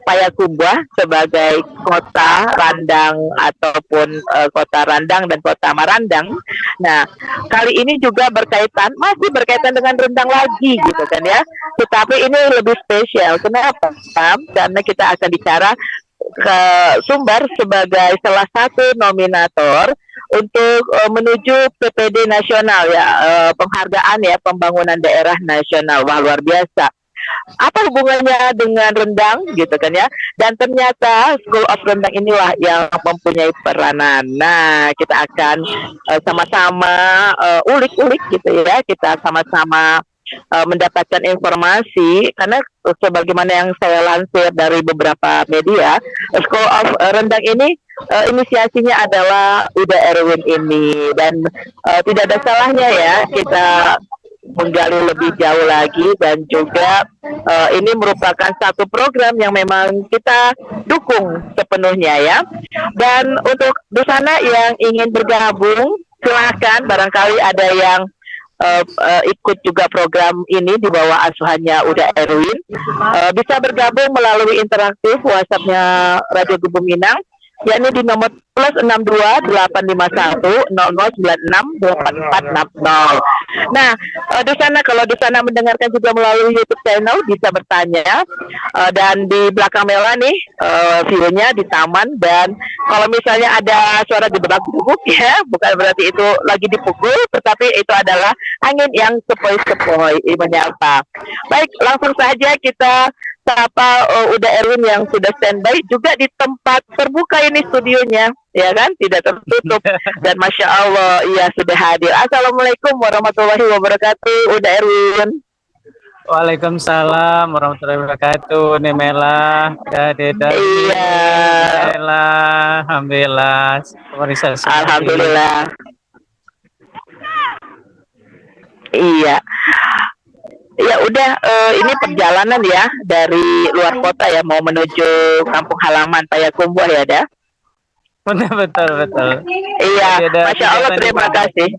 Payakumbuh sebagai kota Randang ataupun kota Randang dan kota Marandang. Nah, kali ini juga masih berkaitan dengan rendang lagi gitu kan ya. Tetapi ini lebih spesial. Kenapa? Karena kita akan bicara ke Sumbar sebagai salah satu nominator untuk menuju PPD nasional ya, penghargaan ya pembangunan daerah nasional. Wah, luar biasa. Apa hubungannya dengan rendang gitu kan ya, dan ternyata School of Rendang inilah yang mempunyai peranan. Nah, kita akan sama-sama ulik-ulik gitu ya, kita sama-sama mendapatkan informasi, karena sebagaimana yang saya lansir dari beberapa media, School of Rendang ini inisiasinya adalah Uda Erwin ini, dan tidak ada salahnya ya kita menggali lebih jauh lagi, dan juga ini merupakan satu program yang memang kita dukung sepenuhnya ya. Dan untuk di sana yang ingin bergabung, silakan, barangkali ada yang ikut juga program ini di bawah asuhannya Uda Erwin, bisa bergabung melalui interaktif WhatsApp-nya Radio Gubeng Minang, yakni di nomor plus 62 851 0096 8460. Nah, kalau di sana mendengarkan juga melalui YouTube channel, bisa bertanya, dan di belakang Mela nih view-nya di taman, dan kalau misalnya ada suara gebrak-gebuk ya, bukan berarti itu lagi dipukul, tetapi itu adalah angin yang sepoi-sepoi menyapa. Baik, langsung saja kita sapa Uda Erwin yang sudah standby juga di tempat terbuka ini studionya, ya kan, tidak tertutup. Dan Masya Allah, ia sudah hadir. Assalamualaikum warahmatullahi wabarakatuh, Uda Erwin. Waalaikumsalam warahmatullahi wabarakatuh. Nemela, Iya. Nemela, alhamdulillah. Alhamdulillah. Iya. Ya udah, ini perjalanan ya dari luar kota ya, mau menuju kampung halaman Payakumbuh ya, dah. Betul. Iya, Masya Allah, terima kasih.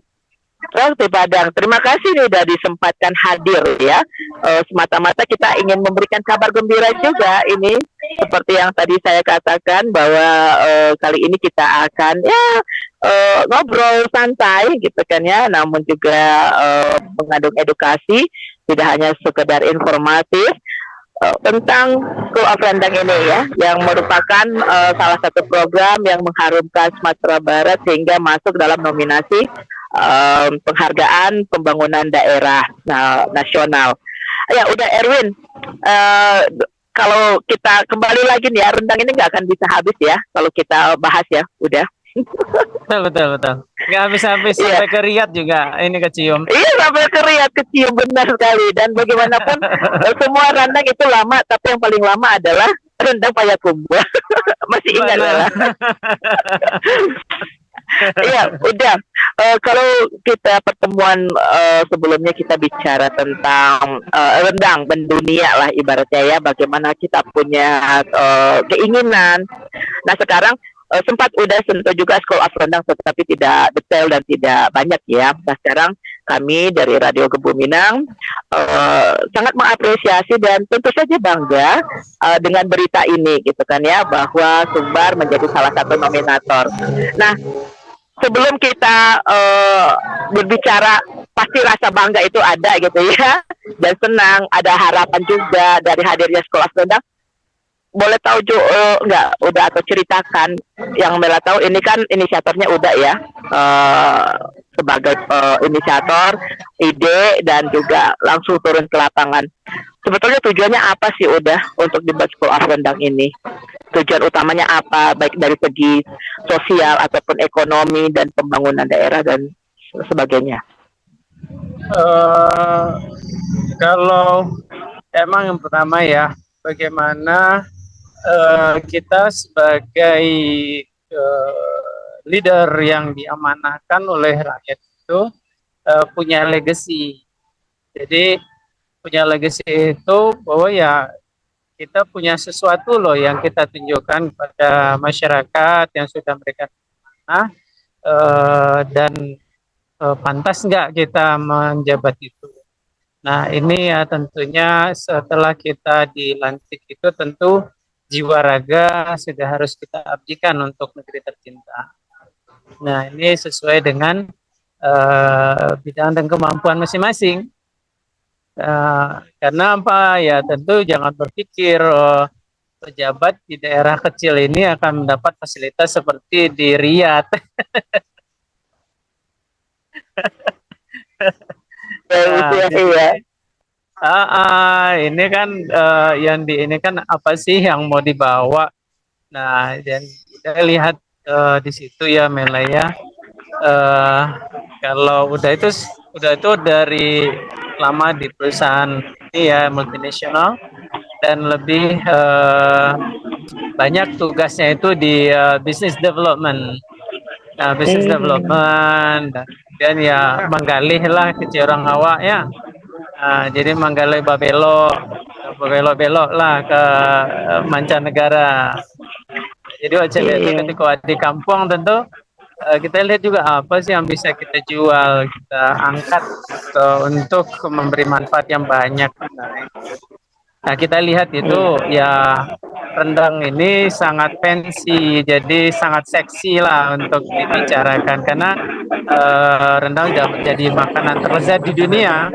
Di Padang, terima kasih nih udah disempatkan hadir ya. Semata-mata kita ingin memberikan kabar gembira juga ini, seperti yang tadi saya katakan bahwa kali ini kita akan ngobrol santai gitu kan ya, namun juga mengandung edukasi, tidak hanya sekedar informatif tentang School of Rendang ini ya, yang merupakan salah satu program yang mengharumkan Sumatera Barat sehingga masuk dalam nominasi penghargaan pembangunan daerah nasional. Ya udah Erwin, kalau kita kembali lagi nih ya, rendang ini nggak akan bisa habis ya kalau kita bahas ya, udah. Betul. Nggak habis-habis sampai ke Riyadh juga ini kecium. Iya, sampai ke Riyadh kecium, benar sekali. Dan bagaimanapun semua rendang itu lama, tapi yang paling lama adalah rendang Payakumbuh. Masih ingat lah. Iya, udah. Kalau kita pertemuan sebelumnya kita bicara tentang rendang mendunia lah ibaratnya ya, bagaimana kita punya keinginan. Nah, sekarang sempat udah sentuh juga School of Rendang, tetapi tidak detail dan tidak banyak ya. Nah, sekarang kami dari Radio Gubeng Minang sangat mengapresiasi dan tentu saja bangga dengan berita ini gitu kan ya, bahwa Sumbar menjadi salah satu nominator. Nah, sebelum kita berbicara, pasti rasa bangga itu ada gitu ya, dan senang, ada harapan juga dari hadirnya School of Rendang. Boleh tahu nggak udah, atau ceritakan yang Mela tahu, ini kan inisiatornya udah ya, sebagai inisiator ide dan juga langsung turun ke lapangan. Sebetulnya tujuannya apa sih udah untuk dibuat School of Rendang ini? Tujuan utamanya apa, baik dari segi sosial ataupun ekonomi dan pembangunan daerah dan sebagainya? Kalau emang yang pertama ya, bagaimana kita sebagai leader yang diamanahkan oleh rakyat itu punya legacy. Jadi punya legacy itu bahwa ya kita punya sesuatu loh yang kita tunjukkan kepada masyarakat yang sudah mereka kenal, dan pantas nggak kita menjabat itu. Nah, ini ya tentunya setelah kita dilantik itu tentu jiwa raga sudah harus kita abdikan untuk negeri tercinta. Nah, ini sesuai dengan bidang dan kemampuan masing-masing. Karena apa ya, tentu jangan berpikir pejabat di daerah kecil ini akan mendapat fasilitas seperti di Riyadh. Nah, Iya. ini kan yang ini kan apa sih yang mau dibawa? Nah, dan kita lihat di situ ya Mela ya. Kalau udah itu dari lama di perusahaan ini ya multinasional dan lebih banyak tugasnya itu di business development. Nah, business development dan ya menggali lah ke orang awak ya. Jadi menggali belok lah ke mancanegara. Jadi wajar itu ketika di kampung tentu kita lihat juga apa sih yang bisa kita jual, kita angkat untuk memberi manfaat yang banyak. Nah, kita lihat itu ya rendang ini sangat fancy, jadi sangat seksi lah untuk dibicarakan karena rendang sudah menjadi makanan terlezat di dunia.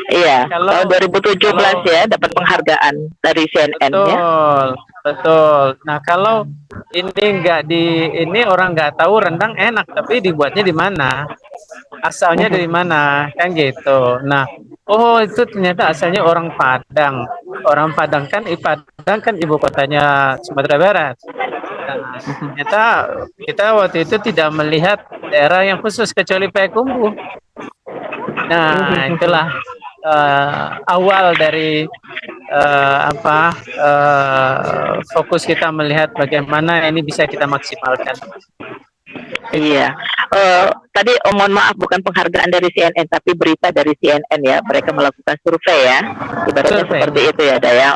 Iya, tahun 2017 ya dapat penghargaan dari CNN betul, ya. Betul. Nah, kalau ini orang nggak tahu rendang enak, tapi dibuatnya di mana? Asalnya dari mana? Kan gitu. Nah, oh itu ternyata asalnya orang Padang. Orang Padang kan ibu kotanya Sumatera Barat. Nah, ternyata kita waktu itu tidak melihat daerah yang khusus kecuali Payakumbuh. Nah, itulah awal dari fokus kita melihat bagaimana ini bisa kita maksimalkan. Iya. Tadi mohon maaf bukan penghargaan dari CNN tapi berita dari CNN ya. Mereka melakukan survei ya. Ibaratnya seperti itu ya, Daya.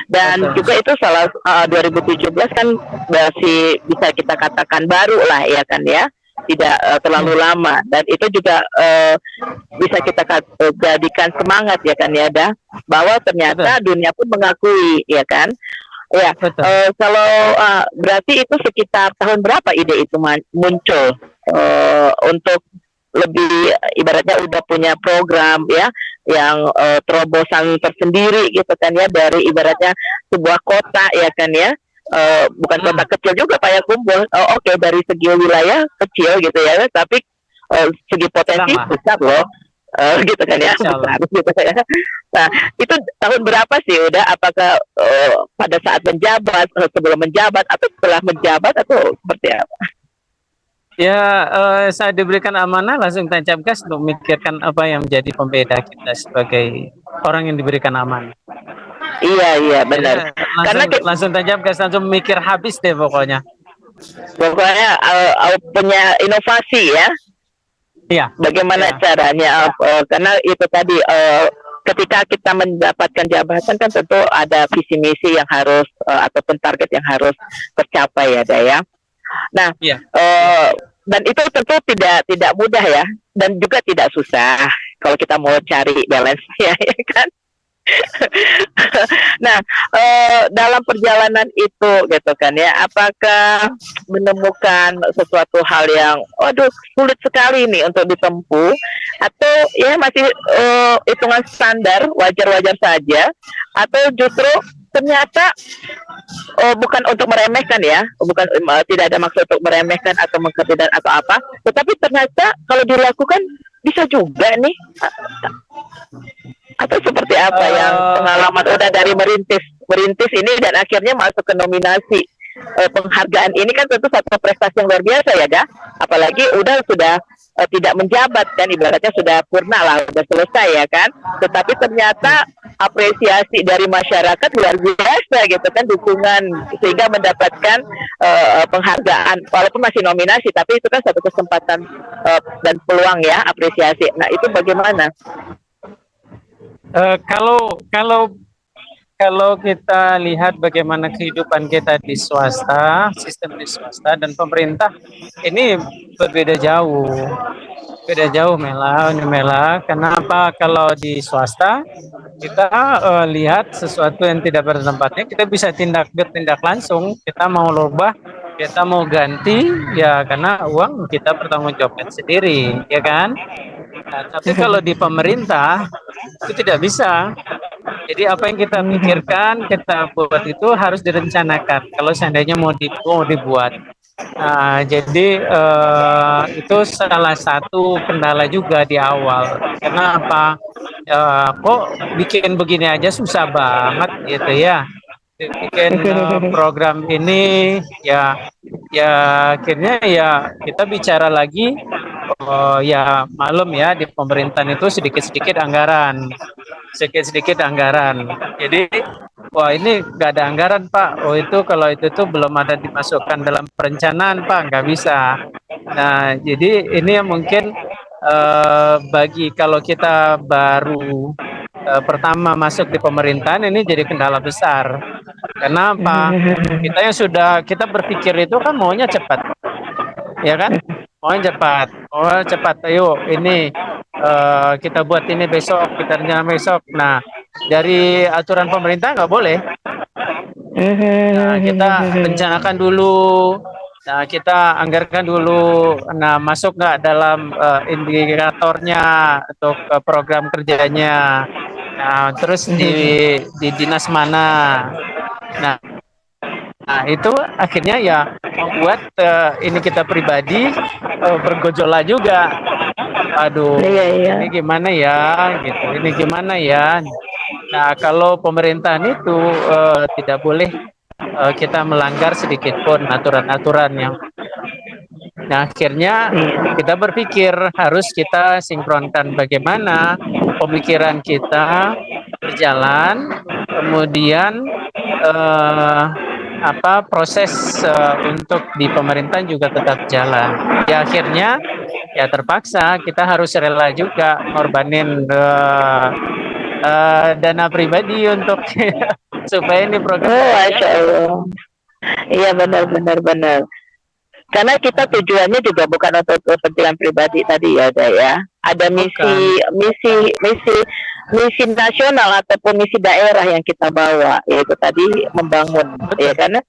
Dan betul. Juga itu salah 2017 kan masih bisa kita katakan baru lah ya kan ya. Tidak terlalu lama dan itu juga bisa kita jadikan semangat ya kan ya dah bahwa ternyata dunia pun mengakui ya kan ya. Kalau berarti itu sekitar tahun berapa ide itu muncul untuk lebih ibaratnya udah punya program ya yang terobosan tersendiri gitu kan ya dari ibaratnya sebuah kota ya kan ya. Bukan kota kecil juga Payakumbuh. Oke, dari segi wilayah kecil gitu ya, tapi segi potensi besar loh, gitu kan ya, besar gitu ya. Nah, itu tahun berapa sih udah? Apakah pada saat menjabat, sebelum menjabat, atau setelah menjabat, atau seperti apa? Ya, saat diberikan amanah langsung tancap gas untuk memikirkan apa yang menjadi pembeda kita sebagai orang yang diberikan amanah. Iya benar. Karena langsung tancap gas, langsung mikir habis deh pokoknya. Pokoknya punya inovasi ya. Iya. Bagaimana caranya? Karena itu tadi ketika kita mendapatkan jabatan kan tentu ada visi misi yang harus ataupun target yang harus tercapai ya, Daya. Nah, dan itu tentu tidak mudah ya, dan juga tidak susah kalau kita mau cari balance-nya ya kan. Nah, dalam perjalanan itu gitu kan ya, apakah menemukan sesuatu hal yang sulit sekali nih untuk ditempuh, atau ya masih hitungan standar wajar-wajar saja, atau justru ternyata bukan untuk meremehkan ya, bukan tidak ada maksud untuk meremehkan atau mengkritik atau apa, tetapi ternyata kalau dilakukan bisa juga nih. Atau seperti apa yang pengalaman udah dari merintis ini dan akhirnya masuk ke nominasi penghargaan ini kan tentu satu prestasi yang luar biasa ya, dah. Apalagi sudah tidak menjabat kan, ibaratnya sudah purna lah, sudah selesai ya kan. Tetapi ternyata apresiasi dari masyarakat luar biasa gitu kan, dukungan sehingga mendapatkan penghargaan walaupun masih nominasi, tapi itu kan satu kesempatan dan peluang ya, apresiasi. Nah, itu bagaimana? Kalau kalau kita lihat bagaimana kehidupan kita di swasta, sistem di swasta dan pemerintah ini berbeda jauh. Beda jauh Mela. Kenapa kalau di swasta kita lihat sesuatu yang tidak pada tempatnya, kita bisa bertindak langsung. Kita mau rubah, kita mau ganti, ya karena uang kita bertanggung jawabkan sendiri, ya kan? Nah, tapi kalau di pemerintah itu tidak bisa. Jadi apa yang kita pikirkan, kita buat itu harus direncanakan. Kalau seandainya mau dibuat. Nah, jadi itu salah satu kendala juga di awal. Kenapa? Kok bikin begini aja susah banget gitu ya. Bikin program ini ya akhirnya ya kita bicara lagi. Oh ya malum ya di pemerintahan itu sedikit-sedikit anggaran. Jadi wah ini nggak ada anggaran Pak. Oh itu kalau itu tuh belum ada dimasukkan dalam perencanaan Pak, nggak bisa. Nah jadi ini yang mungkin bagi kalau kita baru pertama masuk di pemerintahan ini jadi kendala besar. Kenapa? Kita berpikir itu kan maunya cepat, ya kan? Maunya cepat. Oh cepat, ayo ini kita buat ini besok, kita rencana besok. Nah dari aturan pemerintah nggak boleh. Nah, kita rencanakan dulu. Nah, kita anggarkan dulu. Nah, masuk nggak dalam indikatornya untuk program kerjanya. Nah, terus di dinas mana. Nah, itu akhirnya ya membuat ini kita pribadi bergojolak juga. Aduh, ini gimana ya? Gitu. Ini gimana ya? Nah, kalau pemerintahan itu tidak boleh kita melanggar sedikit pun aturan-aturan yang. Nah, akhirnya kita berpikir harus kita sinkronkan bagaimana pemikiran kita berjalan, kemudian proses untuk di pemerintahan juga tetap jalan. Ya akhirnya ya terpaksa kita harus rela juga ngorbanin dana pribadi untuk supaya ini program. Masya Allah. Iya benar. Karena kita tujuannya juga bukan untuk kepentingan pribadi tadi ya, ada misi nasional ataupun misi daerah yang kita bawa, yaitu tadi membangun, ya karena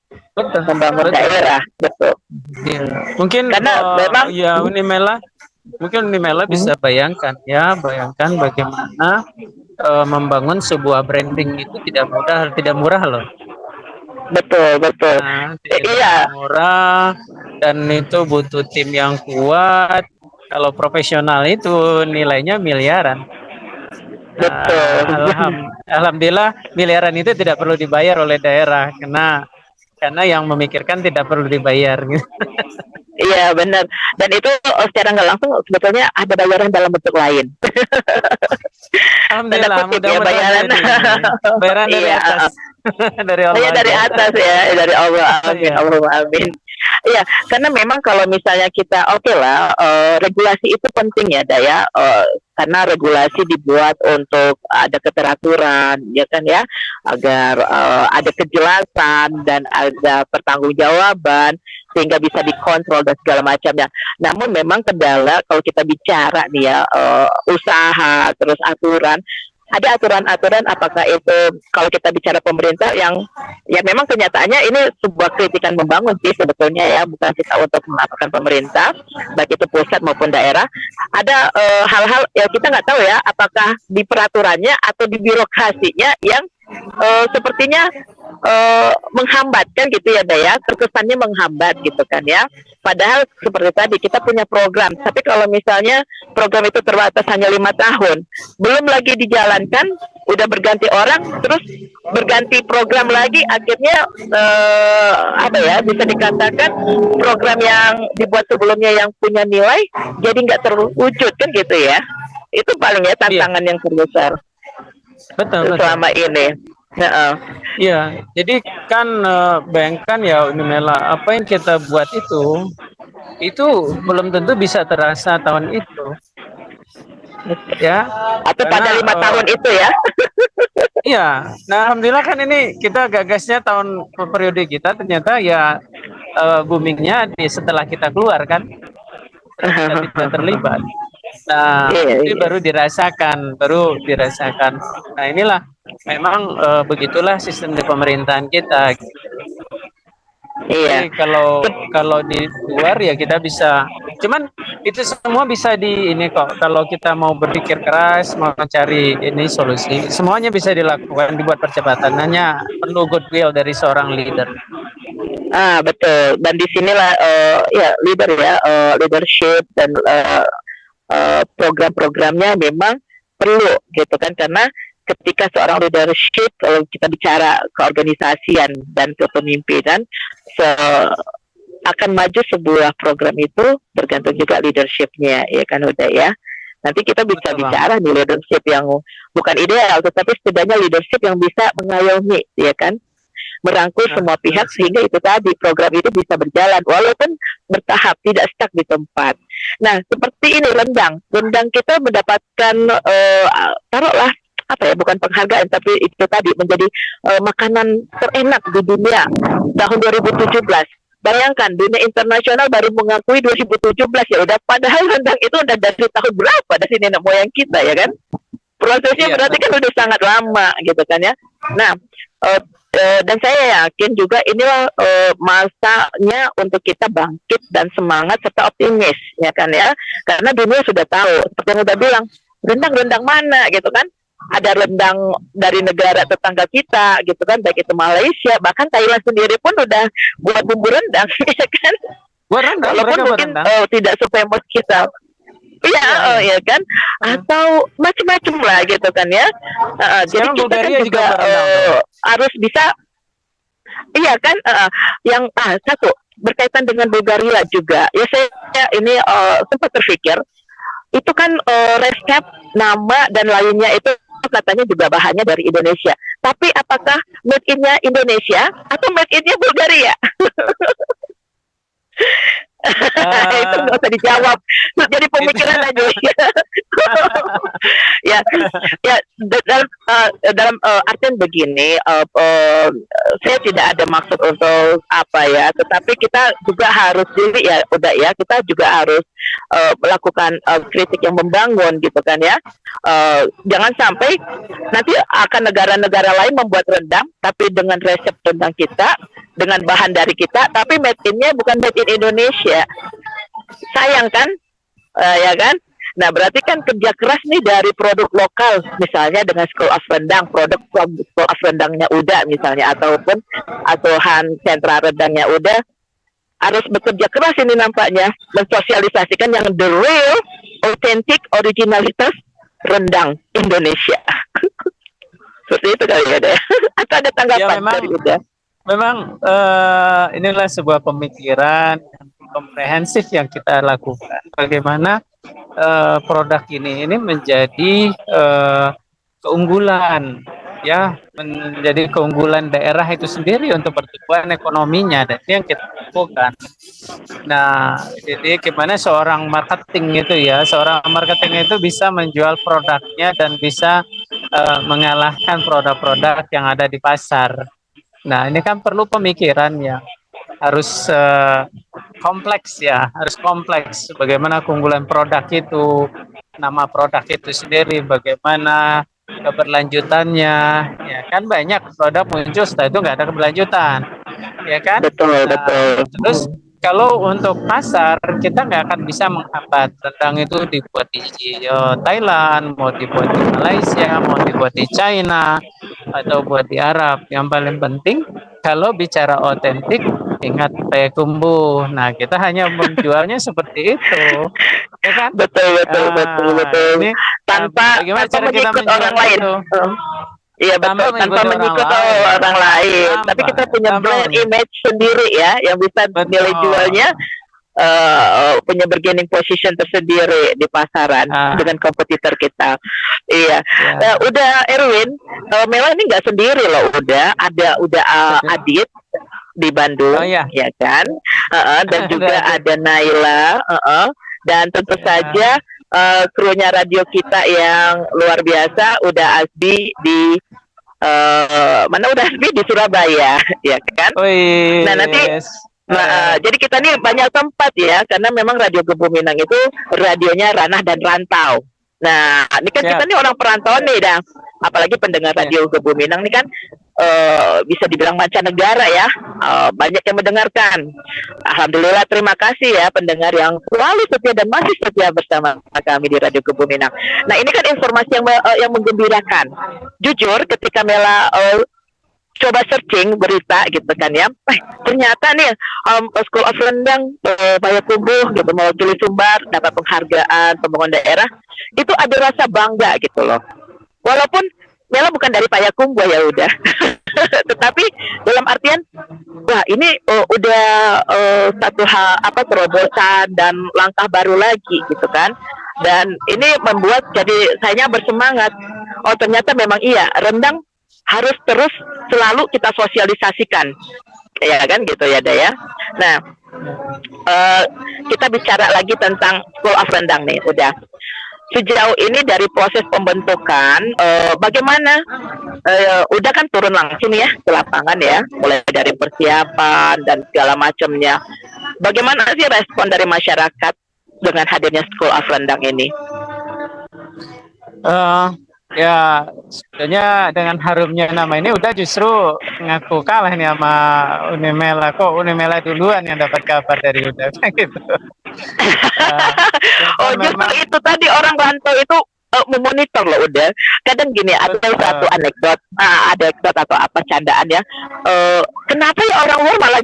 membangun daerah, betul. Ya. Mungkin karena memang ya Unimela bisa bayangkan bagaimana membangun sebuah branding itu tidak murah loh. Betul. Nah, tidak murah dan itu butuh tim yang kuat. Kalau profesional itu nilainya miliaran. Betul. Alhamdulillah miliaran itu tidak perlu dibayar oleh daerah karena yang memikirkan tidak perlu dibayar. Iya benar. Dan itu secara nggak langsung sebetulnya ada bayaran dalam bentuk lain. Alhamdulillah, mudah-mudahan bayaran dari atas. Dari Allah. Dari atas ya, dari Allah. Amin. Allahumma amin. Iya, karena memang kalau misalnya kita lah, regulasi itu penting ya, Daya. Karena regulasi dibuat untuk ada keteraturan, ya kan ya, agar ada kejelasan dan ada pertanggungjawaban sehingga bisa dikontrol dan segala macamnya. Namun memang kendala kalau kita bicara nih ya, usaha terus aturan. Ada aturan-aturan apakah itu kalau kita bicara pemerintah yang ya memang kenyataannya ini sebuah kritikan membangun sih sebetulnya ya, bukan kita untuk mengatakan pemerintah baik itu pusat maupun daerah. Ada hal-hal yang kita nggak tahu ya apakah di peraturannya atau di birokrasinya yang sepertinya menghambat kan gitu ya Daya, terkesannya menghambat gitu kan ya. Padahal seperti tadi kita punya program, tapi kalau misalnya program itu terbatas hanya 5 tahun, belum lagi dijalankan, udah berganti orang, terus berganti program lagi, akhirnya bisa dikatakan program yang dibuat sebelumnya yang punya nilai jadi nggak terwujud kan gitu ya. Itu paling ya tantangan yang terbesar. Betul. Selama ini. Iya, jadi kan bayangkan ya Unimela, apa yang kita buat itu belum tentu bisa terasa tahun itu. Ya. Atau pada 5 tahun itu ya. Iya, nah alhamdulillah kan ini kita gagasnya tahun periode kita ternyata ya boomingnya setelah kita keluar kan, setelah kita tidak terlibat. Nah, Iya, itu iya. baru dirasakan. Nah, inilah memang begitulah sistem di pemerintahan kita. Iya. Jadi kalau kalau di luar ya kita bisa, cuman itu semua bisa di ini kok. Kalau kita mau berpikir keras, mau cari ini solusi, semuanya bisa dilakukan, dibuat percepatan. Hanya perlu goodwill dari seorang leader. Betul. Dan di sinilah ya leader ya, leadership dan program-programnya memang perlu gitu kan, karena ketika seorang leadership, kalau kita bicara keorganisasian dan kepemimpinan, akan maju sebuah program itu bergantung juga leadershipnya, ya kan udah ya. Nanti kita bisa Betul, Bang. bicara nih leadership yang bukan ideal, tetapi setidaknya leadership yang bisa mengayomi, ya kan, merangkul semua pihak sehingga itu tadi program itu bisa berjalan walaupun bertahap, tidak stuck di tempat. Nah, seperti ini rendang kita mendapatkan taruhlah apa ya, bukan penghargaan tapi itu tadi menjadi makanan terenak di dunia tahun 2017. Bayangkan dunia internasional baru mengakui 2017, ya udah, padahal rendang itu udah dari tahun berapa dari nenek moyang kita, ya kan? Prosesnya berarti kan udah sangat lama gitu kan ya. Nah, dan saya yakin juga inilah masanya untuk kita bangkit dan semangat serta optimis, ya kan ya, karena dunia sudah tahu, seperti yang udah bilang, rendang mana gitu kan, ada rendang dari negara tetangga kita gitu kan, baik itu Malaysia, bahkan Thailand sendiri pun udah buat bumbu rendang ya kan, walaupun mungkin tidak se-famous kita. Iya, ya kan, atau macam-macam lah gitu kan ya. Jadi kita kan juga harus bisa, iya kan, yang satu berkaitan dengan Bulgaria juga. Ya saya ini sempat terpikir, itu kan resep, nama dan lainnya itu katanya juga bahannya dari Indonesia. Tapi apakah made in-nya Indonesia atau made in-nya Bulgaria? Itu nggak usah dijawab, jadi pemikiran aja. ya dalam artian begini, saya tidak ada maksud untuk apa ya, tetapi kita juga harus diri ya, udah ya, kita juga harus melakukan kritik yang membangun gitu kan ya. Jangan sampai nanti akan negara-negara lain membuat rendang tapi dengan resep rendang kita, dengan bahan dari kita, tapi made in-nya bukan made in Indonesia. Sayang kan, ya kan? Nah, berarti kan kerja keras nih dari produk lokal, misalnya dengan School of Rendang, produk School of Rendangnya Uda misalnya, ataupun asuhan sentra rendangnya Uda, harus bekerja keras ini nampaknya, mensosialisasikan yang the real, authentic, originalitas rendang Indonesia. Seperti itu kali ya deh. Atau ada tanggapan dari Uda? Memang inilah sebuah pemikiran komprehensif yang kita lakukan. Bagaimana produk ini menjadi keunggulan, ya, menjadi keunggulan daerah itu sendiri untuk pertumbuhan ekonominya, dan itu yang kita lakukan. Nah, jadi gimana seorang marketing itu bisa menjual produknya dan bisa mengalahkan produk-produk yang ada di pasar. Nah, ini kan perlu pemikiran ya, harus kompleks ya, harus kompleks. Bagaimana keunggulan produk itu, nama produk itu sendiri, bagaimana keberlanjutannya, ya kan, banyak produk muncul setelah itu nggak ada keberlanjutan, ya kan? Betul, betul. Terus kalau untuk pasar, kita nggak akan bisa menghambat. Rendang itu dibuat di Thailand, mau dibuat di Malaysia, mau dibuat di China, atau buat di Arab. Yang paling penting, kalau bicara otentik, ingat Payakumbuh. Nah, kita hanya menjualnya seperti itu, ya kan? Betul. Ini, tanpa cara kita mengikut orang lain. Iya, betul, tanpa mengikut orang lain. Tapi kita punya brand image sendiri ya, yang bisa nilai jualnya punya bargaining position tersendiri di pasaran dengan kompetitor kita. Iya. Udah Erwin, Mela ini nggak sendiri loh, udah Adit di Bandung, ya kan? Dan juga ada Naila, dan tentu saja krunya radio kita yang luar biasa, udah Asbi di mana udah Asbi di Surabaya, ya kan? Oh Nah nanti yes. jadi kita nih banyak tempat ya, karena memang Radio Gebu Minang itu radionya ranah dan rantau. Nah, ini kan kita Siap. nih orang perantauan nih, dah. Apalagi pendengar Radio Gebu Minang nih kan bisa dibilang mancanegara ya, banyak yang mendengarkan. Alhamdulillah, terima kasih ya pendengar yang selalu setia dan masih setia bersama kami di Radio Gebu Minang. Nah, ini kan informasi yang menggembirakan. Jujur, ketika Mela coba searching berita gitu kan ya, ternyata nih School of Rendang Payakumbuh gitu mewakili Sumbar dapat penghargaan pembangunan daerah, itu ada rasa bangga gitu loh, walaupun Mela bukan dari Payakumbuh ya udah tetapi dalam artian wah ini udah satu hal terobosan dan langkah baru lagi gitu kan, dan ini membuat jadi saya bersemangat. Oh ternyata memang iya, rendang harus terus selalu kita sosialisasikan, ya kan gitu ya Daya. Nah, kita bicara lagi tentang School of Rendang nih. Udah sejauh ini dari proses pembentukan, bagaimana? Udah kan turun langsung ya ke lapangan ya, mulai dari persiapan dan segala macamnya. Bagaimana sih respon dari masyarakat dengan hadirnya School of Rendang ini? Ya sebenarnya dengan harumnya nama ini udah justru ngaku kalah nih sama Unimela. Kok Unimela duluan yang dapat kabar dari Uda gitu. Oh justru itu tadi orang rantau itu memonitor loh udah. Kadang gini ada satu anekdot, atau apa candaan ya. Kenapa ya orang luar malah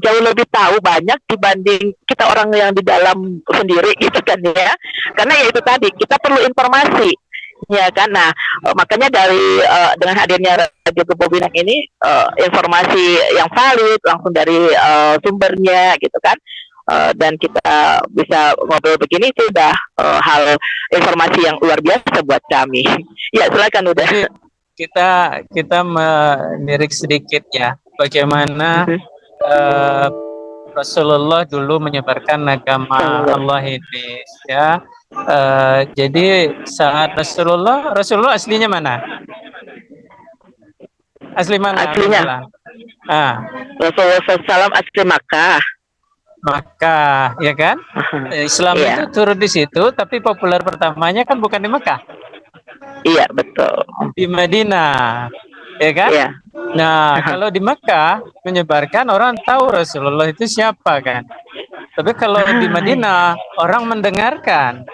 jauh lebih tahu banyak dibanding kita orang yang di dalam sendiri gitu kan ya, karena ya itu tadi kita perlu informasi ya kan. Nah makanya dari dengan hadirnya Radio Gebu Minang ini informasi yang valid langsung dari sumbernya gitu kan, dan kita bisa ngobrol begini itu udah hal informasi yang luar biasa buat kami. Ya silakan udah. Kita menirik sedikit ya bagaimana Rasulullah dulu menyebarkan agama Allah ini ya. Jadi saat Rasulullah aslinya mana? Asli mana? Aslinya Rasulullah SAW asli Makkah. Makkah, ya kan? Islam itu turun di situ, tapi populer pertamanya kan bukan di Makkah. Iya betul. Di Madinah, ya kan? Iya. Nah, kalau di Makkah menyebarkan orang tahu Rasulullah itu siapa kan. Tapi kalau di Madinah orang mendengarkan.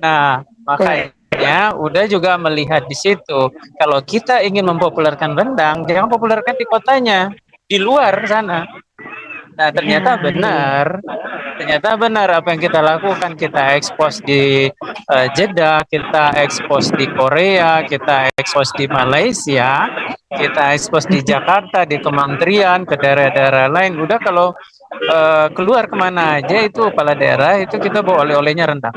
Nah, makanya udah juga melihat di situ. Kalau kita ingin mempopulerkan rendang, jangan populerkan di kotanya, di luar sana. Nah, ternyata benar apa yang kita lakukan. Kita ekspos di Jeddah, kita ekspos di Korea, kita ekspos di Malaysia, kita ekspos di Jakarta, di kementerian, ke daerah-daerah lain. Udah kalau keluar kemana aja itu kepala daerah itu kita bawa oleh-olehnya rendang.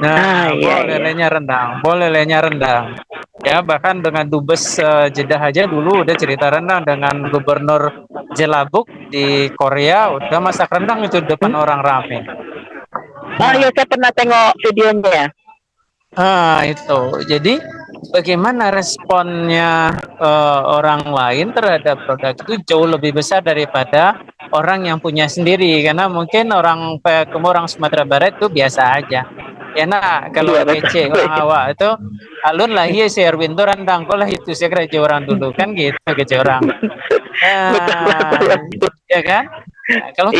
Nah, boleh-olehnya rendang. Ya, bahkan dengan dubes Jeddah aja dulu udah cerita rendang, dengan gubernur Jelabuk di Korea udah masak rendang itu depan orang rame. Oh iya, saya pernah tengok videonya. Itu. Jadi bagaimana responnya orang lain terhadap produk itu jauh lebih besar daripada orang yang punya sendiri, karena mungkin orang Sumatera Barat itu biasa aja. Ya nah, kalau kece orang awak itu alun lah iya si Erwin tuh rendang kok lah itu saya kira orang dulu kan gitu kece orang. Ya kan? Nah, kalau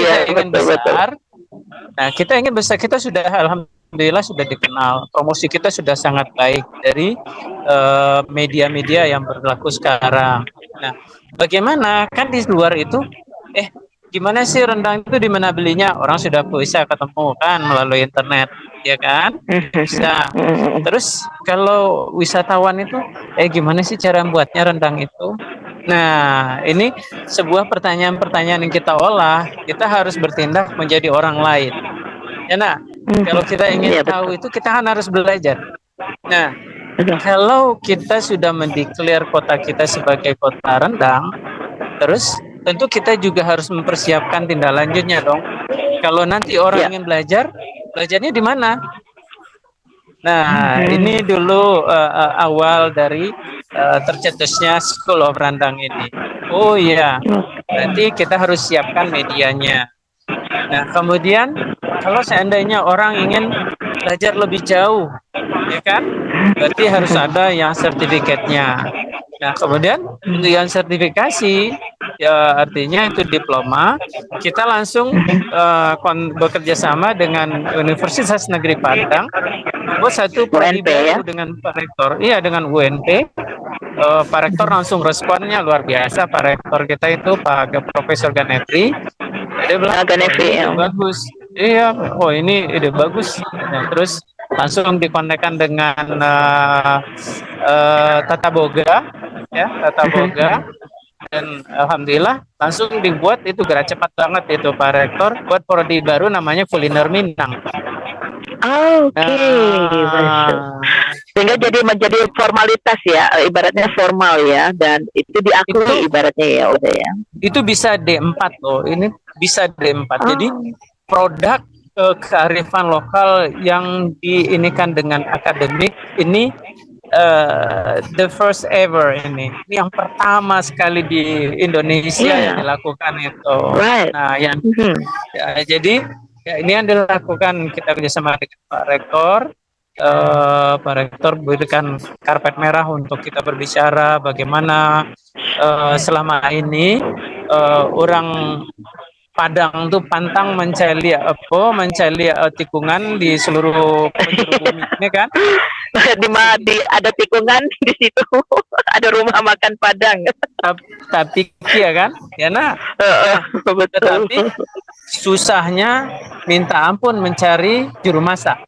kita ingin besar, kita sudah alhamdulillah sudah dikenal, promosi kita sudah sangat baik dari media-media yang berlaku sekarang. Nah, bagaimana kan di luar itu gimana sih rendang itu di mana belinya? Orang sudah bisa ketemu kan melalui internet, ya kan? Bisa. Terus kalau wisatawan itu, gimana sih cara membuatnya rendang itu? Nah, ini sebuah pertanyaan-pertanyaan yang kita olah. Kita harus bertindak menjadi orang lain. Ya nah, kalau kita ingin tahu itu kita kan harus belajar. Nah, kalau kita sudah mendeklar kota kita sebagai kota rendang, terus tentu kita juga harus mempersiapkan tindak lanjutnya dong. Kalau nanti orang ingin belajar, belajarnya di mana? Nah, ini dulu awal dari tercetusnya School of Randang ini. Oh iya, berarti kita harus siapkan medianya. Nah, kemudian kalau seandainya orang ingin belajar lebih jauh, ya kan? Berarti harus ada yang sertifikatnya. Nah, kemudian untuk yang sertifikasi, ya artinya itu diploma, kita langsung bekerja sama dengan Universitas Negeri Padang, buat satu prodi UNP ya. baru dengan Pak Rektor. Iya, dengan UNP. Pak Rektor langsung responnya luar biasa. Pak Rektor kita itu Pak Profesor Ganefri. Dia bilang, Ganefri, ini ide bagus. Iya, ini ide bagus. Nah, terus langsung dikonekkan dengan Tata Boga, ya Tata Boga. Dan alhamdulillah langsung dibuat itu gerak cepat banget itu Pak Rektor buat prodi baru namanya Kuliner Minang. Oke. Sehingga jadi menjadi formalitas ya, ibaratnya formal ya, dan itu diakui ibaratnya ya udah ya. Itu bisa D4 loh, ini bisa D4. Jadi produk kearifan lokal yang diinikan dengan akademik ini the first ever ini yang pertama sekali di Indonesia yang dilakukan itu. Nah, yang jadi ya, ini yang dilakukan kita kerjasama dengan Pak Rektor. Pak Rektor berikan karpet merah untuk kita berbicara bagaimana selama ini orang Padang tuh pantang mencari tikungan di seluruh penjuru bumi ini kan. Ada tikungan di situ, ada rumah makan Padang. Tapi ya kan, ya nah, tetapi susahnya minta ampun mencari juru masak.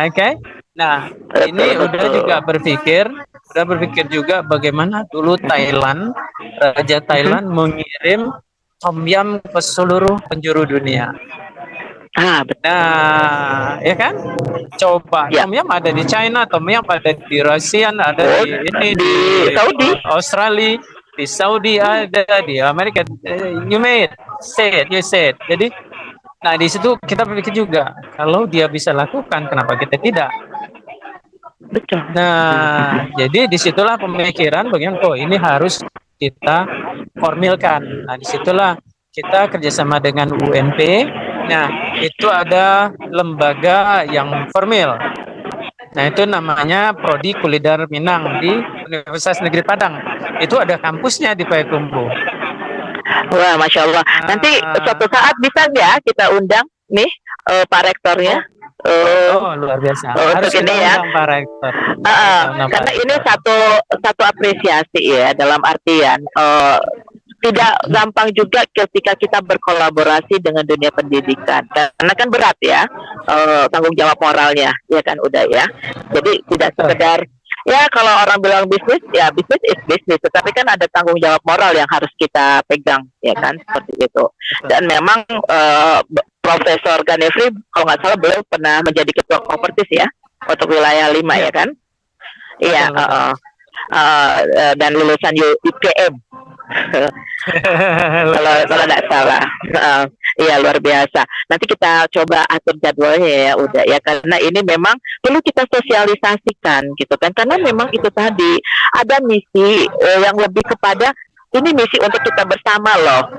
Oke. Nah, ini udah juga berpikir juga bagaimana dulu Raja Thailand mengirim tom yum ke seluruh penjuru dunia. Nah, ya kan? Coba tom yum ada di China, tom yum ada di Rusia, ada di Saudi, Australia, di Saudi ada, di Amerika. You said. Jadi, nah di situ kita berpikir juga kalau dia bisa lakukan, kenapa kita tidak? Betul. Nah, jadi disitulah pemikiran bagian ini harus kita formilkan. Nah, disitulah kita kerjasama dengan UNP. Nah, itu ada lembaga yang formil. Nah, itu namanya Prodi Kuliner Minang di Universitas Negeri Padang. Itu ada kampusnya di Payakumbuh. Wah, Masya Allah. Nanti suatu saat bisa ya kita undang nih Pak Rektornya. Luar biasa. Harus ini ya, Pak Rektor. Karena ini satu apresiasi ya, dalam artian tidak gampang juga ketika kita berkolaborasi dengan dunia pendidikan, karena kan berat ya tanggung jawab moralnya, ya kan udah ya. Jadi tidak sekedar ya kalau orang bilang bisnis ya bisnis is bisnis, tetapi kan ada tanggung jawab moral yang harus kita pegang, ya kan, seperti itu. Dan memang Profesor Ganefri kalau nggak salah beliau pernah menjadi ketua Kopertis ya untuk wilayah 5 ya kan? Iya. Dan lulusan UPM. kalau nggak salah. Iya, luar biasa. Nanti kita coba atur jadwalnya ya udah ya, karena ini memang perlu kita sosialisasikan gitu kan, karena memang itu tadi ada misi yang lebih kepada ini misi untuk kita bersama loh,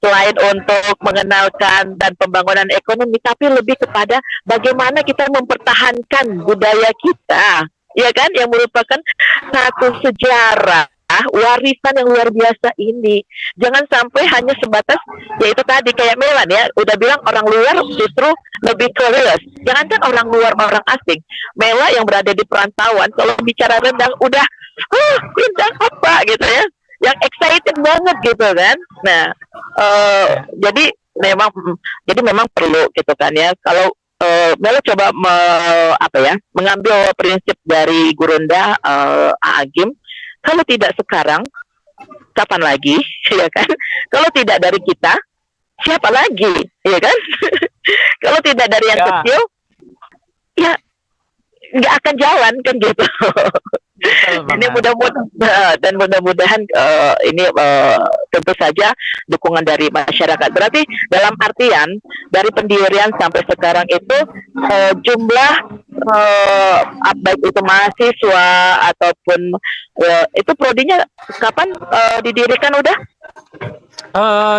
selain untuk mengenalkan dan pembangunan ekonomi, tapi lebih kepada bagaimana kita mempertahankan budaya kita, ya kan, yang merupakan satu sejarah warisan yang luar biasa ini. Jangan sampai hanya sebatas yaitu tadi kayak Melan ya udah bilang orang luar justru lebih curious. Jangan kan orang luar, orang asing. Mela yang berada di perantauan kalau bicara rendang udah rendang apa gitu ya, yang excited banget gitu kan. Nah jadi memang perlu gitu kan ya. Kalau Mela coba mengambil prinsip dari Gurunda Agim, kalau tidak sekarang, kapan lagi, ya kan? Kalau tidak dari kita, siapa lagi, ya kan? Kalau tidak dari yang kecil, ya nggak akan jalan kan gitu. Ini mudah-mudahan ini tentu saja dukungan dari masyarakat. Berarti dalam artian dari pendirian sampai sekarang itu jumlah baik itu mahasiswa ataupun itu prodinya kapan didirikan udah?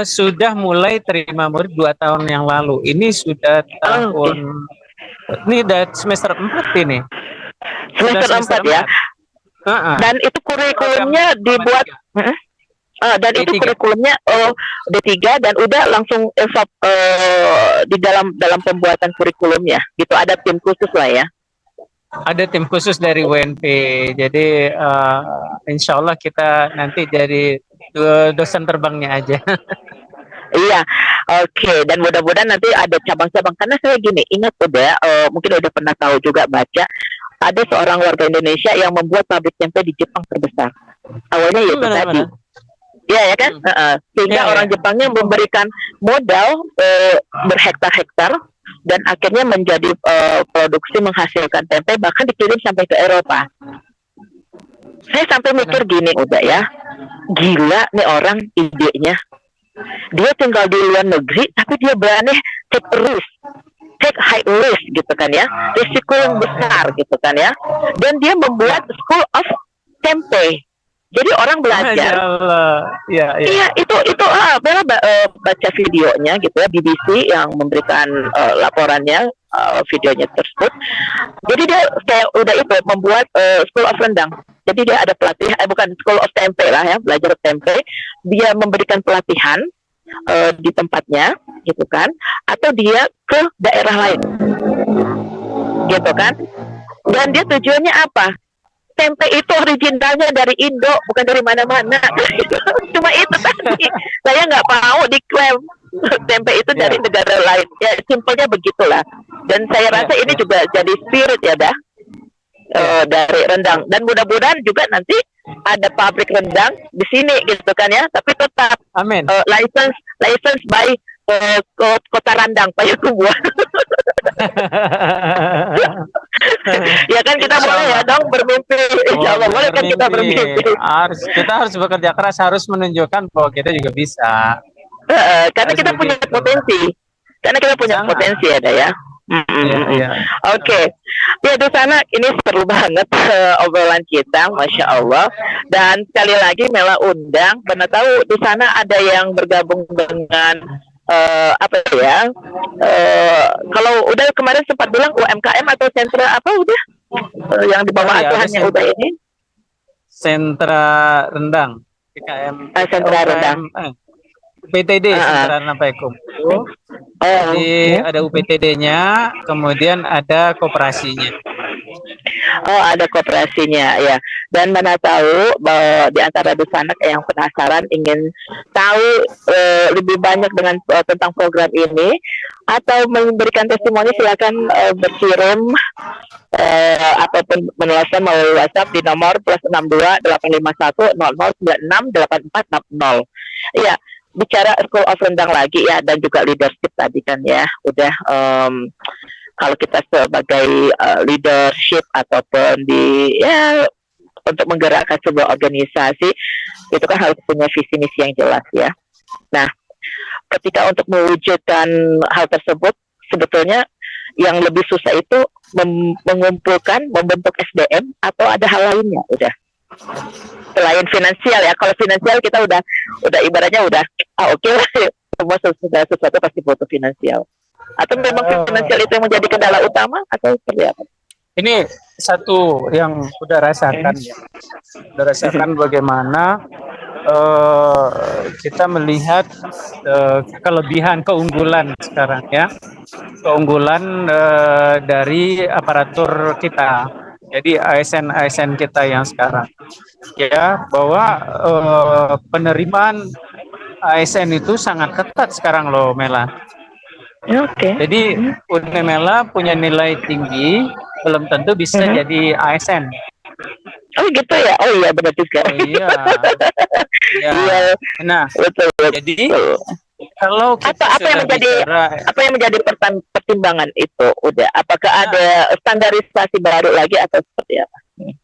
Sudah mulai terima murid 2 tahun yang lalu. Ini sudah tahun, ini udah semester 4 ini. Semester 4 ya. Dan itu kurikulumnya dibuat dan itu D3. kurikulumnya D3 dan udah langsung di dalam pembuatan kurikulumnya gitu, ada tim khusus lah ya. Ada tim khusus dari UNP, jadi insya Allah kita nanti jadi dosen terbangnya aja. Iya, oke. Dan mudah-mudahan nanti ada cabang-cabang, karena saya gini ingat udah mungkin udah pernah tahu juga baca ada seorang warga Indonesia yang membuat pabrik tempe di Jepang terbesar. Awalnya ya itu tadi. Iya ya kan, sehingga orang Jepangnya memberikan modal berhektar-hektar dan akhirnya menjadi produksi menghasilkan tempe, bahkan dikirim sampai ke Eropa. Saya sampai mikir gini udah ya, gila nih orang idenya. Dia tinggal di luar negeri tapi dia berani take risk, take high risk gitu kan ya, risiko yang besar gitu kan ya, dan dia membuat school of tempe. Jadi orang belajar. Iya, itu Bella baca videonya gitu ya, BBC yang memberikan laporannya, videonya tersebut. Jadi dia kayak udah itu membuat school of rendang. Jadi dia ada pelatihan, bukan school of tempe lah ya, belajar tempe. Dia memberikan pelatihan di tempatnya gitu kan, atau dia ke daerah lain gitu kan. Dan dia tujuannya apa? Tempe itu originalnya dari Indo, bukan dari mana-mana. Cuma itu tadi. Saya nggak mau diklaim tempe itu dari negara lain. Ya simpelnya begitulah. Dan saya rasa ini juga jadi spirit ya dah dari rendang. Dan mudah-mudahan juga nanti ada pabrik rendang di sini gitu kan ya. Tapi tetap license by Kota Randang Payakumbuh. Ya kan kita boleh ya dong bermimpi. Insya Allah boleh kan kita bermimpi. Kita harus bekerja keras, harus menunjukkan bahwa kita juga bisa. Karena kita punya potensi. Karena kita punya potensi ada ya. Oke. Ya di sana ini seru banget obrolan kita, Masya Allah. Dan sekali lagi Mela undang, benar tahu di sana ada yang bergabung dengan apa ya? Kalau udah kemarin sempat bilang UMKM atau sentra apa udah yang di bawah asuhannya udah ini? Sentra rendang, PKM. Sentra rendang. UPTD, Sentra Rendang Payakumbuh. Jadi ada UPTD-nya, kemudian ada koperasinya. Oh, ada koperasinya ya. Dan mana tahu bahwa di antara di sana yang penasaran ingin tahu lebih banyak dengan tentang program ini atau memberikan testimoni, silakan berkirim ataupun menuliskan melalui WhatsApp di nomor +62 851 0096 8460. Iya, bicara School of Rendang lagi ya, dan juga leadership tadi kan ya, udah kalau kita sebagai leadership ataupun di ya untuk menggerakkan sebuah organisasi itu kan harus punya visi misi yang jelas ya. Nah, ketika untuk mewujudkan hal tersebut sebetulnya yang lebih susah itu mengumpulkan, membentuk SDM atau ada hal lainnya udah. Selain finansial ya, kalau finansial kita udah ibaratnya udah oke lah, semua sesuatu pasti butuh finansial. Atau memang finansial itu yang menjadi kendala utama atau seperti apa? Ini satu yang udah rasakan ya, udah rasakan bagaimana kita melihat kelebihan, keunggulan sekarang ya, keunggulan dari aparatur kita. Jadi ASN kita yang sekarang ya, bahwa penerimaan ASN itu sangat ketat sekarang loh Mela. Jadi Mela punya nilai tinggi belum tentu bisa jadi ASN. Oh gitu ya. Oh iya benar juga. Oh, iya. Nah, betul. Jadi kalau kita apa yang menjadi pertimbangan itu udah, apakah ada standarisasi baru lagi atau seperti apa?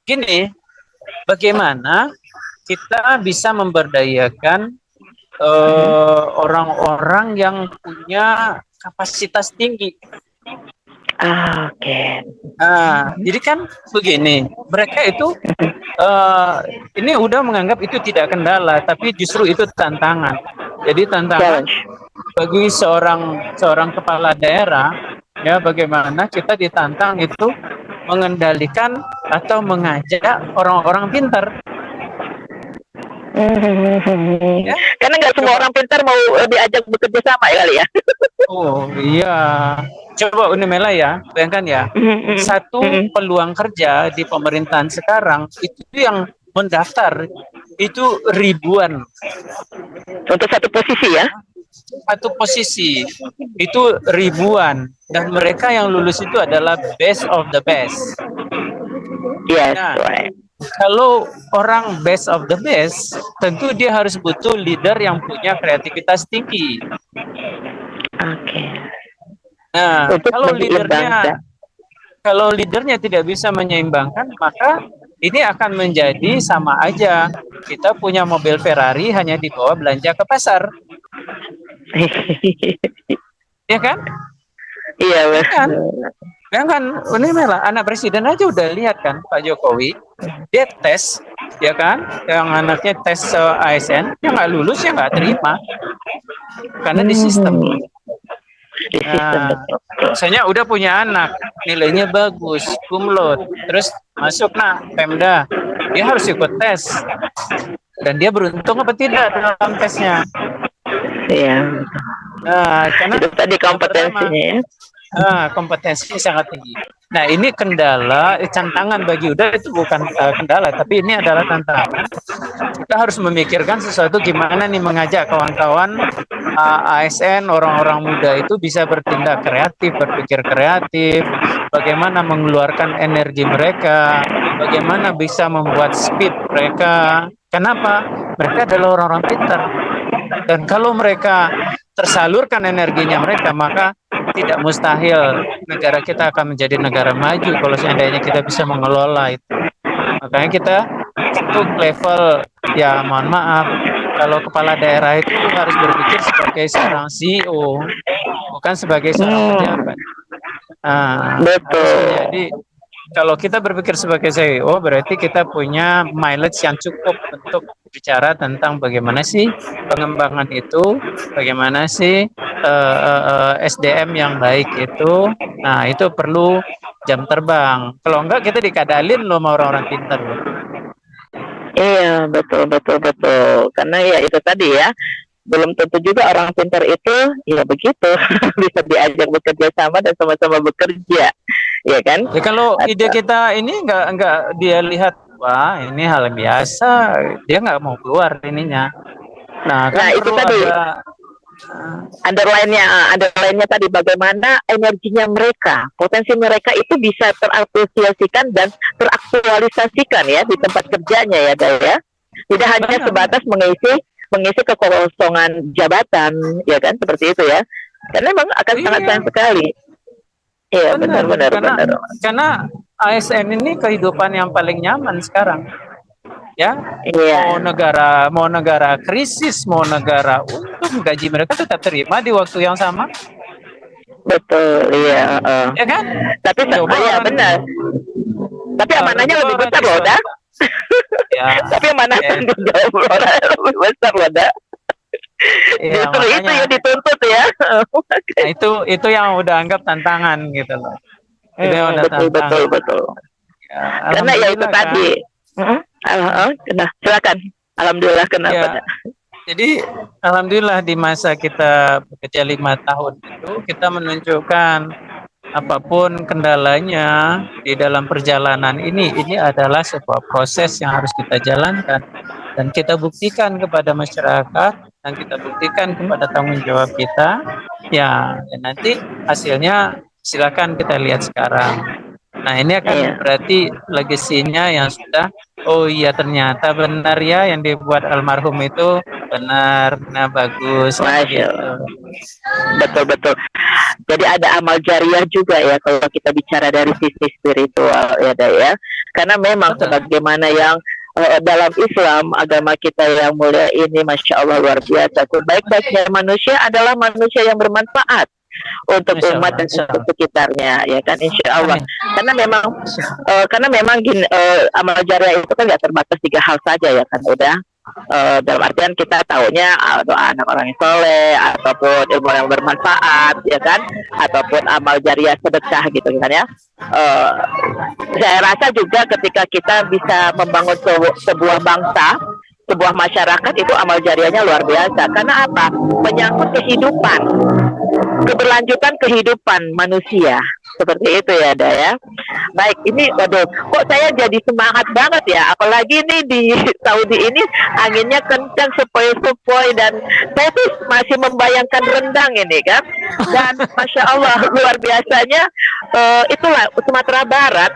Gini, bagaimana kita bisa memberdayakan orang-orang yang punya kapasitas tinggi. Oke. Nah, jadi kan begini, mereka itu ini udah menganggap itu tidak kendala, tapi justru itu tantangan. Jadi tantangan Challenge. bagi seorang kepala daerah, ya bagaimana kita ditantang itu mengendalikan atau mengajak orang-orang pintar. Ya, Karena nggak semua orang pintar mau diajak bekerja sama ya kali ya. oh iya, coba Unimela ya, bayangkan ya, satu peluang kerja di pemerintahan sekarang itu yang mendaftar itu ribuan. Untuk satu posisi ya. Satu posisi itu ribuan, dan mereka yang lulus itu adalah best of the best. Yes, Nah, right. kalau orang best of the best, tentu dia harus butuh leader yang punya kreativitas tinggi. Oke. Nah, Untuk menyeimbangkan. kalau leadernya tidak bisa menyeimbangkan, maka ini akan menjadi sama aja. Kita punya mobil Ferrari hanya dibawa belanja ke pasar, ya kan? Iya, Ya kan? betul. Ya kan, ini malah anak presiden aja udah lihat kan Pak Jokowi, dia tes, ya kan, yang anaknya tes ASN, yang nggak lulus ya nggak terima, karena di sistem. Di sistem, Nah, betul. misalnya udah punya anak, nilainya bagus, cum laude, terus masuk Pemda, dia harus ikut tes, dan dia beruntung apa tidak dalam tesnya. Iya. Nah, karena Itu tadi kompetensinya ya. kompetensi sangat tinggi. Nah, ini kendala, tantangan bagi Uda itu bukan kendala, tapi ini adalah tantangan. Kita harus memikirkan sesuatu gimana nih mengajak kawan-kawan ASN, orang-orang muda itu bisa bertindak kreatif, berpikir kreatif, bagaimana mengeluarkan energi mereka, bagaimana bisa membuat speed mereka. Kenapa? Mereka adalah orang-orang pintar. Dan kalau mereka tersalurkan energinya mereka, maka tidak mustahil negara kita akan menjadi negara maju kalau seandainya kita bisa mengelola itu. Makanya kita untuk level, ya mohon maaf, kalau kepala daerah itu harus berpikir sebagai seorang CEO, bukan sebagai seorang pejabat. Harus menjadi, kalau kita berpikir sebagai CEO, berarti kita punya mileage yang cukup untuk bicara tentang bagaimana sih pengembangan itu, bagaimana sih SDM yang baik itu. Nah, itu perlu jam terbang. Kalau enggak kita dikadalin loh sama orang-orang pintar loh. Iya, betul. Karena ya itu tadi ya, belum tentu juga orang pintar itu ya begitu bisa diajak bekerja sama dan sama-sama bekerja, ya kan? Ya kalau ide kita ini enggak dia lihat, wah ini hal biasa, dia nggak mau keluar ininya. Nah, kan itu perlu tadi ada underline-nya tadi bagaimana energinya mereka, potensi mereka itu bisa terapresiasikan dan teraktualisasikan ya di tempat kerjanya ya, Daya. Tidak hanya sebatas mengisi kekosongan jabatan, ya kan, seperti itu ya. Karena memang akan sangat sayang sekali. Iya, benar. Karena ASN ini kehidupan yang paling nyaman sekarang. Ya, iya. mau negara krisis, mau negara untung, gaji mereka tetap terima di waktu yang sama. Betul, iya. Ya kan? Tapi ya benar. Tapi amanahnya lebih besar loh, dah. Ya. Tapi amanah tanggung jawab orang lebih besar loh, dah. Ya, justru makanya, itu yang dituntut ya. Nah, itu yang udah anggap tantangan gitu loh. Itu yang udah betul. Ya, karena ya itu kan tadi. Silakan. Alhamdulillah, kenapa? Ya, jadi alhamdulillah di masa kita bekerja 5 tahun itu kita menunjukkan apapun kendalanya di dalam perjalanan ini adalah sebuah proses yang harus kita jalankan dan kita buktikan kepada masyarakat dan kita buktikan kepada tanggung jawab kita. Ya, nanti hasilnya silakan kita lihat sekarang. Nah, ini akan berarti legasinya yang sudah, oh iya ternyata benar ya yang dibuat almarhum itu benar, nah bagus. Gitu. Betul. Jadi ada amal jariah juga ya kalau kita bicara dari sisi spiritual ya, ya. Karena memang sebagaimana yang dalam Islam, agama kita yang mulia ini, masya Allah luar biasa. Sebaik-baiknya manusia adalah manusia yang bermanfaat untuk Insya umat Allah, dan insya untuk Allah. sekitarnya, ya kan, insya Allah. Amin. Karena memang gini, amal jariah itu kan nggak terbatas 3 hal saja, ya kan, udah. Dalam artian kita taunya doa anak orang yang soleh, ataupun ilmu yang bermanfaat, ya kan, ataupun amal jariah sedekah gitu kan ya. Eh, saya rasa juga ketika kita bisa membangun sebuah bangsa, sebuah masyarakat, itu amal jariahnya luar biasa. Karena apa? Menyangkut kehidupan, keberlanjutan kehidupan manusia, seperti itu ya, Ada ya. Baik, ini waduh, kok saya jadi semangat banget ya, apalagi nih di Saudi ini anginnya kencang sepoi-sepoi, dan saya tuh masih membayangkan rendang ini kan, dan masya Allah luar biasanya. Itulah Sumatera Barat,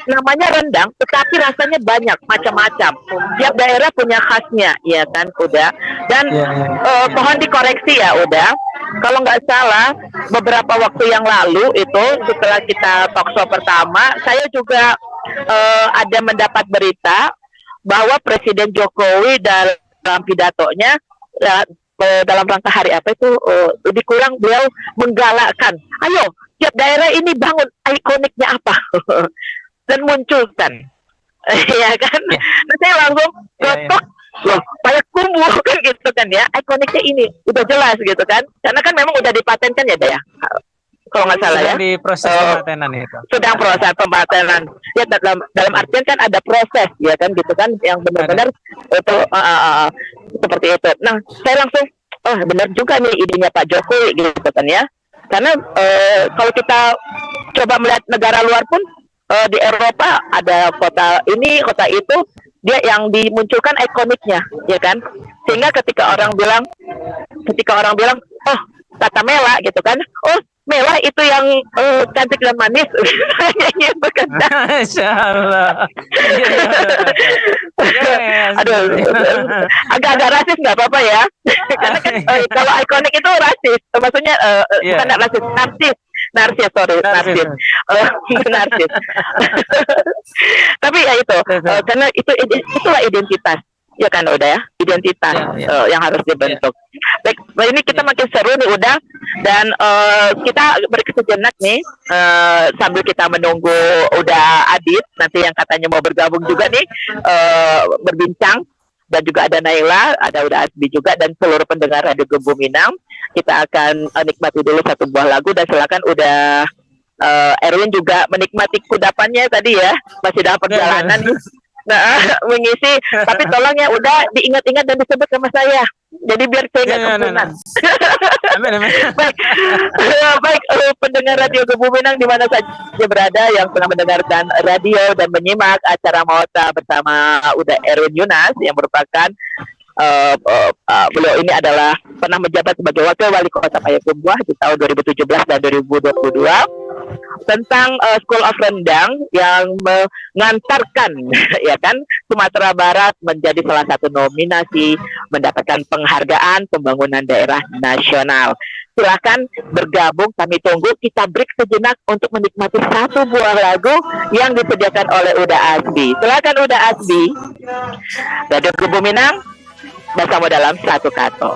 namanya rendang, tetapi rasanya banyak macam-macam. Tiap daerah punya khasnya, ya kan, udah. Dan Ya, ya. mohon dikoreksi ya, udah. Kalau nggak salah, beberapa waktu yang lalu itu setelah kita talkshow pertama, saya juga ada mendapat berita bahwa Presiden Jokowi dalam pidatonya, dalam rangka hari apa itu, lebih kurang beliau menggalakkan, ayo tiap daerah ini bangun ikoniknya apa dan munculkan, ya kan. Ya. Nah, saya langsung Ya, ya. gotok, loh, Payakumbuh kan gitu kan ya, ikoniknya ini udah jelas gitu kan, karena kan memang udah dipatenkan ya, Daya, kalau nggak salah ya. Sedang di proses pematenan itu. Sedang proses pematenan ya, dalam artian kan ada proses, ya kan, gitu kan, yang benar-benar itu seperti itu. Nah, saya langsung, oh benar juga nih idenya Pak Jokowi gitu kan ya, karena kalau kita coba melihat negara luar pun, di Eropa ada kota ini, kota itu, dia yang dimunculkan ikoniknya, ya kan, sehingga ketika orang bilang, oh Tata Mela gitu kan, oh Mela itu yang cantik dan manis, gitu kan. Masya Allah. Aduh, agak-agak rasis nggak apa-apa ya, karena kan kalau ikonik itu rasis, maksudnya bukan rasis, narsis, sorry, narsis. Tapi ya itu, karena itulah identitas, ya kan, udah ya, identitas yang harus dibentuk. Baik, ini kita makin seru nih, udah, dan kita beri sejenak nih, sambil kita menunggu udah Adit nanti yang katanya mau bergabung juga nih, berbincang, dan juga ada Naila, ada udah Asbi juga, dan seluruh pendengar Radio Gembu Minang. Kita akan nikmati dulu satu buah lagu, dan silakan udah Erwin juga menikmati kudapannya tadi ya, masih dalam perjalanan. Nah, mengisi, tapi tolong ya udah diingat-ingat dan disebut sama saya, jadi biar saya nggak kempunan. Baik, pendengar Radio Gembu Minang di mana saja berada yang sedang mendengarkan radio dan menyimak acara Mauta bersama Uda Erwin Yunas, yang merupakan beliau ini adalah pernah menjabat sebagai Wakil Wali Kota Payakumbuh di tahun 2017 dan 2022, tentang School of Rendang yang mengantarkan ya kan Sumatera Barat menjadi salah satu nominasi mendapatkan penghargaan pembangunan daerah nasional. Silakan bergabung, kami tunggu. Kita break sejenak untuk menikmati satu buah lagu yang disediakan oleh Uda Asbi. Silakan Uda Asbi. Radio Gembu Minang bersama dalam satu kato.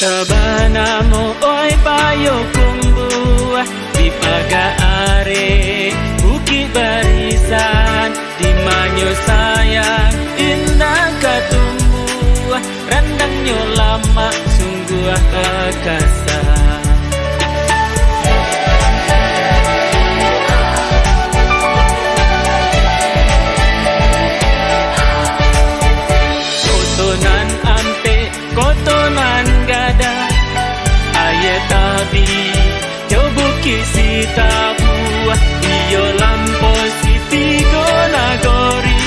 Kota Banamo oi payo kumbuah di pagaare bukit barisan di manyo sayang indah katumbuah randangnya lama sungguh perkasa. Kotonan ampe kotonan gada aye tabi coba kisi tabuah iyo lampo siti nagori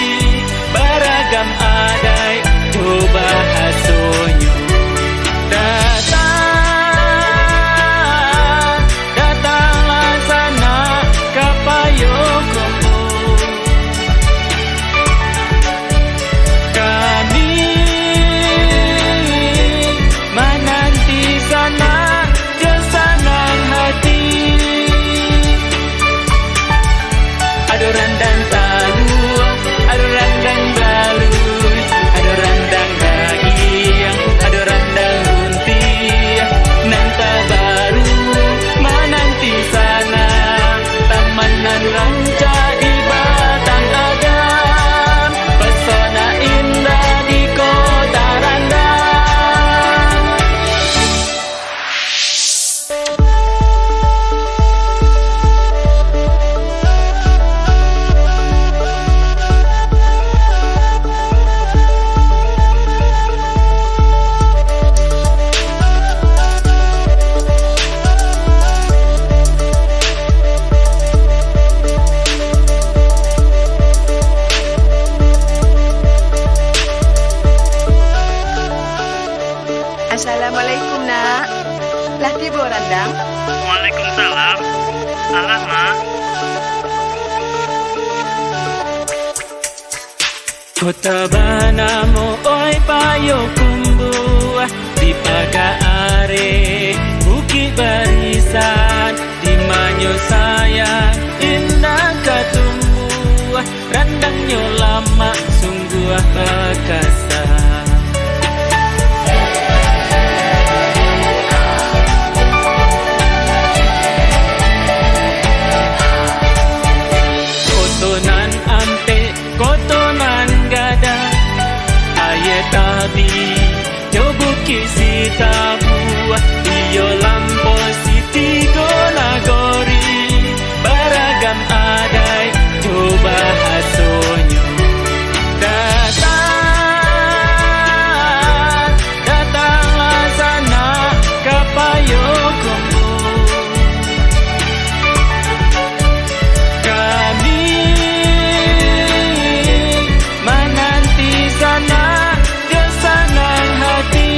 baragam adai coba hasonyo datanglah sana kapayo komo kami menanti sana kesanang hati. Aduh randang talu, aduh randang lalu, aduh randang dagiang, aduh randang runti, nanta baru menanti sana tamanan ranca di Batang Agam, pesona indah di kota Randang. Assalamualaikum nak. Lah tiba Randang. Waalaikumsalam. Salah, Ma. Kota Banamo oi payo kumbuah di pagaare bukit barisan di manyo sayang indah katumbuah randangnya lama sungguh perkasa. Kotonan ampe kotonan gada aye tabi coba kisi tabuah iyo lampo siti nagori baragam adai coba hasonyo datanglah sana kapayo komo kami menanti sana kesanang hati.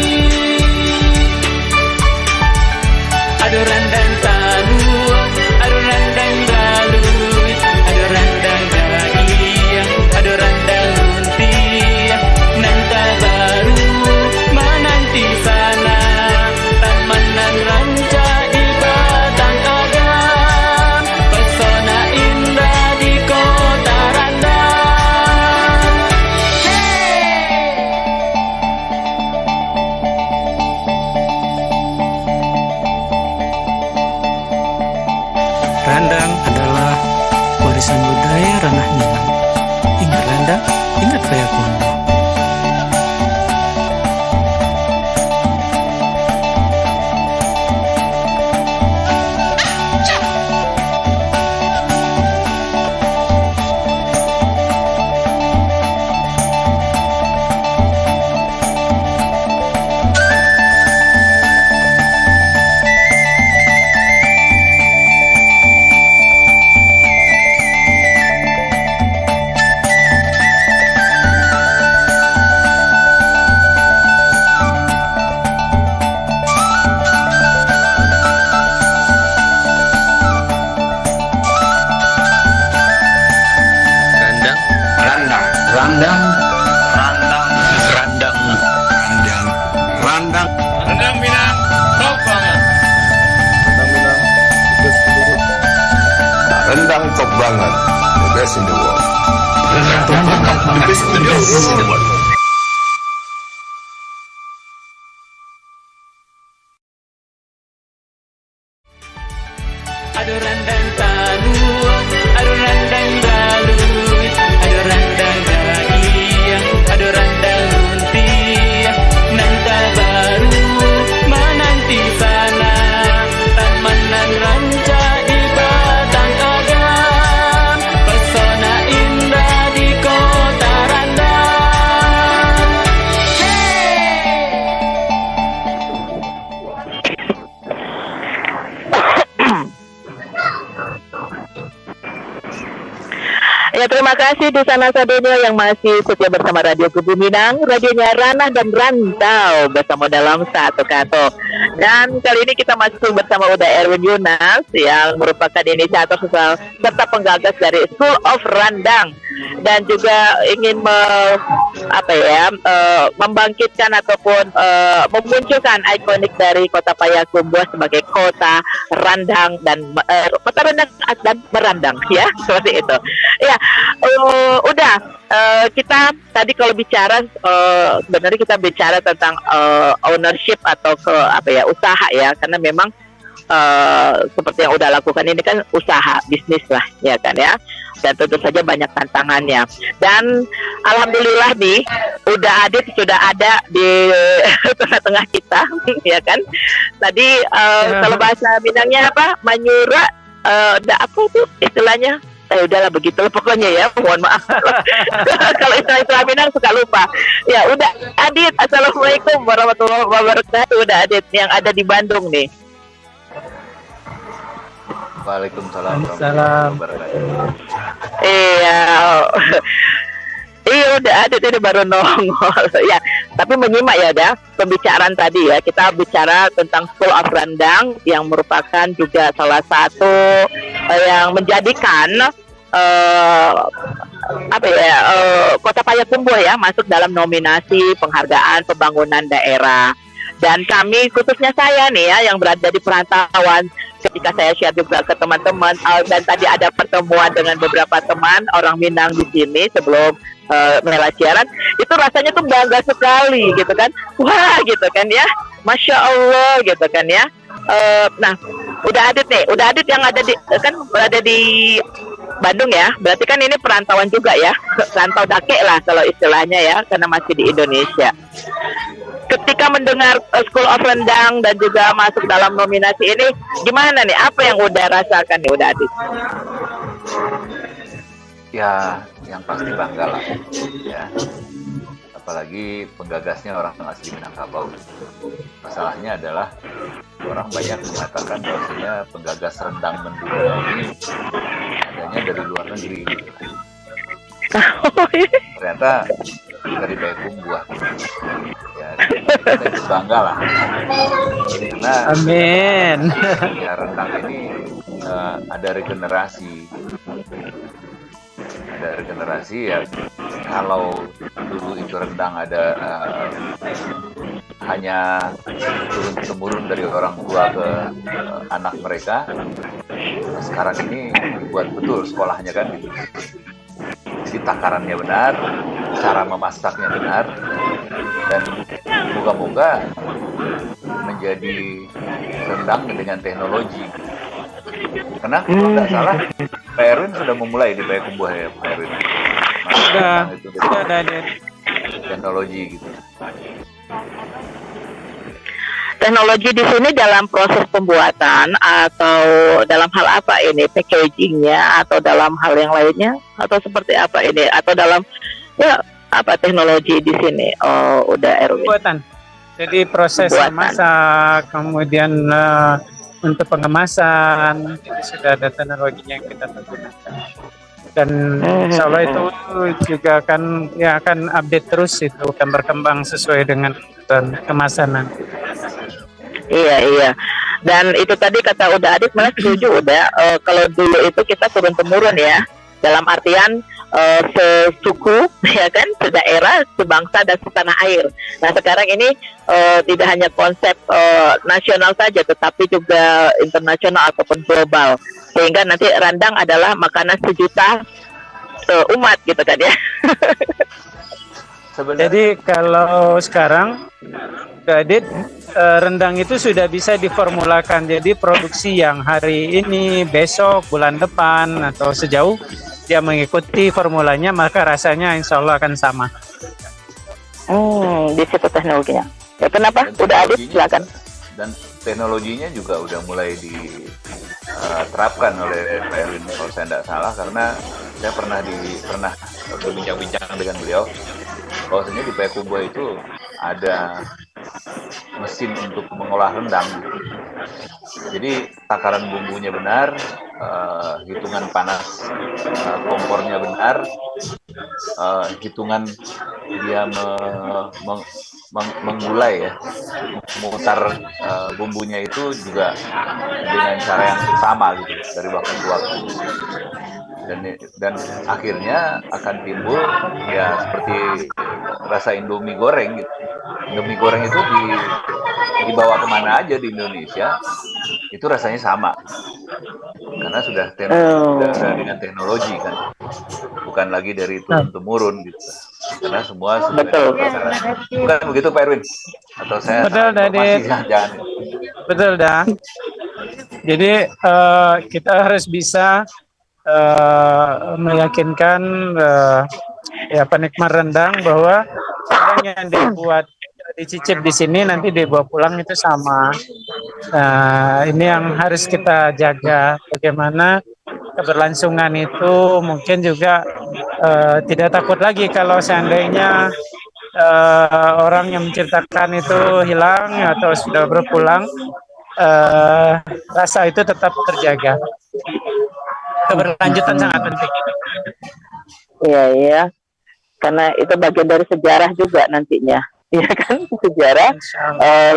Aduh randang talu, aduh randang lalu, aduh randang dagiang, aduh randang runti, nanta baru menanti sana tamanan ranca di Batang Agam, pesona indah di kota Randang. Randang adalah warisan budaya ranah Minang. Ingat Randang, ingat Payakumbuh. Randang, Randang. randang, randang, randang, Randang Minang. Top banget. rendang top banget, the best in the world. Randang top banget. The best in the world. Ya, terima kasih di sana saudara yang masih setia bersama Radio Kubu Minang, radionya Ranah dan Rantau bersama dalam satu kanto. Dan kali ini kita masih bersama Uda Erwin Yunas yang merupakan inisiator serta penggagas dari School of Randang dan juga ingin membangkitkan ataupun memunculkan ikonik dari Kota Payakumbuh sebagai kota randang dan kota randang dan merandang, ya, seperti itu. Ya, kita tadi kalau bicara sebenarnya kita bicara tentang ownership atau usaha, ya, karena memang seperti yang udah lakukan ini kan usaha bisnis lah, ya kan, ya, dan tentu saja banyak tantangannya. Dan alhamdulillah nih udah ada di tengah-tengah kita, ya kan. Tadi kalau bahasa Minangnya apa, Manyura, apa tuh istilahnya? Udahlah begitulah pokoknya, ya, mohon maaf kalau istilah Minang suka lupa. Ya udah, Adit, assalamualaikum warahmatullahi wabarakatuh. Udah Adit yang ada di Bandung nih. Salam. Waalaikumsalam warahmatullahi wabarakatuh. Iya udah Adit ini baru nongol. Ya, tapi menyimak ya dah pembicaraan tadi, ya. Kita bicara tentang School of Randang yang merupakan juga salah satu yang menjadikan Kota Payakumbuh, ya, masuk dalam nominasi penghargaan pembangunan daerah. Dan kami, khususnya saya nih, ya, yang berada di perantauan, ketika saya share juga ke teman-teman, dan tadi ada pertemuan dengan beberapa teman orang Minang di sini sebelum Mela siaran, itu rasanya tuh bangga sekali, gitu kan. Wah, gitu kan, ya, Masya Allah, gitu kan, ya. Nah, udah Adit yang ada berada di Bandung, ya. Berarti kan ini perantauan juga, ya, rantau dake lah kalau istilahnya, ya, karena masih di Indonesia. Ketika mendengar School of Rendang dan juga masuk dalam nominasi ini, gimana nih? Apa yang udah rasakan nih, udah Adit? Ya, yang pasti bangga lah, ya. Apalagi penggagasnya orang asli Minangkabau. Masalahnya adalah orang banyak mengatakan bahwasanya penggagas rendang mendunia ini adanya dari luar negeri. Ternyata dari Payakumbuh. Ya, kita bangga lah. Karena Amin. ya, rendang ini ada regenerasi. Ya, kalau dulu itu rendang ada hanya turun-temurun dari orang tua ke anak mereka, sekarang ini dibuat betul sekolahnya kan gitu. Jadi takarannya benar, cara memasaknya benar, dan moga-moga menjadi rendang dengan teknologi. Karena kalau nggak salah, Pak Erwin sudah memulai di Payakumbuh, ya, Pak Erwin. Sudah ada. Teknologi gitu. Teknologi di sini dalam proses pembuatan atau dalam hal apa ini, packagingnya atau dalam hal yang lainnya, atau seperti apa ini, atau dalam apa teknologi di sini? Oh, udah Erwin. Pembuatan. Jadi proses memasak, kemudian untuk pengemasan itu sudah ada teknologi yang kita gunakan. Dan insya Allah itu juga akan update terus, itu akan berkembang sesuai dengan kemasan nanti. Iya. Dan itu tadi kata udah Adit, malah setuju udah. Kalau dulu itu kita turun temurun, ya, dalam artian sesuku, ya kan, sedaerah, sebangsa dan setanah air. Nah sekarang ini tidak hanya konsep nasional saja, tetapi juga internasional ataupun global, sehingga nanti rendang adalah makanan sejuta umat, gitu kan, ya. Jadi kalau sekarang Adit, rendang itu sudah bisa diformulakan jadi produksi yang hari ini, besok, bulan depan, atau sejauh dia mengikuti formulanya, maka rasanya insya Allah akan sama. Di situ teknologinya. Ya, kenapa? Udah Adit, silakan. Dan teknologinya juga udah mulai diterapkan oleh Pak Erwin kalau saya tidak salah, karena saya pernah berbincang-bincang dengan beliau bahwasanya di Payakumbuh itu ada mesin untuk mengolah rendang. Jadi takaran bumbunya benar, hitungan panas kompornya benar, hitungan dia menggulai ya, memutar bumbunya itu juga dengan cara yang sama gitu dari waktu ke waktu. Dan akhirnya akan timbul ya seperti rasa Indomie goreng gitu. Indomie goreng itu dibawa kemana aja di Indonesia itu rasanya sama karena sudah dengan teknologi kan, bukan lagi dari turun temurun gitu, karena semua sudah bukan begitu Pak Erwin, atau saya Betul, Dadit. jangan. Betul dah. Jadi kita harus bisa meyakinkan ya penikmat rendang bahwa rendang yang dibuat dicicip di sini nanti dibawa pulang itu sama. Nah, ini yang harus kita jaga, bagaimana keberlangsungan itu mungkin juga tidak takut lagi kalau seandainya orang yang menciptakan itu hilang atau sudah berpulang, rasa itu tetap terjaga. Keberlanjutan sangat penting. Iya, iya. Karena itu bagian dari sejarah juga nantinya. Iya kan, sejarah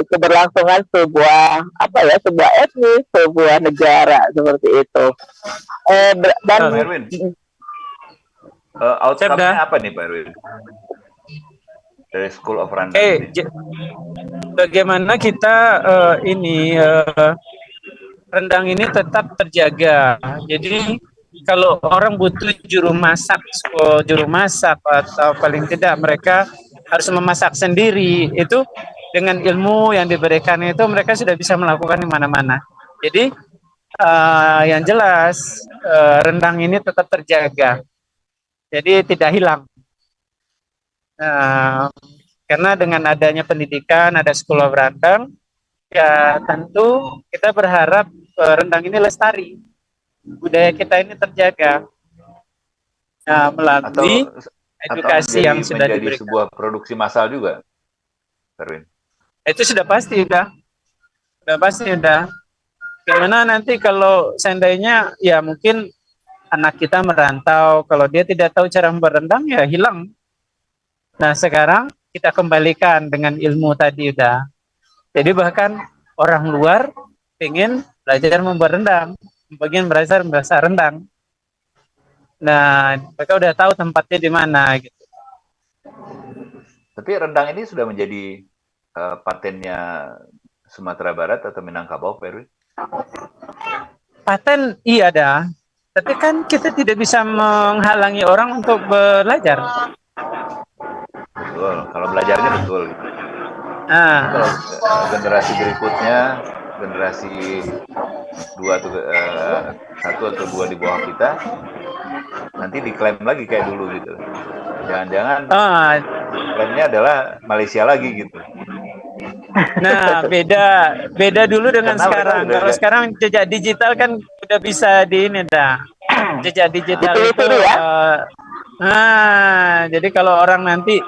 keberlangsungan sebuah sebuah etnis, sebuah negara seperti itu. Dan Pak Erwin, outcome-nya apa nih Pak Erwin dari School of Rendang? Bagaimana kita rendang ini tetap terjaga. Jadi kalau orang butuh juru masak atau paling tidak mereka harus memasak sendiri, itu dengan ilmu yang diberikan itu mereka sudah bisa melakukan di mana-mana. Jadi yang jelas rendang ini tetap terjaga. Jadi tidak hilang. Karena dengan adanya pendidikan, ada School of Rendang, ya tentu kita berharap rendang ini lestari, budaya kita ini terjaga melalui edukasi yang sudah diberikan. Sebuah produksi massal juga, Erwin. Itu sudah pasti udah. Gimana nanti kalau seandainya ya mungkin anak kita merantau, kalau dia tidak tahu cara membuat rendang ya hilang. Nah sekarang kita kembalikan dengan ilmu tadi udah. Jadi bahkan orang luar pengen belajar membuat rendang, bagian merasa rendang. Nah, mereka udah tahu tempatnya di mana gitu. Tapi rendang ini sudah menjadi patennya Sumatera Barat atau Minangkabau, Pak Erwin? Paten iya dah. Tapi kan kita tidak bisa menghalangi orang untuk belajar. Betul, kalau belajarnya betul. Kalau generasi berikutnya, generasi 1 atau 2 di bawah kita, nanti diklaim lagi kayak dulu gitu. Jangan-jangan klaimnya adalah Malaysia lagi gitu. Nah, beda dulu dengan sekarang. Kalau sekarang jejak digital kan udah bisa di ini dah. Jejak digital itu jadi kalau orang nanti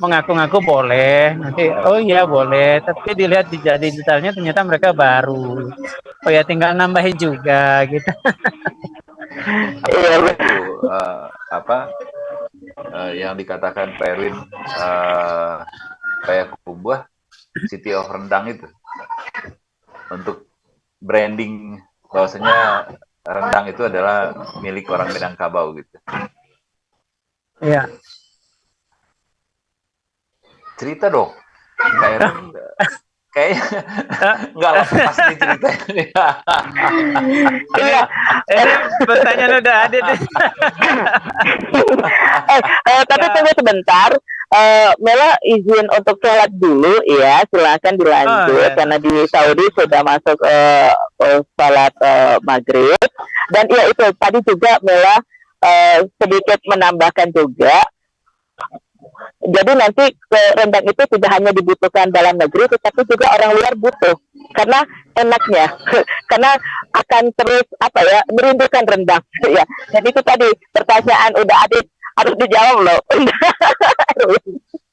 mengaku-ngaku boleh, nanti oh iya boleh, tapi dilihat jejak digitalnya ternyata mereka baru. Oh ya tinggal nambahin juga gitu. Yang dikatakan Pak Erwin kayak Kubuah City of Rendang itu untuk branding bahwasanya rendang itu adalah milik orang Minangkabau gitu. Iya. Cerita dong, Pak Erwin kayaknya nggak lepas nih ceritanya. Ini pertanyaan udah ada deh. Tapi tunggu sebentar, Mela izin untuk sholat dulu ya, silahkan dilanjut karena di Saudi sudah masuk sholat maghrib. Dan ya itu tadi juga Mela sedikit menambahkan juga. Jadi nanti rendang itu tidak hanya dibutuhkan dalam negeri, tetapi juga orang luar butuh karena enaknya, karena akan terus merindukan rendang. Ya, jadi itu tadi pertanyaan udah Adit harus dijawab loh.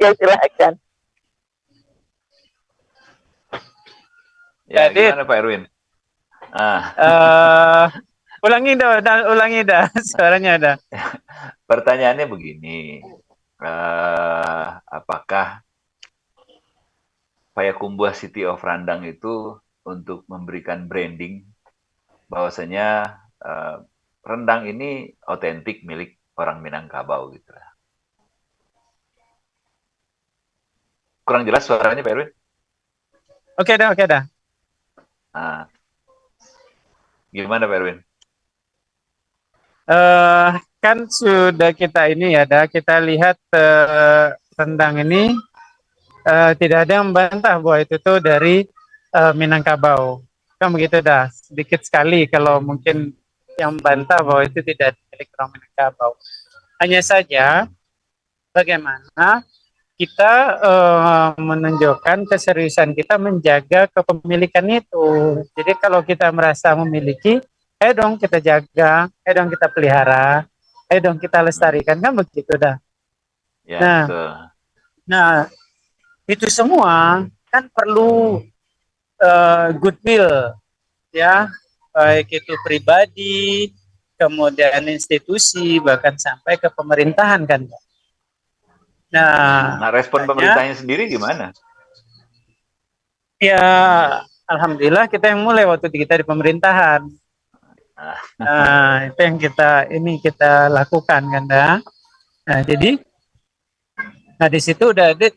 Ya silakan. Ya, Jadi gimana Pak Erwin? Ah, ulangi dah suaranya ada. pertanyaannya begini. Apakah Payakumbuh City of Randang itu untuk memberikan branding bahwasanya rendang ini otentik milik orang Minangkabau gitu lah. Kurang jelas suaranya Pak Erwin? Oke dah. Ah, gimana Pak Erwin? Kan sudah kita ini ya, kita lihat rendang ini tidak ada yang membantah bahwa itu tuh dari Minangkabau. Kan begitu dah, sedikit sekali kalau mungkin yang membantah bahwa itu tidak milik orang Minangkabau. Hanya saja bagaimana kita menunjukkan keseriusan kita menjaga kepemilikan itu. Jadi kalau kita merasa memiliki, ayo dong kita jaga, ayo dong kita pelihara, ayo dong kita lestarikan, kan begitu dah. Ya, Nah, betul. nah itu semua kan perlu goodwill, ya, baik itu pribadi, kemudian institusi, bahkan sampai ke pemerintahan kan. Nah, respon makanya, pemerintahnya sendiri gimana? ya, alhamdulillah kita yang mulai waktu kita di pemerintahan. Itu yang kita lakukan kan, dah. Nah, jadi, di situ udah ada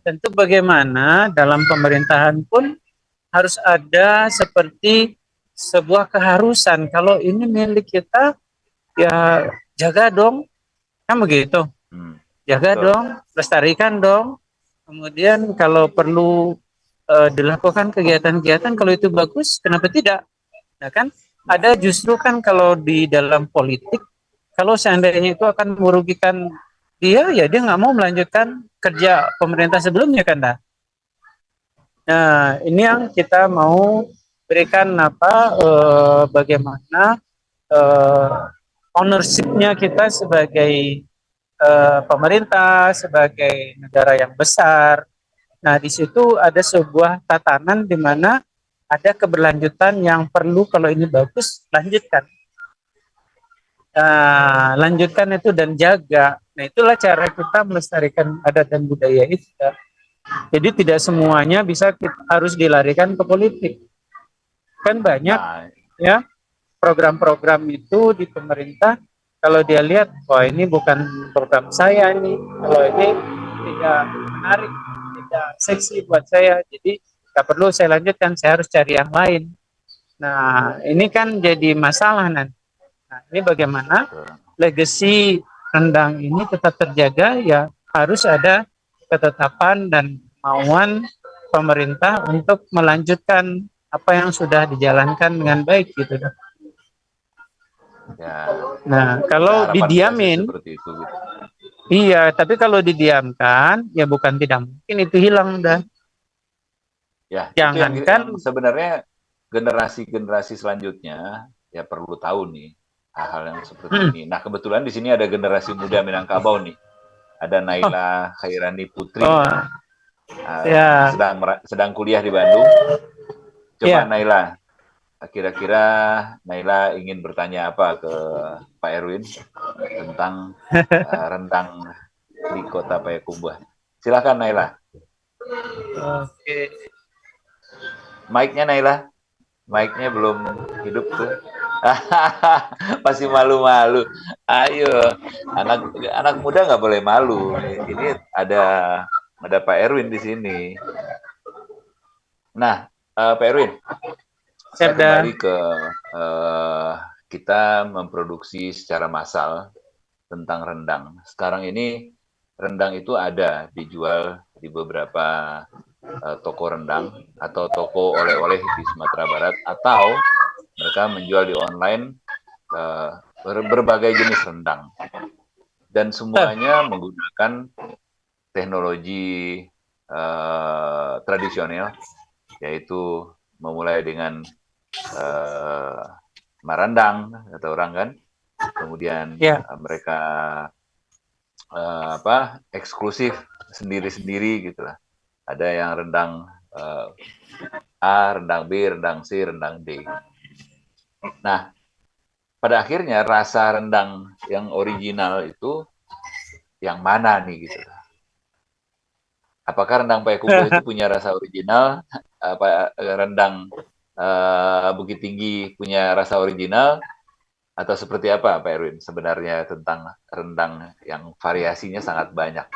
tentu bagaimana dalam pemerintahan pun harus ada seperti sebuah keharusan. Kalau ini milik kita, ya jaga dong, kan begitu. Jaga betul. dong, lestarikan dong. Kemudian kalau perlu dilakukan kegiatan-kegiatan, kalau itu bagus, kenapa tidak? Nah kan, ada justru kan kalau di dalam politik, kalau seandainya itu akan merugikan dia, ya dia nggak mau melanjutkan kerja pemerintah sebelumnya kan, dah. Nah, ini yang kita mau berikan bagaimana ownership-nya kita sebagai pemerintah, sebagai negara yang besar. Nah, di situ ada sebuah tatanan di mana ada keberlanjutan yang perlu, kalau ini bagus, lanjutkan. Lanjutkan itu dan jaga. Nah, itulah cara kita melestarikan adat dan budaya itu. Jadi tidak semuanya harus dilarikan ke politik. Kan banyak ya program-program itu di pemerintah, kalau dia lihat, wah ini bukan program saya nih, kalau ini tidak menarik, tidak seksi buat saya, jadi nggak perlu saya lanjutkan, saya harus cari yang lain. Nah, ini kan jadi masalah nanti. Nah, ini bagaimana legacy rendang ini tetap terjaga, ya harus ada ketetapan dan kemauan pemerintah untuk melanjutkan apa yang sudah dijalankan dengan baik gitu. Ya, nah, kalau didiamin, seperti itu, gitu. Iya, tapi kalau didiamkan, ya bukan tidak mungkin itu hilang dah. Ya, jangankan yang sebenarnya generasi selanjutnya ya perlu tahu nih hal-hal yang seperti ini. Nah, kebetulan di sini ada generasi muda Minangkabau nih. Ada Naila Khairani Putri, sedang kuliah di Bandung. Coba Naila, kira-kira Naila ingin bertanya apa ke Pak Erwin tentang rendang di Kota Payakumbuh? Silakan Naila. Oke. Mic-nya Naila, mic-nya belum hidup tuh. Masih malu-malu. Ayo, anak muda nggak boleh malu. Ini ada Pak Erwin di sini. Nah, Pak Erwin, saya kembali ke kita memproduksi secara massal tentang rendang. Sekarang ini rendang itu ada dijual di beberapa toko rendang atau toko oleh-oleh di Sumatera Barat, atau mereka menjual di online berbagai jenis rendang, dan semuanya menggunakan teknologi tradisional, yaitu memulai dengan marandang atau orang kan, kemudian mereka eksklusif sendiri-sendiri gitulah. Ada yang rendang eh, A, rendang B, rendang C, rendang D. Nah, pada akhirnya rasa rendang yang original itu yang mana nih gitu? Apakah rendang Payakumbuh itu punya rasa original? Apa rendang Bukit Tinggi punya rasa original? Atau seperti apa Pak Erwin sebenarnya tentang rendang yang variasinya sangat banyak?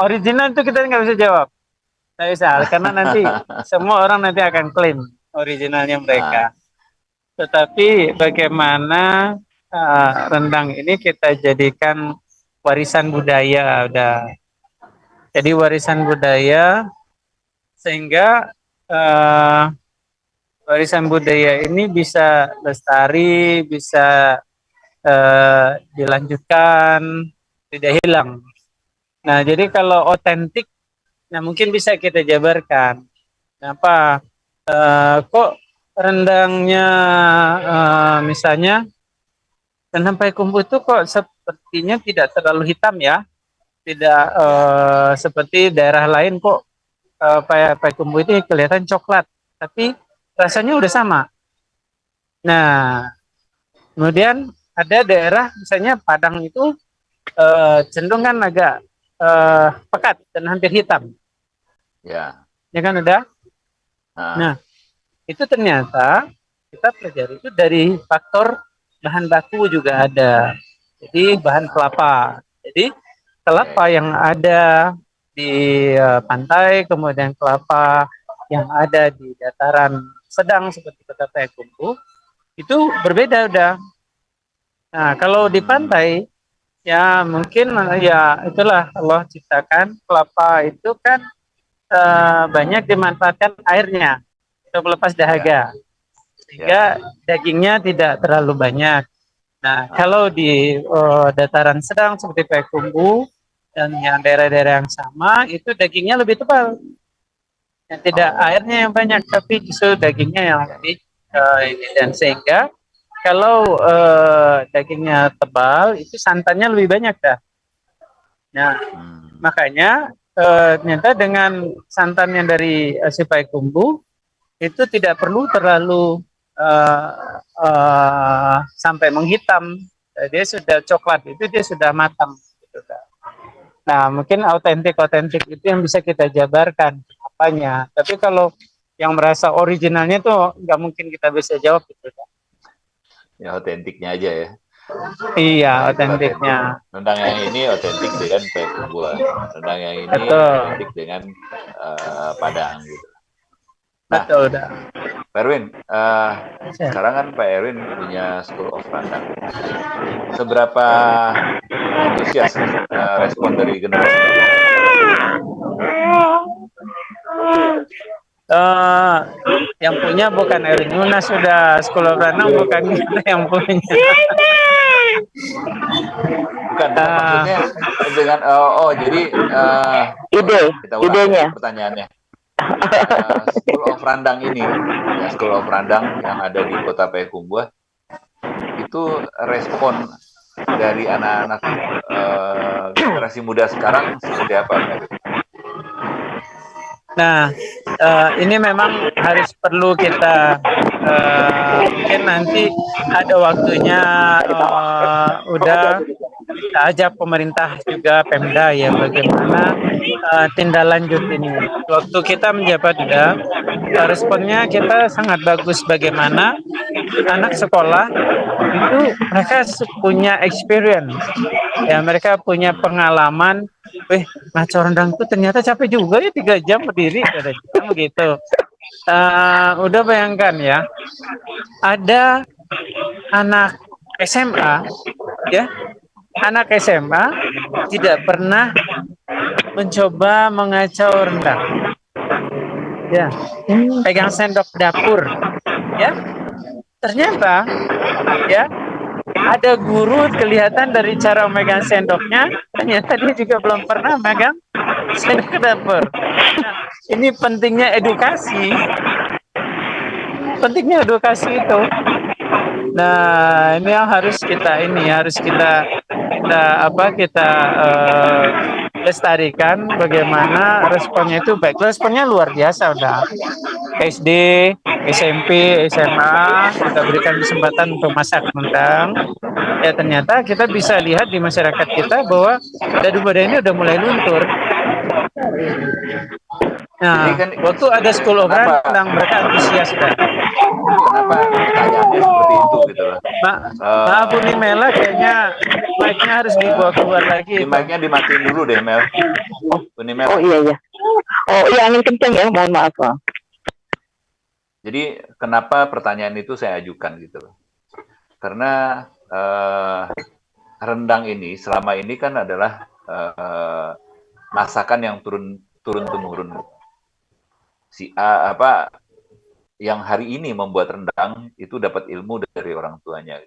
Original itu kita nggak bisa jawab. Nggak bisa, karena nanti semua orang nanti akan klaim originalnya mereka. Tetapi bagaimana rendang ini kita jadikan warisan budaya, udah. Jadi warisan budaya sehingga warisan budaya ini bisa lestari, bisa dilanjutkan, tidak hilang. Nah, jadi kalau otentik, nah mungkin bisa kita jabarkan. Kenapa? Kok rendangnya misalnya rendang Payakumbuh itu kok sepertinya tidak terlalu hitam ya? Tidak seperti daerah lain kok Payakumbuh itu kelihatan coklat, tapi rasanya udah sama. Nah, kemudian ada daerah misalnya Padang itu cenderung kan agak pekat dan hampir hitam. Ya. Ya kan udah. Nah, itu ternyata kita pelajari itu dari faktor bahan baku juga ada. Jadi bahan kelapa. Jadi kelapa yang ada di pantai, kemudian kelapa yang ada di dataran sedang seperti Kota Payakumbuh itu berbeda udah. Nah, kalau di pantai ya mungkin ya itulah Allah ciptakan kelapa itu kan banyak dimanfaatkan airnya untuk melepas dahaga sehingga dagingnya tidak terlalu banyak. Nah, kalau di dataran sedang seperti Payakumbuh dan yang daerah-daerah yang sama itu dagingnya lebih tebal. Yang tidak airnya yang banyak tapi justru dagingnya yang lebih ini, dan sehingga kalau dagingnya tebal itu santannya lebih banyak dah. Nah, makanya ternyata dengan santan yang dari si Payakumbuh itu tidak perlu terlalu sampai menghitam. Dia sudah coklat itu dia sudah matang gitu. Nah, mungkin otentik itu yang bisa kita jabarkan apanya. Tapi kalau yang merasa originalnya tuh nggak mungkin kita bisa jawab gitu. Ya otentiknya aja ya. Iya, otentiknya. Rendang yang ini otentik dengan Payakumbuh. Rendang yang ini otentik dengan Padang gitu. Nah, betul, udah. Pak Erwin, sekarang kan Pak Erwin punya School of Rendang. Seberapa antusias respon dari generasi? Yang punya bukan Erwin Yunas, sudah School of Rendang bukan kita yang punya. Bukan, maksudnya dengan jadi idenya pertanyaannya. School of Rendang ini, ya, School of Rendang yang ada di Kota Payakumbuh, itu respon dari anak-anak generasi muda sekarang seperti apa? Nah, ini memang harus perlu kita mungkin nanti ada waktunya udah kita ajak pemerintah juga Pemda ya bagaimana tindak lanjut ini. Waktu kita menjabat udah responnya kita sangat bagus bagaimana anak sekolah itu mereka punya experience ya, mereka punya pengalaman. Ngaco rendang itu ternyata capek juga ya 3 jam berdiri begitu. Udah bayangkan ya, ada anak SMA ya, anak SMA tidak pernah mencoba mengacau rendang ya, pegang sendok dapur ya, ternyata ya ada guru kelihatan dari cara megang sendoknya, ternyata dia juga belum pernah megang sendok dapur. Nah, ini pentingnya edukasi itu. Nah, ini yang harus kita lestarikan bagaimana responnya itu baik. Responnya luar biasa udah. SD, SMP, SMA kita berikan kesempatan untuk masak rendang. Ya ternyata kita bisa lihat di masyarakat kita bahwa dadu budaya ini udah mulai luntur. Nah, Jadi kan waktu ada School of kenapa- Rendang mereka antusias kan. Kenapa pertanyaannya seperti itu gitu loh? Maaf Bu Nimela, kayaknya mic-nya harus dibawa keluar lagi. Di mic-nya dimatiin dulu deh, Mel. Bu Mel. Oh iya iya. Oh iya, angin kencang ya, mohon maaf. Pak. Jadi kenapa pertanyaan itu saya ajukan gitu loh? Karena rendang ini selama ini kan adalah masakan yang turun temurun. Si A yang hari ini membuat rendang itu dapat ilmu dari orang tuanya.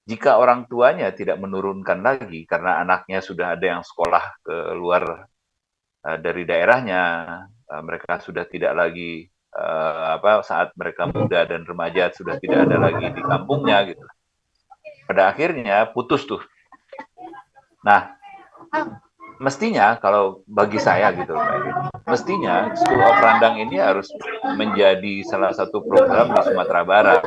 Jika orang tuanya tidak menurunkan lagi karena anaknya sudah ada yang sekolah ke luar dari daerahnya, mereka sudah tidak lagi saat mereka muda dan remaja sudah tidak ada lagi di kampungnya gitu. Pada akhirnya putus tuh. Nah, mestinya kalau bagi saya gitu, mestinya School of Rendang ini harus menjadi salah satu program di Sumatera Barat.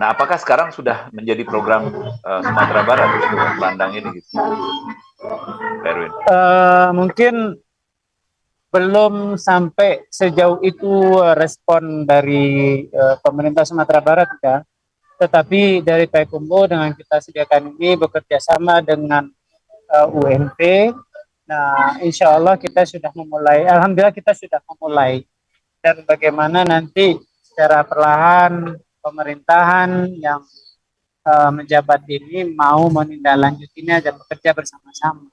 Nah, apakah sekarang sudah menjadi program Sumatera Barat School of Rendang ini gitu? Erwin. Mungkin belum sampai sejauh itu respon dari pemerintah Sumatera Barat ya. Tetapi dari Payakumbuh dengan kita sediakan ini bekerja sama dengan UNP. Nah, insya Allah kita sudah memulai. Alhamdulillah kita sudah memulai. Dan bagaimana nanti secara perlahan pemerintahan yang menjabat ini mau menindaklanjutinya dan bekerja bersama-sama.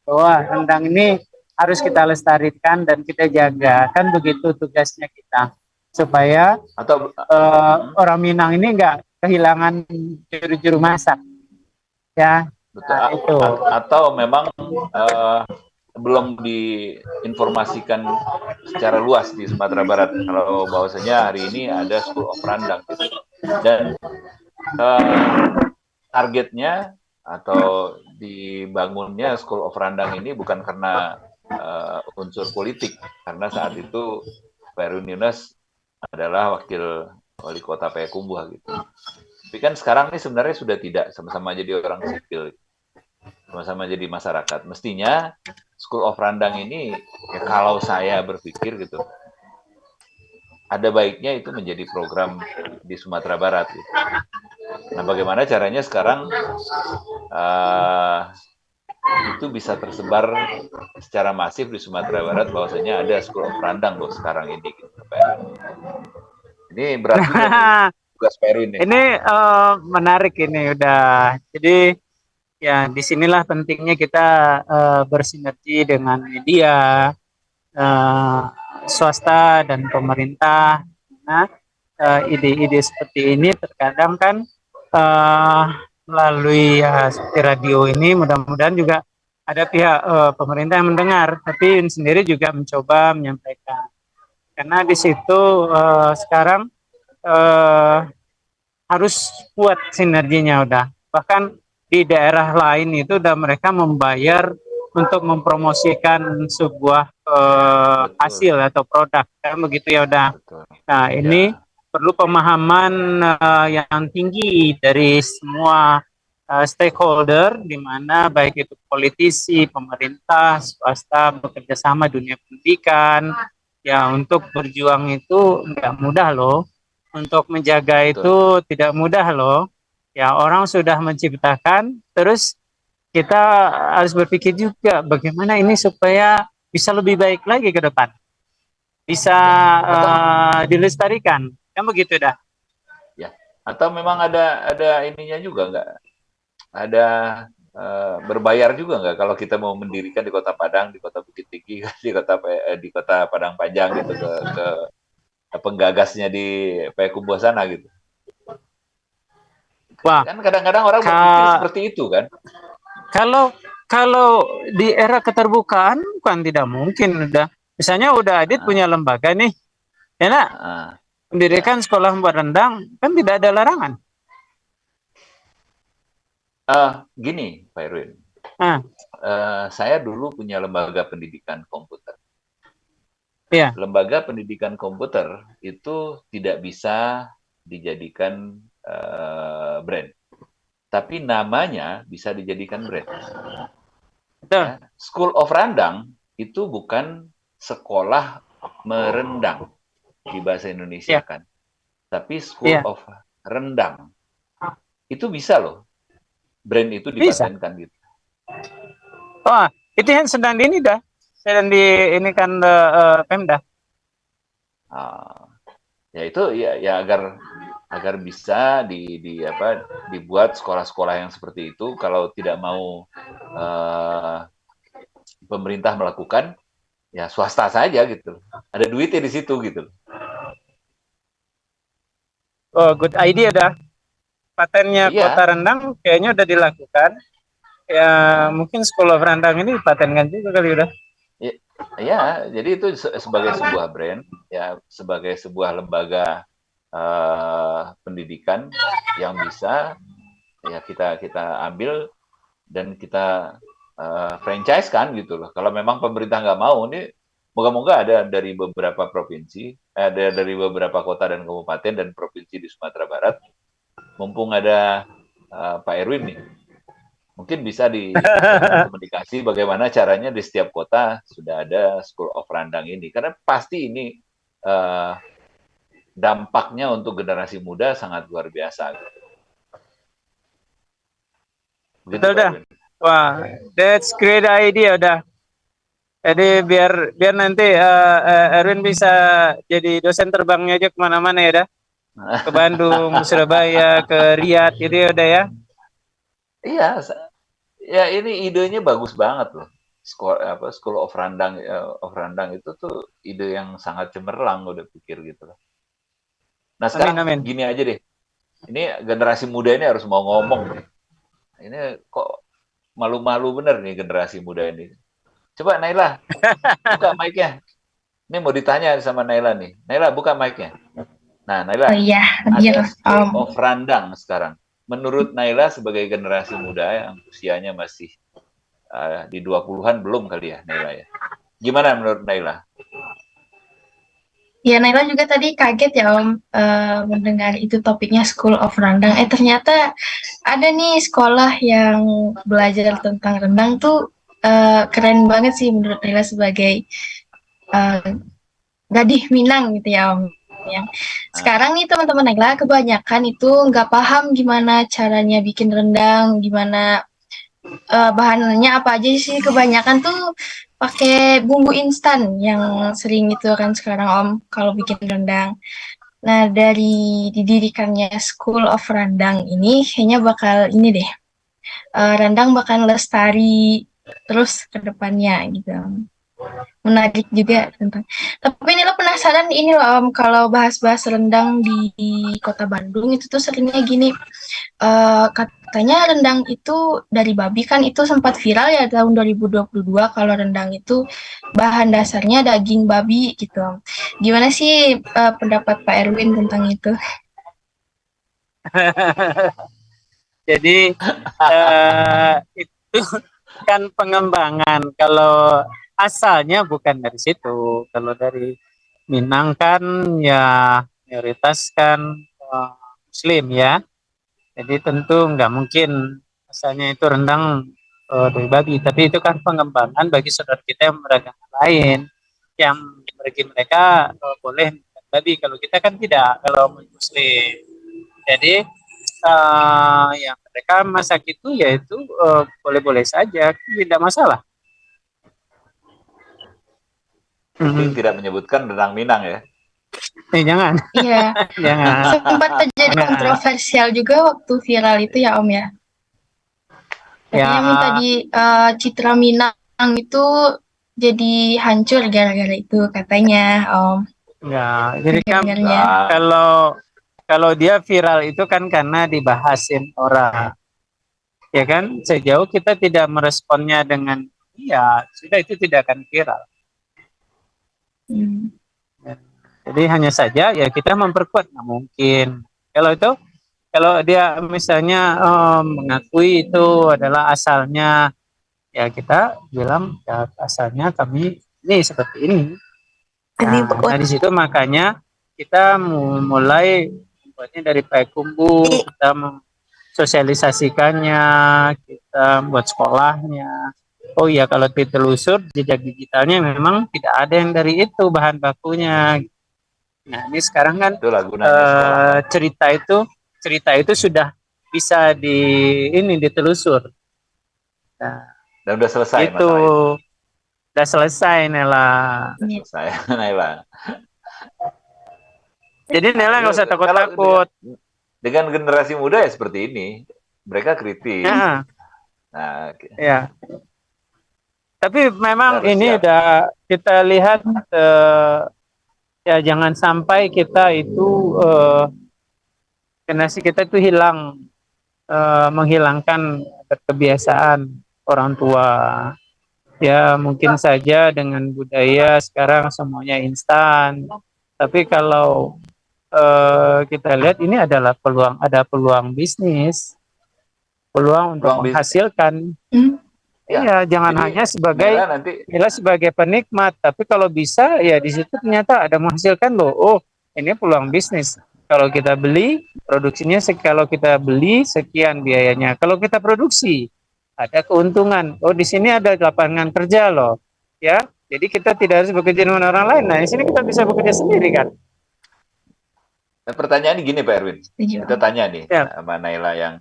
Bahwa rendang ini harus kita lestarikan dan kita jaga. Kan begitu tugasnya kita. Supaya orang Minang ini enggak kehilangan juru-juru masak, ya. Betul. Nah, itu. Atau memang belum diinformasikan secara luas di Sumatera Barat kalau bahwasanya hari ini ada School of Rendang gitu. Dan targetnya atau dibangunnya School of Rendang ini bukan karena unsur politik, karena saat itu Pak Erwin Yunus adalah wakil wali kota Payakumbuh gitu. Tapi kan sekarang ini sebenarnya sudah tidak, sama-sama jadi orang sipil, sama-sama jadi masyarakat. Mestinya School of Rendang ini, ya kalau saya berpikir gitu, ada baiknya itu menjadi program di Sumatera Barat. Gitu. Nah, bagaimana caranya sekarang itu bisa tersebar secara masif di Sumatera Barat bahwasanya ada School of Rendang loh sekarang ini. Gitu, ini berarti tugas Peru ini. Ini menarik ini udah. Jadi ya disinilah pentingnya kita bersinergi dengan media, swasta dan pemerintah. Nah, ide-ide seperti ini terkadang kan melalui seperti radio ini, mudah-mudahan juga ada pihak pemerintah yang mendengar, tapi sendiri juga mencoba menyampaikan. Karena di situ sekarang harus kuat sinerginya udah. Bahkan di daerah lain itu udah mereka membayar untuk mempromosikan sebuah hasil atau produk, kan begitu ya udah. Nah ini perlu pemahaman yang tinggi dari semua stakeholder, di mana baik itu politisi, pemerintah, swasta, bekerja sama dunia pendidikan. Ya untuk berjuang itu nggak mudah loh, untuk menjaga itu tidak mudah loh. Ya orang sudah menciptakan, terus kita harus berpikir juga bagaimana ini supaya bisa lebih baik lagi ke depan, bisa dilestarikan, kan begitu dah. Ya, atau memang ada ininya juga nggak? Ada berbayar juga nggak kalau kita mau mendirikan di Kota Padang, di Kota Bukit Tinggi, di Kota Padang Panjang gitu ke penggagasnya di Payakumbuh sana gitu. Wah, kan kadang-kadang orang berpikir seperti itu kan. Kalau di era keterbukaan bukan tidak mungkin udah. Misalnya udah Adit punya lembaga nih, ya nak, mendirikan sekolah membuat rendang kan tidak ada larangan. Gini, Pak Erwin. Ah, Saya dulu punya lembaga pendidikan komputer. iya, Lembaga pendidikan komputer itu tidak bisa dijadikan brand, tapi namanya bisa dijadikan brand. betul. Ya. School of Randang itu bukan sekolah merendang di bahasa Indonesia Iya, kan, tapi School iya, of Rendang. Itu bisa loh, brand itu bisa. dipatenkan gitu. Oh, itu yang sedang di ini kan Pemda. Ah, ya itu ya agar bisa dibuat sekolah-sekolah yang seperti itu. Kalau tidak mau pemerintah melakukan, ya swasta saja gitu. Ada duitnya di situ gitu. Oh, good idea dah. Patennya Iya, Kota Rendang kayaknya udah dilakukan. Ya, mungkin Sekolah Rendang ini dipatenkan juga kali udah. ya, ya, jadi itu sebagai sebuah brand, ya sebagai sebuah lembaga pendidikan yang bisa ya kita ambil dan kita franchise kan gitu loh. Kalau memang pemerintah nggak mau, ini moga-moga ada dari beberapa provinsi, ada dari beberapa kota dan kabupaten dan provinsi di Sumatera Barat. Mumpung ada Pak Erwin nih, mungkin bisa komunikasi bagaimana caranya di setiap kota sudah ada School of Randang ini. Karena pasti ini dampaknya untuk generasi muda sangat luar biasa. Begitu, Betul Pak dah. Erwin. Wah, that's great idea dah. Jadi biar nanti Erwin bisa jadi dosen terbangnya aja kemana-mana ya dah. Ke Bandung, Surabaya, ke Riyadh, gitu ya udah ya. Iya, ya ini idenya bagus banget loh. School of Randang itu tuh ide yang sangat cemerlang udah pikir gitu loh. Nah Amin, sekarang amin. gini aja deh. Ini generasi muda ini harus mau ngomong nih. Ini kok malu-malu bener nih generasi muda ini. Coba Naila, buka mic-nya. Ini mau ditanya sama Naila nih. Naila, buka mic-nya. Nah, Oh Naila, iya, ada biar School of Randang sekarang. Menurut Naila sebagai generasi muda yang usianya masih di 20-an belum kali ya, Naila ya. Gimana menurut Naila? ya Naila juga tadi kaget ya Om mendengar itu topiknya School of Rendang. Ternyata ada nih sekolah yang belajar tentang rendang tuh keren banget sih menurut Naila sebagai eh, gadih Minang gitu ya Om. Yang sekarang nih teman-teman Naila kebanyakan itu nggak paham gimana caranya bikin rendang, gimana bahannya apa aja sih, kebanyakan tuh pakai bumbu instan yang sering itu kan sekarang Om kalau bikin rendang. Nah, dari didirikannya School of Rendang ini kayaknya bakal ini deh, rendang bakal lestari terus ke depannya gitu. Menarik juga tentang. Tapi ini lo penasaran ini loh Om, kalau bahas-bahas rendang di Kota Bandung itu tuh seringnya gini, katanya rendang itu dari babi kan itu sempat viral ya tahun 2022 kalau rendang itu bahan dasarnya daging babi gitu. Gimana sih pendapat Pak Erwin tentang itu? Jadi itu kan pengembangan. Kalau asalnya bukan dari situ. Kalau dari Minang kan ya mayoritas kan Muslim ya. Jadi tentu nggak mungkin asalnya itu rendang dari babi. Tapi itu kan pengembangan bagi saudara kita yang beragama lain. Yang bagi mereka boleh makan babi. Kalau kita kan tidak. Kalau Muslim. Jadi yang mereka masak itu yaitu boleh-boleh saja, tidak masalah. Tapi tidak menyebutkan rendang Minang ya. Jangan. Iya, Jangan. sempat terjadi kontroversial juga waktu viral itu ya Om ya. Katanya minta di Citra Minang itu jadi hancur gara-gara itu katanya Om. Enggak. Jadi kan Dengarnya. kalau dia viral itu kan karena dibahasin orang. Ya kan, sejauh kita tidak meresponnya dengan iya, sudah itu tidak akan viral. Jadi hanya saja ya kita memperkuat, nah mungkin kalau itu Kalau dia misalnya mengakui itu adalah asalnya, ya kita bilang ya asalnya kami ini seperti ini. Nah, di situ makanya kita mulai buatnya dari Payakumbuh, kita sosialisasikannya, kita buat sekolahnya. Oh iya, kalau ditelusur jejak digitalnya memang tidak ada yang dari itu bahan bakunya. Nah, ini sekarang kan Itulah gunanya sekolah. cerita itu sudah bisa ditelusur. Nah, Dan udah selesai itu masalah itu. udah selesai Nela. Udah selesai, Naila. Jadi Nela nggak usah Kalau takut-takut. Dengan generasi muda ya seperti ini, mereka kritis. Ya, Nah, ya. Tapi memang Harus ini siap. udah kita lihat ya jangan sampai kita itu generasi kita itu menghilangkan kebiasaan orang tua. Ya mungkin saja dengan budaya sekarang semuanya instan. Tapi kalau kita lihat ini adalah ada peluang bisnis, peluang untuk menghasilkan. Ya, jangan hanya sebagai penikmat, tapi kalau bisa ya di situ ternyata ada menghasilkan loh. Oh, ini peluang bisnis. Kalau kita beli produksinya, kalau kita beli sekian biayanya. Kalau kita produksi ada keuntungan. Oh, di sini ada lapangan kerja loh. Ya, jadi kita tidak harus bekerja dengan orang lain. Nah, di sini kita bisa bekerja sendiri kan. Nah, pertanyaan gini Pak Erwin, kita tanya nih sama Naila yang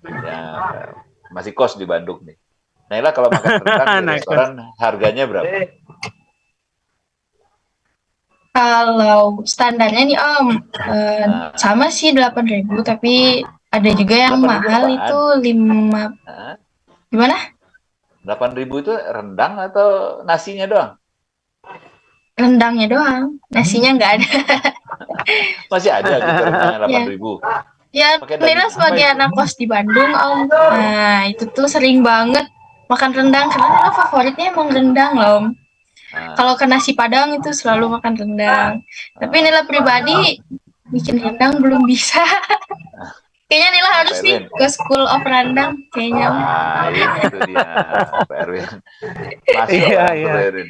masih kos di Bandung nih. Naila kalau makan rendang di restoran harganya berapa? Kalau standarnya nih Om, sama sih 8.000, tapi ada juga yang mahal itu 5. Gimana? 8.000 itu rendang atau nasinya doang? Rendangnya doang, nasinya nggak ada. Masih ada gitu rendang 8.000. Ya, Nila sebagai anak kos di Bandung Om, nah itu tuh sering banget makan rendang karena Nila favoritnya emang rendang loh Om. Kalau ke nasi Padang itu selalu makan rendang. Tapi Nila pribadi bikin rendang belum bisa. Kayaknya Nila harus nih ke School of Rendang kayaknya. Itu dia Pak Erwin. Masuk Pak Erwin.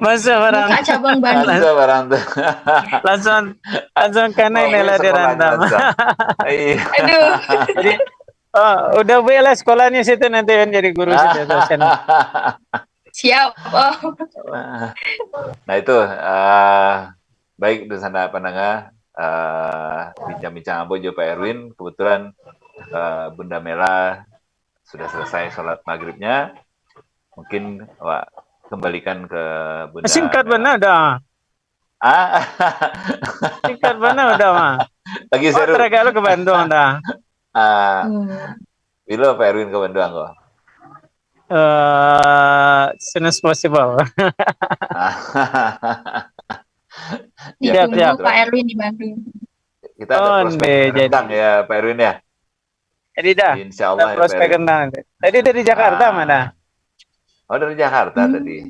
Masa barang cabang Bandung. Masa barang langsung karena Nela di Randam. Aduh. Jadi udah boleh sekolahnya situ nanti kan jadi guru situ dosen. Siap. Nah itu baik di sana pendengar bincang-bincang Bojo Pak Erwin. Kebetulan Bunda Mela sudah selesai sholat maghribnya. Mungkin kembalikan ke Bunda. Singkat benar dah. Singkat benar udah mah. Lagi seru. Terus ke Bandung dah. Bilo Pak Erwin ke Bandung kok. Soon as possible. Ditunggu Pak Erwin di Bandung. Kita ada prospek rendang ya Pak Erwin ya. Jadi dah. Insya Allah ya, prospek rendang. Tadi dari Jakarta mana? Oh dari Jakarta tadi.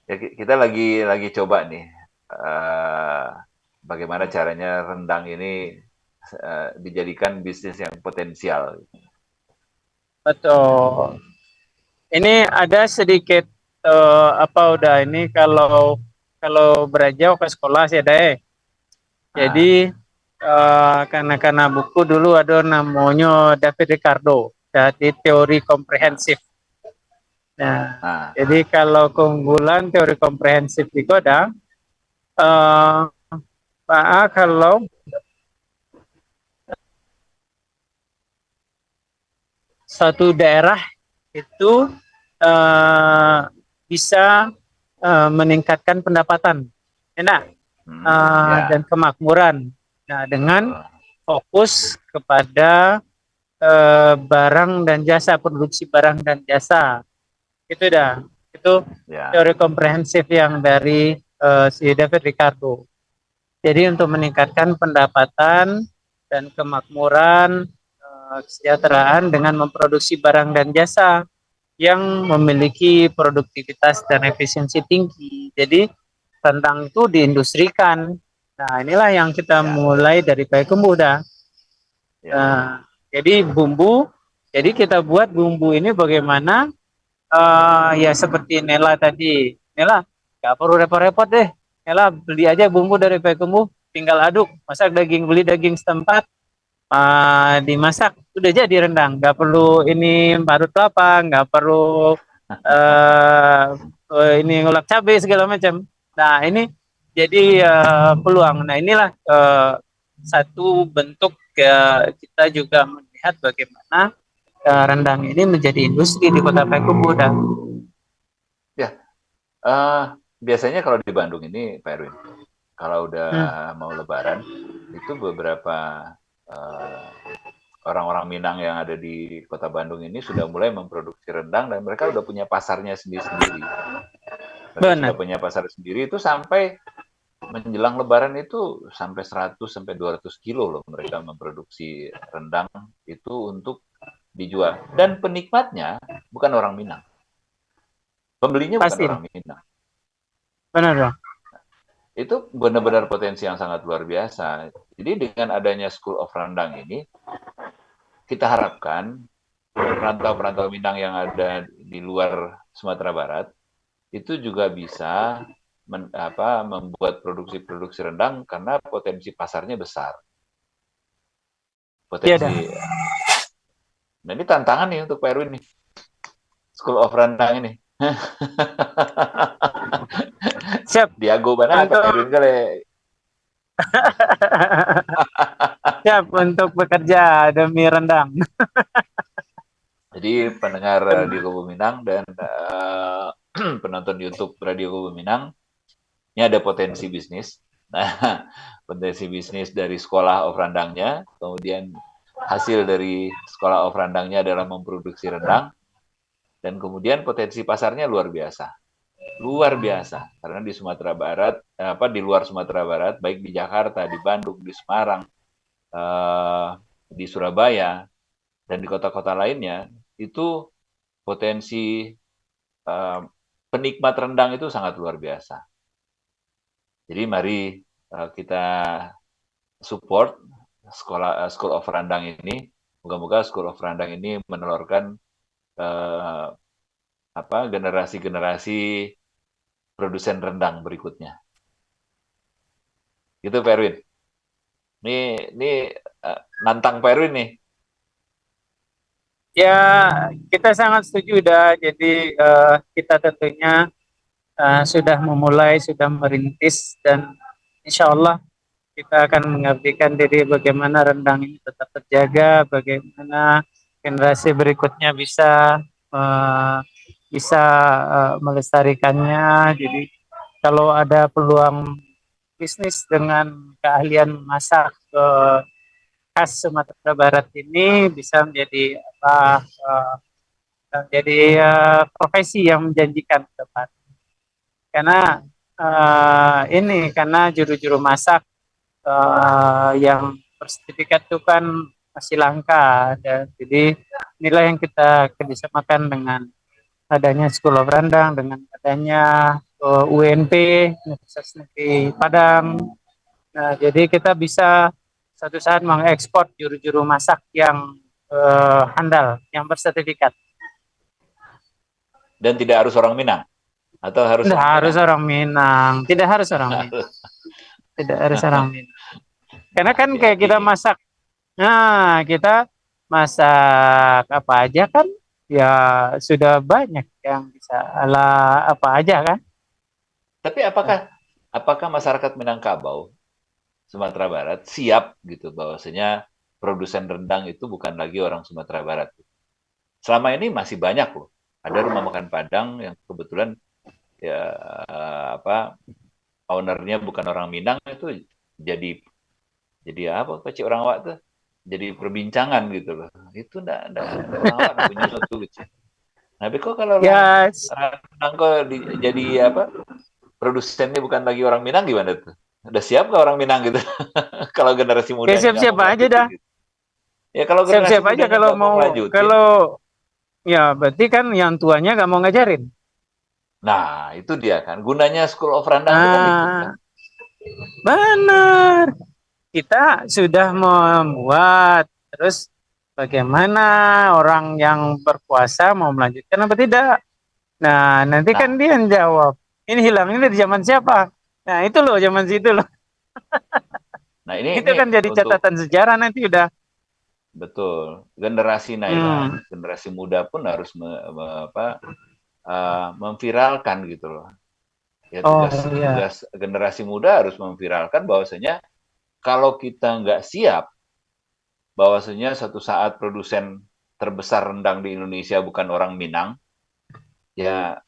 Ya, kita lagi coba nih bagaimana caranya rendang ini dijadikan bisnis yang potensial. Betul. Ini ada sedikit udah ini kalau berajau ke sekolah sih ada. Jadi karena buku dulu ada namanya David Ricardo, jadi teori komprehensif. Nah, jadi kalau keunggulan teori komprehensif itu ada kalau satu daerah itu bisa meningkatkan pendapatan, dan kemakmuran. Nah, dengan fokus kepada barang dan jasa, produksi barang dan jasa. Itu teori komprehensif yang dari si David Ricardo. Jadi untuk meningkatkan pendapatan dan kemakmuran, kesejahteraan dengan memproduksi barang dan jasa yang memiliki produktivitas dan efisiensi tinggi. Jadi rendang itu diindustrikan. Nah, inilah yang kita mulai dari Payakumbuh dah. Ya. Jadi jadi kita buat bumbu ini bagaimana ya seperti Nela tadi. Nela, nggak perlu repot-repot deh. Nela beli aja bumbu dari Payakumbuh, tinggal aduk, masak daging, beli daging setempat, dimasak, udah jadi rendang. Nggak perlu ini parut kelapa, nggak perlu ini ngulek cabai segala macam. Nah ini jadi peluang. Nah inilah satu bentuk kita juga melihat bagaimana rendang ini menjadi industri di Kota Payakumbuh. Biasanya kalau di Bandung ini, Pak Erwin, kalau udah mau Lebaran, itu beberapa orang-orang Minang yang ada di Kota Bandung ini sudah mulai memproduksi rendang dan mereka udah punya pasarnya sendiri-sendiri. Mereka sudah punya pasar sendiri itu sampai menjelang Lebaran itu sampai 100 sampai 200 kilo loh mereka memproduksi rendang itu untuk dijual. Dan penikmatnya bukan orang Minang. Pembelinya bukan orang Minang. Benar dong. Itu benar-benar potensi yang sangat luar biasa. Jadi dengan adanya School of Rendang ini, kita harapkan perantau-perantau Minang yang ada di luar Sumatera Barat itu juga bisa membuat produksi-produksi rendang karena potensi pasarnya besar. Potensi. Nah ini tantangan nih untuk Pak Erwin nih. School of Rendang ini. Siap. Diago mana Pak Erwin kali. Siap untuk bekerja demi rendang. Jadi pendengar Radio Kubu Minang dan penonton YouTube Radio Kubu Minang, ini ada potensi bisnis. Nah, potensi bisnis dari Sekolah of Rendangnya, kemudian hasil dari Sekolah of Rendangnya adalah memproduksi rendang, dan kemudian potensi pasarnya luar biasa. Luar biasa, karena di Sumatera Barat, di luar Sumatera Barat, baik di Jakarta, di Bandung, di Semarang, di Surabaya, dan di kota-kota lainnya, itu potensi penikmat rendang itu sangat luar biasa. Jadi mari kita support School of Rendang ini. Moga-moga School of Rendang ini menelurkan generasi-generasi produsen rendang berikutnya. Gitu Pak Erwin. Ini nantang Pak Erwin nih. Ya, kita sangat setuju dah. Jadi kita tentunya sudah memulai, sudah merintis, dan insya Allah kita akan mengabdikan diri bagaimana rendang ini tetap terjaga, bagaimana generasi berikutnya bisa melestarikannya. Jadi kalau ada peluang bisnis dengan keahlian masak khas Sumatera Barat ini bisa menjadi profesi yang menjanjikan ke depan. Karena karena juru-juru masak yang bersertifikat itu kan masih langka. Jadi inilah yang kita kerjasamakan dengan adanya School of Rendang, dengan adanya UNP, Universitas Negeri Padang. Nah, jadi kita bisa suatu saat mengekspor juru-juru masak yang handal, yang bersertifikat. Dan tidak harus orang Minang? Atau harus tidak harus orang Minang. Tidak harus orang Minang. Tidak harus orang Minang. Karena kan kayak kita masak, nah kita masak apa aja kan, ya sudah banyak yang bisa ala apa aja kan. Tapi apakah masyarakat Minangkabau Sumatera Barat siap gitu bahwasanya produsen rendang itu bukan lagi orang Sumatera Barat? Selama ini masih banyak loh. Ada rumah makan Padang yang kebetulan ya ownernya bukan orang Minang, itu jadi apa Pak orang Wak tuh jadi perbincangan gitu loh. Itu enggak orang Wak punya suatu lucu. Tapi kok kalau rendang kok jadi produsennya bukan lagi orang Minang, gimana tuh? Udah siap gak orang Minang gitu? Kalau generasi muda. Ya siap-siap aja dah. Gitu. Ya kalau siap-siap aja kalau mau kalau ya berarti kan yang tuanya gak mau ngajarin. Nah, itu dia kan. Gunanya School of Rendang itu kan itu kan. Benar. Kita sudah membuat Terus bagaimana orang yang berpuasa mau melanjutkan apa tidak? Nah, nanti kan dia yang jawab. Ini hilang ini dari zaman siapa? Nah, itu loh zaman situ loh. Nah, ini Itu kan jadi untuk catatan sejarah nanti udah. betul generasi Naila, generasi muda pun harus memviralkan gitu loh. Ya tugas generasi muda harus memviralkan bahwasanya kalau kita nggak siap, bahwasanya suatu saat produsen terbesar rendang di Indonesia bukan orang Minang, ya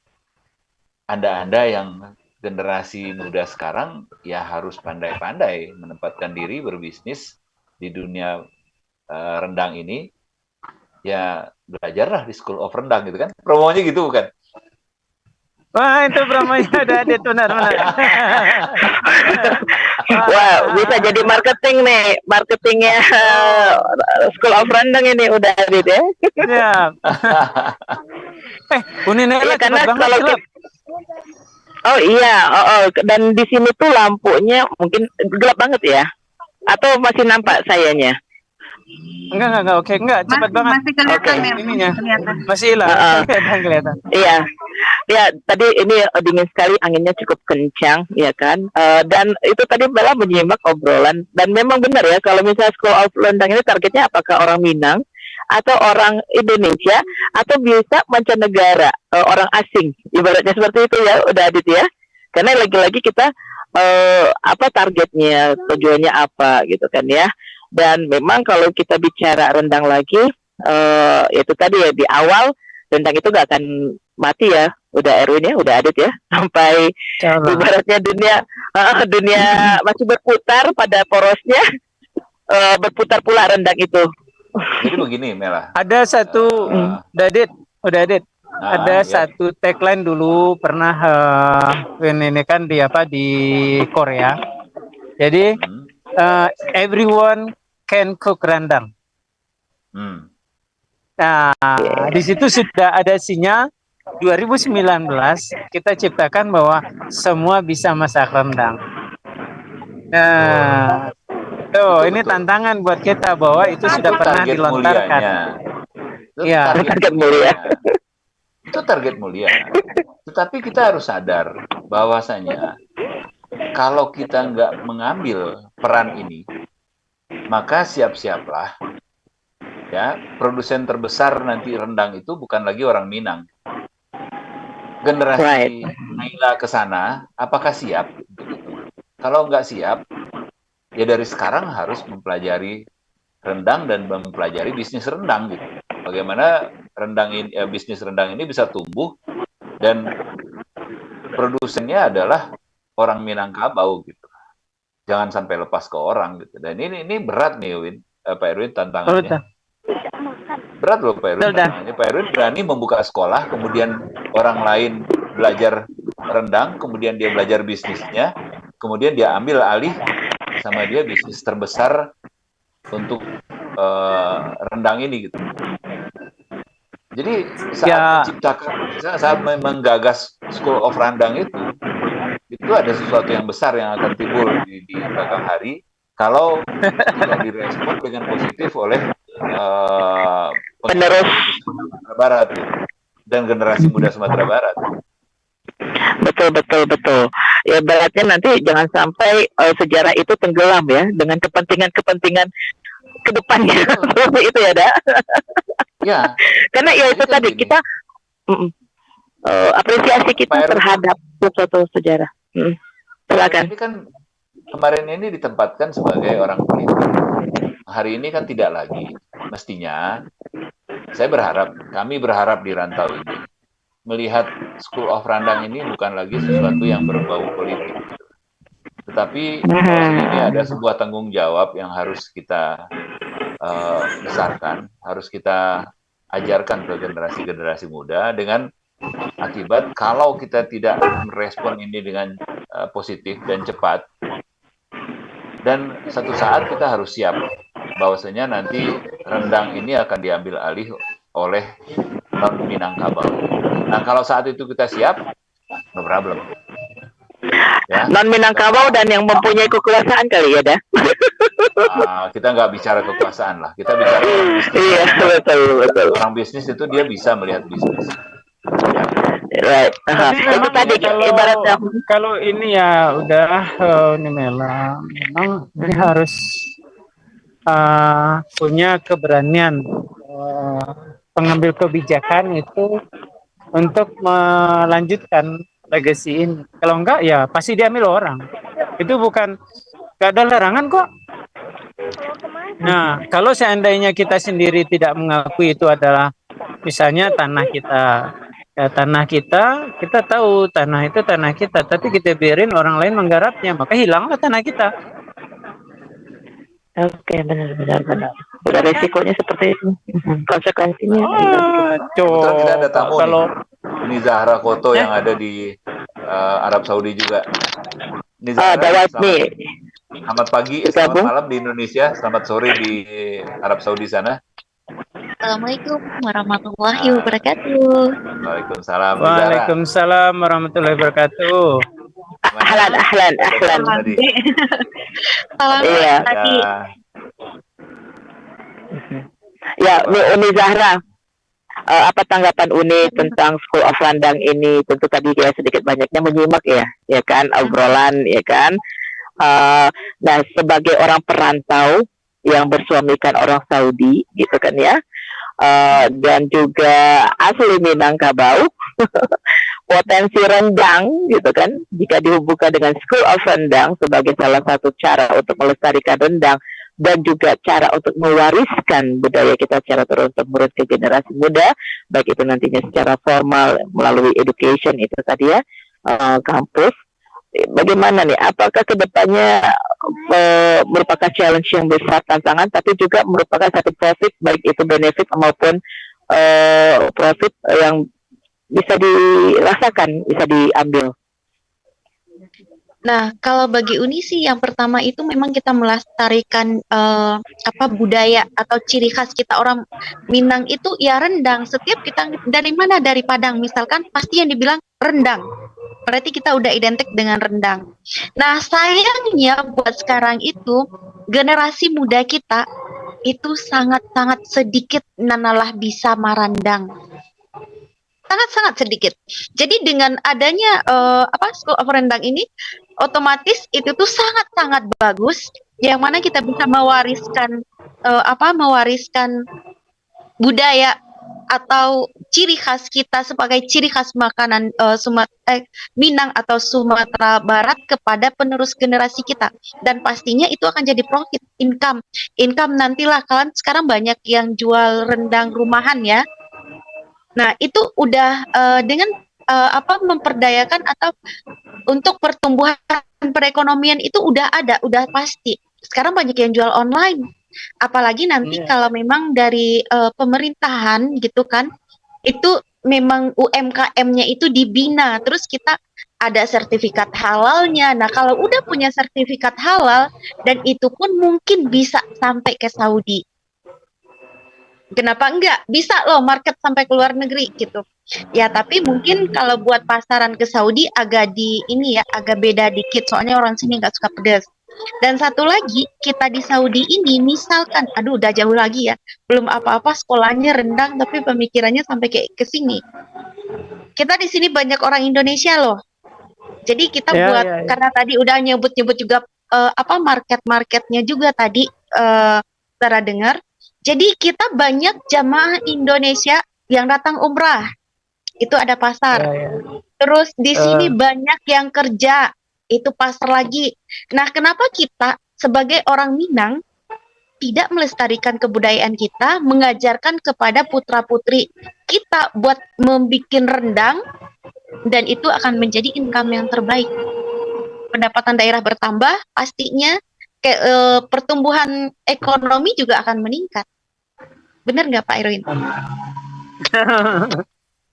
Anda yang generasi muda sekarang ya harus pandai-pandai menempatkan diri berbisnis di dunia rendang ini. Ya belajarlah di School of Rendang gitu kan, promonya gitu bukan? Wah, itu promonya udah ada benar-benar. Wah, bisa jadi marketing nih, marketingnya School of Rendang ini udah ada ya. Ya. Uni Nela karena banget kalau oh iya, dan di sini tuh lampunya mungkin gelap banget ya, atau masih nampak sayanya? Enggak, oke, enggak, cepat banget. Masih kelihatan ya, ininya. kelihatan. Masih hilang, kelihatan. Iya, ya tadi ini dingin sekali, anginnya cukup kencang, ya kan. Dan itu tadi Bella menyimak obrolan, dan memang benar ya kalau misalnya School of Rendang ini targetnya apakah orang Minang atau orang Indonesia atau bisa mancanegara, orang asing, ibaratnya seperti itu ya, udah Adit ya. Karena lagi-lagi kita apa targetnya, tujuannya apa gitu kan ya. Dan memang kalau kita bicara rendang lagi, itu tadi ya di awal rendang itu gak akan mati ya, udah Erwin ya, udah Adit ya, sampai ibaratnya dunia masih berputar pada porosnya, berputar pula rendang itu. Jadi begini Mela. Ada satu, udah Adit. Ada satu tagline dulu pernah ini kan di Korea. Jadi everyone can cook rendang. Nah, di situ sudah ada sinyal 2019 kita ciptakan bahwa semua bisa masak rendang. Nah, tuh ini tantangan buat kita bahwa itu sudah pernah dilontarkan. Iya, target mulia. Itu target mulia. Tetapi kita harus sadar bahwasanya kalau kita nggak mengambil peran ini, maka siap-siaplah ya, produsen terbesar nanti rendang itu bukan lagi orang Minang. Generasi Naila ke sana, apakah siap? Kalau nggak siap, ya dari sekarang harus mempelajari rendang dan mempelajari bisnis rendang gitu. Bagaimana bisnis rendang ini bisa tumbuh dan produsennya adalah orang Minangkabau gitu. Jangan sampai lepas ke orang gitu. Dan ini berat nih Pak Erwin tantangannya. Berat loh Pak Erwin tantangannya. Pak Erwin berani membuka sekolah, kemudian orang lain belajar rendang, kemudian dia belajar bisnisnya, kemudian dia ambil alih sama dia bisnis terbesar untuk rendang ini gitu. Jadi saat menggagas School of Rendang itu ada sesuatu yang besar yang akan timbul di belakang hari kalau tidak direspon dengan positif oleh penerus Sumatera Barat dan generasi muda Sumatera Barat. Betul. Ya beratnya nanti jangan sampai sejarah itu tenggelam ya dengan kepentingan ke depannya. Seperti itu ya, Da. Ya. Karena ya itu tadi kita apresiasi kita terhadap suatu sejarah. Silakan. Ini kan kemarin ini ditempatkan sebagai orang politik. Hari ini kan tidak lagi. Mestinya kami berharap di rantau ini melihat School of Rendang ini bukan lagi sesuatu yang berbau politik. Tetapi ini ada sebuah tanggung jawab yang harus kita besarkan, harus kita ajarkan ke generasi-generasi muda dengan akibat kalau kita tidak merespon ini dengan positif dan cepat, dan satu saat kita harus siap bahwasanya nanti rendang ini akan diambil alih oleh non Minangkabau. Nah kalau saat itu kita siap, no problem. Ya. Non Minangkabau dan yang mempunyai kekuasaan kali ya dah. Kita nggak bicara kekuasaan lah, kita bicara orang bisnis. Iya, betul. Orang bisnis itu dia bisa melihat bisnis. Ya. Right. Tapi Itu memang tadi ibaratnya. kalau ini ya udah ini Mela, memang ini harus punya keberanian pengambil kebijakan itu untuk melanjutkan legacy ini. Kalau enggak ya pasti diambil orang. Itu gak ada larangan kok. Nah, kalau seandainya kita sendiri tidak mengakui itu adalah misalnya tanah kita, ya tanah kita tahu tanah itu tanah kita, tapi kita biarin orang lain menggarapnya, maka hilanglah tanah kita. Oke, benar. Udah resikonya seperti itu. Konsekuensinya. Kebetulan kita ada tamu kalau nih. Ini Zahra Koto yang ada di Arab Saudi juga. Ini selamat pagi, selamat malam di Indonesia, selamat sore di Arab Saudi sana. Assalamualaikum warahmatullahi wabarakatuh. Waalaikumsalam. Waalaikumsalam warahmatullahi wabarakatuh. Ahlan. Salam Iya. tadi. Ya, Uni Zahra. Apa tanggapan Uni tentang School of Randang ini? Tentu tadi ya sedikit banyaknya menyimak ya kan, obrolan ya kan. Nah, sebagai orang perantau yang bersuamikan orang Saudi gitu kan ya, dan juga asli Minangkabau, potensi rendang gitu kan, jika dihubungkan dengan School of Rendang sebagai salah satu cara untuk melestarikan rendang dan juga cara untuk mewariskan budaya kita secara turun-temurun ke generasi muda, baik itu nantinya secara formal melalui education itu tadi ya, kampus. Bagaimana nih? Apakah kedepannya merupakan challenge yang besar, tantangan, tapi juga merupakan satu profit, baik itu benefit maupun profit yang bisa dirasakan, bisa diambil. Nah, kalau bagi Uni sih yang pertama itu memang kita melestarikan budaya atau ciri khas kita orang Minang itu ya rendang. Setiap kita dari mana, dari Padang misalkan, pasti yang dibilang rendang. Berarti kita udah identik dengan rendang. Nah, sayangnya buat sekarang itu generasi muda kita itu sangat-sangat sedikit nanalah bisa marandang. Sangat-sangat sedikit. Jadi dengan adanya School of Rendang ini, otomatis itu tuh sangat-sangat bagus, yang mana kita bisa mewariskan budaya atau ciri khas kita sebagai ciri khas makanan Minang atau Sumatera Barat kepada penerus generasi kita, dan pastinya itu akan jadi profit, income nantilah. Kalian sekarang banyak yang jual rendang rumahan ya. Nah, itu udah dengan memperdayakan atau untuk pertumbuhan perekonomian itu udah pasti. Sekarang banyak yang jual online. Apalagi nanti kalau memang dari pemerintahan gitu kan, itu memang UMKM-nya itu dibina, terus kita ada sertifikat halalnya. Nah, kalau udah punya sertifikat halal, dan itu pun mungkin bisa sampai ke Saudi. Kenapa enggak? Bisa loh market sampai ke luar negeri gitu. Ya, tapi mungkin kalau buat pasaran ke Saudi agak beda dikit, soalnya orang sini nggak suka pedas. Dan satu lagi, kita di Saudi ini misalkan, udah jauh lagi ya, belum apa-apa sekolahnya rendang, tapi pemikirannya sampai kayak ke sini. Kita di sini banyak orang Indonesia loh. Jadi kita karena tadi udah nyebut-nyebut juga market-marketnya juga tadi Sarah dengar. Jadi kita banyak jamaah Indonesia yang datang umrah. Itu ada pasar. Terus di sini banyak yang kerja. Itu pasar lagi. Nah, kenapa kita sebagai orang Minang tidak melestarikan kebudayaan kita, mengajarkan kepada putra-putri kita buat membuat rendang, dan itu akan menjadi income yang terbaik. Pendapatan daerah bertambah, pastinya pertumbuhan ekonomi juga akan meningkat. Benar nggak Pak Irwin?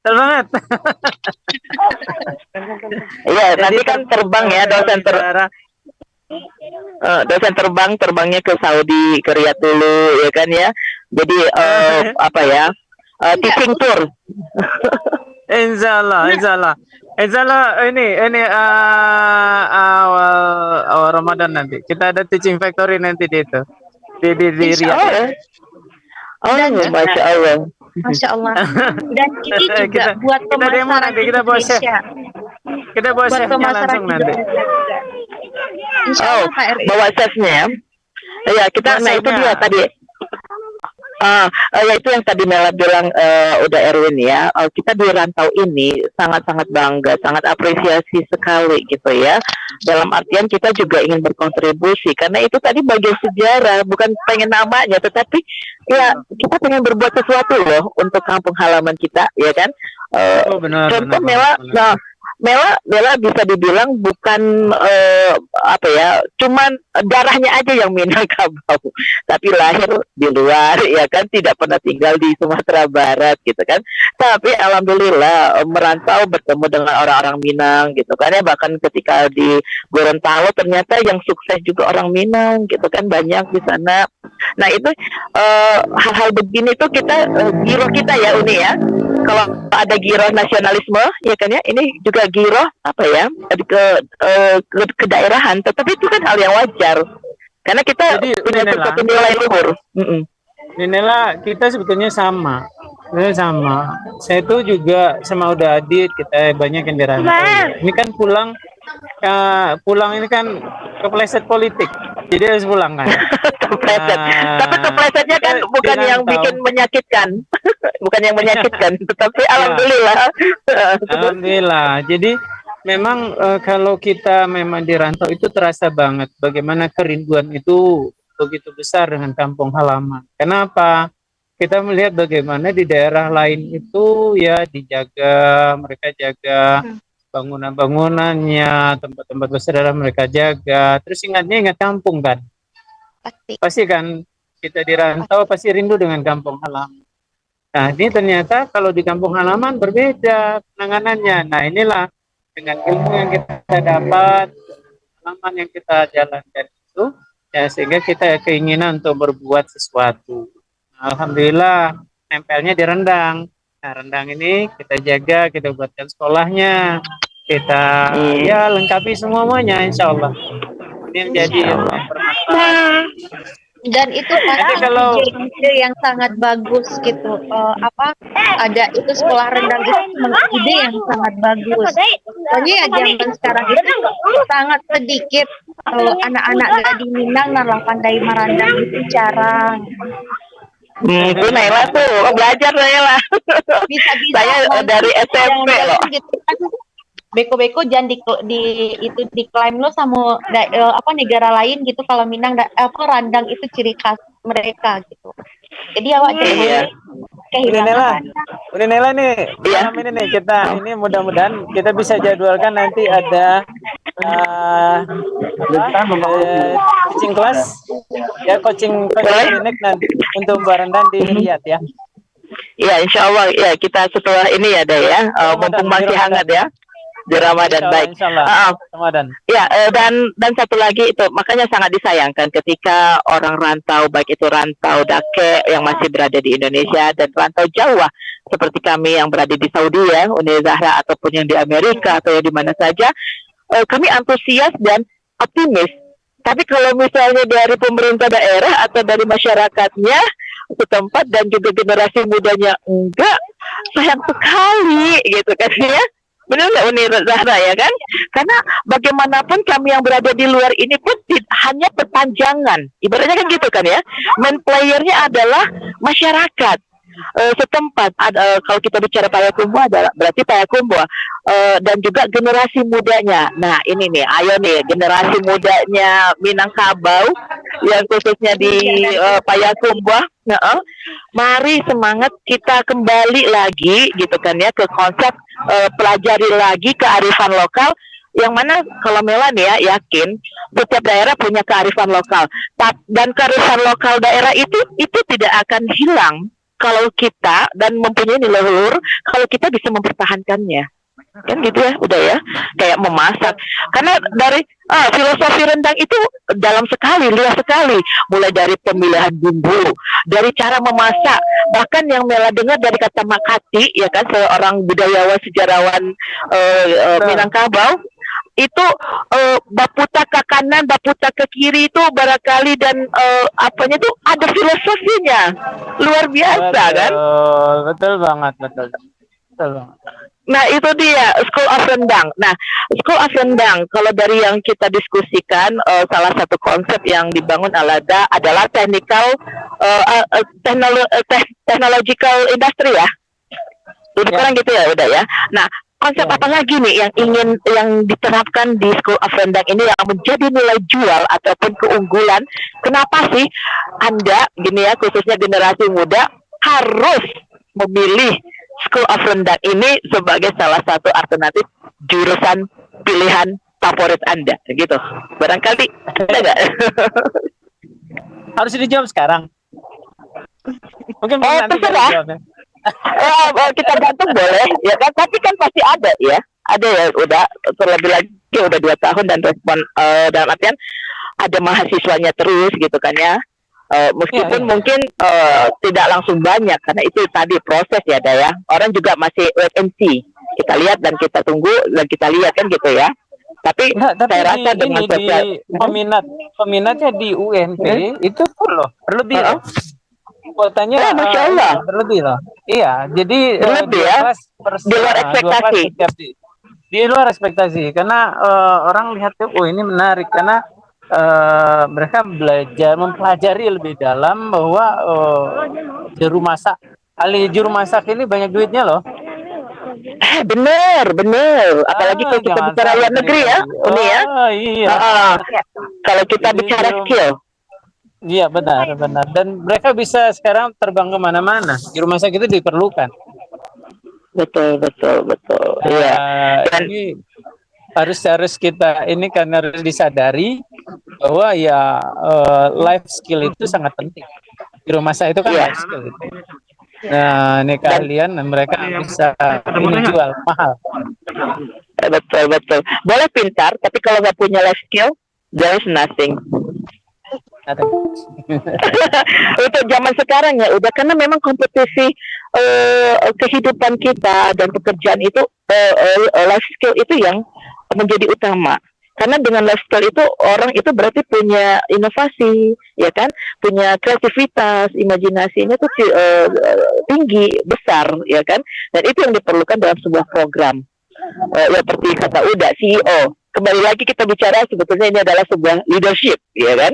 Betul banget. Iya, nanti kan terbang ya dosen terbangnya ke Saudi, ke Riyadh dulu ya kan ya. Jadi teaching tour. Insya Allah. Insya Allah ini awal Ramadan nanti kita ada teaching factory nanti di itu di Insya Riyadh. Allah. Oh, Dan juga- Masya Allah. Masya Allah. Dan ini juga Kita- buat kita demo pemasaran nanti, kita bawa chef. Indonesia. Kita bawa Buat chefnya pemasaran langsung nanti. Indonesia. Insya Oh, Allah Pak RI. bawa chefnya ya. Ya, kita, nah itu Chefnya. dia tadi. Ya itu yang tadi Mela bilang udah Erwin ya. Kita di rantau ini sangat-sangat bangga, sangat apresiasi sekali gitu ya. Dalam artian kita juga ingin berkontribusi karena itu tadi bagian sejarah, bukan pengen namanya, tetapi ya kita pengen berbuat sesuatu loh untuk kampung halaman kita, ya kan? Oh, benar. Contoh benar, Mela, benar. nah Mela bisa dibilang bukan apa ya, cuman darahnya aja yang Minangkabau, tapi lahir di luar, ya kan, tidak pernah tinggal di Sumatera Barat gitu kan. Tapi alhamdulillah merantau bertemu dengan orang-orang Minang gitu kan ya, bahkan ketika di Gorontalo ternyata yang sukses juga orang Minang gitu kan, banyak di sana. Nah itu hal-hal begini tuh kita giro kita ya Uni ya. Kalau ada giro nasionalisme ya kan ya, ini juga giro apa ya ke daerahan, tetapi itu kan hal yang wajar karena kita Jadi, punya Nela, satu nilai luhur. Nela, kita sebetulnya sama. Saya tuh juga sama Uda Adit, kita banyak yang dirantau. Ini kan pulang ini kan kepleset politik, jadi harus pulang kan. Kepleset. Tapi keplesetnya kan kita bukan yang dirantau. bikin menyakitkan, bukan yang menyakitkan, tetapi alhamdulillah. Alhamdulillah. Jadi memang kalau kita memang dirantau itu terasa banget bagaimana kerinduan itu begitu besar dengan kampung halaman. Kenapa? Kita melihat bagaimana di daerah lain itu ya dijaga, mereka jaga bangunan-bangunannya, tempat-tempat bersejarah mereka jaga. Terus ingat kampung kan? Pasti kan kita dirantau pasti rindu dengan kampung halaman. Nah ini ternyata kalau di kampung halaman berbeda penanganannya. Nah inilah dengan ilmu yang kita dapat, pengalaman yang kita jalankan itu, ya sehingga kita keinginan untuk berbuat sesuatu. Alhamdulillah nempelnya di rendang. Nah rendang ini kita jaga, kita buatkan sekolahnya, kita ya lengkapi semuanya insya Allah. Ini menjadi bermanfaat. Dan itu pasti kalau- ide yang sangat bagus gitu. Ada itu sekolah rendang itu memang ide yang sangat bagus. Pokoknya ya zaman sekarang itu sangat sedikit anak-anak gading Minang nalar pandai merandang itu jarang. Itu Naila tuh belajar Naila. Bisa-bisa Saya dari SMP loh. gitu kan. Beko-beko jangan itu diklaim lo sama negara lain gitu kalau Minang randang itu ciri khas mereka gitu. Jadi awak jadi kehilangan. Udah Nela nih, malam ini nih kita ini mudah-mudahan kita bisa jadwalkan nanti ada coaching class ya, coaching klinik nanti untuk barandang di Riyadh ya. Ya insya Allah ya, kita setelah ini ya deh ya, mumpung masih hangat ya di Ramadan. Baik. Ramadan. Ya, dan satu lagi itu makanya sangat disayangkan ketika orang rantau, baik itu rantau Dake yang masih berada di Indonesia dan rantau Jawa seperti kami yang berada di Saudi ya, Uni Zahra, ataupun yang di Amerika atau yang di mana saja, kami antusias dan optimis. Tapi kalau misalnya dari pemerintah daerah atau dari masyarakatnya setempat dan juga generasi mudanya enggak, sayang sekali gitu kan ya. Benar nggak Uni Zahra ya kan? Karena bagaimanapun kami yang berada di luar ini pun hanya perpanjangan. Ibaratnya kan gitu kan ya. Main playernya adalah masyarakat setempat. Kalau kita bicara Payakumbuh adalah berarti Payakumbuh dan juga generasi mudanya. Nah ini nih, ayo nih generasi mudanya Minangkabau yang khususnya di Payakumbuh. Mari semangat kita kembali lagi gitu kan ya ke konsep pelajari lagi kearifan lokal, yang mana kalau Mela nih ya yakin setiap daerah punya kearifan lokal, dan kearifan lokal daerah itu tidak akan hilang kalau kita dan mempunyai nilai luhur kalau kita bisa mempertahankannya. kan gitu ya, udah ya, kayak memasak. Karena dari filosofi rendang itu dalam sekali, luas sekali, mulai dari pemilihan bumbu, dari cara memasak, bahkan yang Mela dengar dari kata Makati, ya kan, seorang budayawan sejarawan Minangkabau, itu baputa ke kanan, baputa ke kiri itu barangkali, dan apanya tuh ada filosofinya, luar biasa kan. Betul banget, betul banget. Nah itu dia School of Rendang. Nah School of Rendang kalau dari yang kita diskusikan, salah satu konsep yang dibangun adalah technological industry ya. Lebih kurang gitu ya, udah ya. Nah konsep apa lagi nih yang diterapkan di School of Rendang ini yang menjadi nilai jual ataupun keunggulan? Kenapa sih Anda gini ya, khususnya generasi muda harus memilih School of Rendang ini sebagai salah satu alternatif jurusan pilihan favorit Anda, gitu? Barangkali ada nggak? Harus dijawab sekarang. Mungkin nanti terserah. Kita gantung boleh, ya kan? Tapi kan pasti ada ya, udah terlebih lagi udah 2 tahun dan respon dalam artian ada mahasiswanya terus gitu kan ya. Meskipun mungkin tidak langsung banyak karena itu tadi proses ya Daya. Orang juga masih wait and see. Kita lihat dan kita tunggu dan kita lihat kan gitu ya. Tapi saya rasa dengan peminatnya di UNP itu full loh, berlebih loh. Kuotanya Masya Allah. berlebih loh. Iya, jadi berlebih ya. Di luar ekspektasi. Di luar ekspektasi karena orang lihat tuh, oh ini menarik karena mereka mempelajari lebih dalam bahwa juru masak, juru masak ini banyak duitnya loh. Bener. Apalagi kalau kita bicara luar negeri ya, ini ya. Iya. Kalau kita bicara skill. Iya benar. Dan mereka bisa sekarang terbang kemana-mana. Juru masak itu diperlukan. Betul. Iya. Ini harus kita ini karena harus disadari bahwa ya life skill itu sangat penting. Di rumah saya itu kan life skill itu. Nah ini kalian mereka bisa ini jual mahal. Betul. Boleh pintar, tapi kalau nggak punya life skill, there is nothing. Untuk zaman sekarang ya udah, karena memang kompetisi kehidupan kita dan pekerjaan itu life skill itu yang menjadi utama. Karena dengan life skill itu orang itu berarti punya inovasi, ya kan, punya kreativitas, imajinasinya tuh tinggi, besar, ya kan, dan itu yang diperlukan dalam sebuah program. Ya seperti kata Uda, CEO. Kembali lagi kita bicara sebetulnya ini adalah sebuah leadership, ya kan.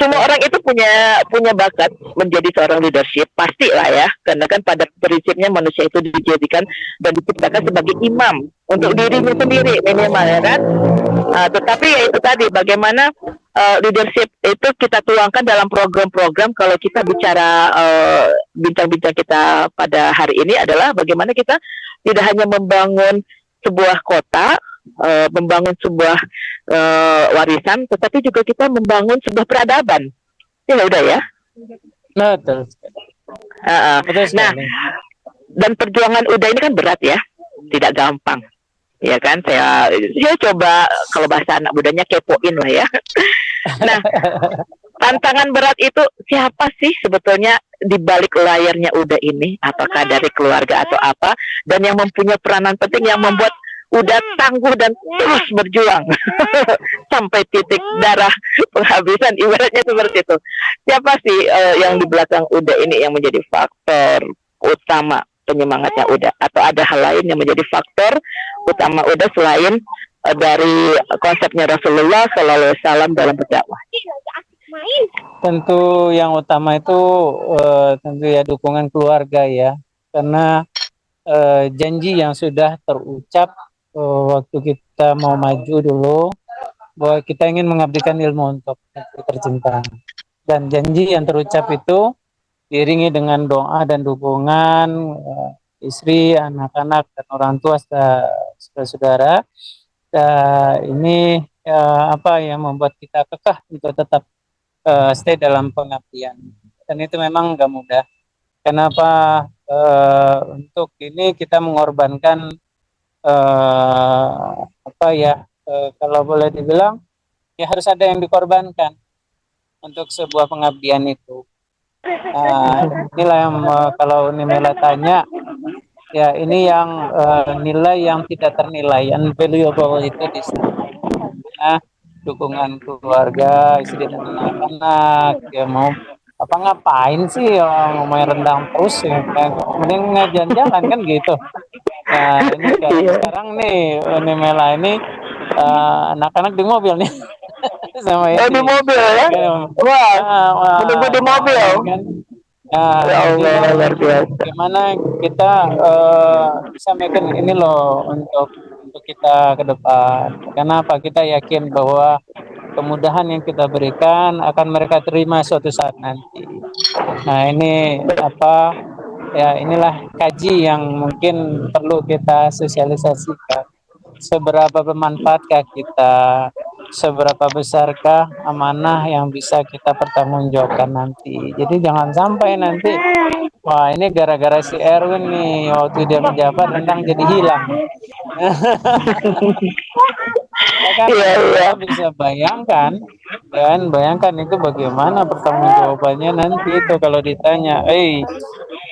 Semua orang itu punya bakat menjadi seorang leadership, pasti lah ya, karena kan pada prinsipnya manusia itu dijadikan dan diciptakan sebagai imam untuk dirinya sendiri minimal, ya kan. Tetapi ya itu tadi, bagaimana leadership itu kita tuangkan dalam program-program. Kalau kita bicara bintang-bintang kita pada hari ini adalah bagaimana kita tidak hanya membangun sebuah kota, membangun sebuah warisan, tetapi juga kita membangun sebuah peradaban. Ya udah ya. Betul. Nah, dan perjuangan Uda ini kan berat ya, tidak gampang. Ya kan, saya coba kalau bahasa anak mudanya kepoin lah ya. Nah, tantangan berat itu siapa sih sebetulnya di balik layarnya Uda ini? Apakah dari keluarga atau apa? Dan yang mempunyai peranan penting yang membuat Uda tangguh dan terus berjuang sampai titik darah penghabisan, ibaratnya seperti itu. Siapa sih yang di belakang Uda ini yang menjadi faktor utama penyemangatnya Uda? Atau ada hal lain yang menjadi faktor utama Uda selain dari konsepnya Rasulullah SAW dalam berdakwah? Tentu yang utama itu tentu ya dukungan keluarga ya, karena janji yang sudah terucap waktu kita mau maju dulu bahwa kita ingin mengabdikan ilmu untuk tercinta, dan janji yang terucap itu diiringi dengan doa dan dukungan istri, anak-anak dan orang tua saudara-saudara. Ini apa yang membuat kita kekeh untuk tetap stay dalam pengabdian, dan itu memang gak mudah. Kenapa untuk ini kita mengorbankan eh, apa ya, kalau boleh dibilang ya harus ada yang dikorbankan untuk sebuah pengabdian itu. Nah, inilah yang kalau Nimela tanya, ya ini yang nilai yang tidak ternilai, unvaluable itu di sana. Dukungan keluarga, istri dan anak-anak, ya mau apa ngapain sih main rendang terus ya, mending jalan-jalan kan gitu. Nah ini sekarang nih Nimela ini anak-anak di mobil nih sama Oh, di ini. mobil ya? Wah, menunggu di mobil. Kan? Nah, Ya Allah, luar biasa. gimana kita bisa making ini loh untuk kita ke depan. Kenapa? Kita yakin bahwa kemudahan yang kita berikan akan mereka terima suatu saat nanti. Nah, ini apa? Ya, inilah kaji yang mungkin perlu kita sosialisasikan. Seberapa bermanfaatkah kita? Seberapa besarkah amanah yang bisa kita pertanggungjawabkan nanti? Jadi jangan sampai nanti, wah ini gara-gara si Erwin nih waktu dia menjabat rendang jadi hilang. Ya kan, kita bisa bayangkan, kan? Bayangkan itu bagaimana pertanggungjawabannya nanti itu kalau ditanya,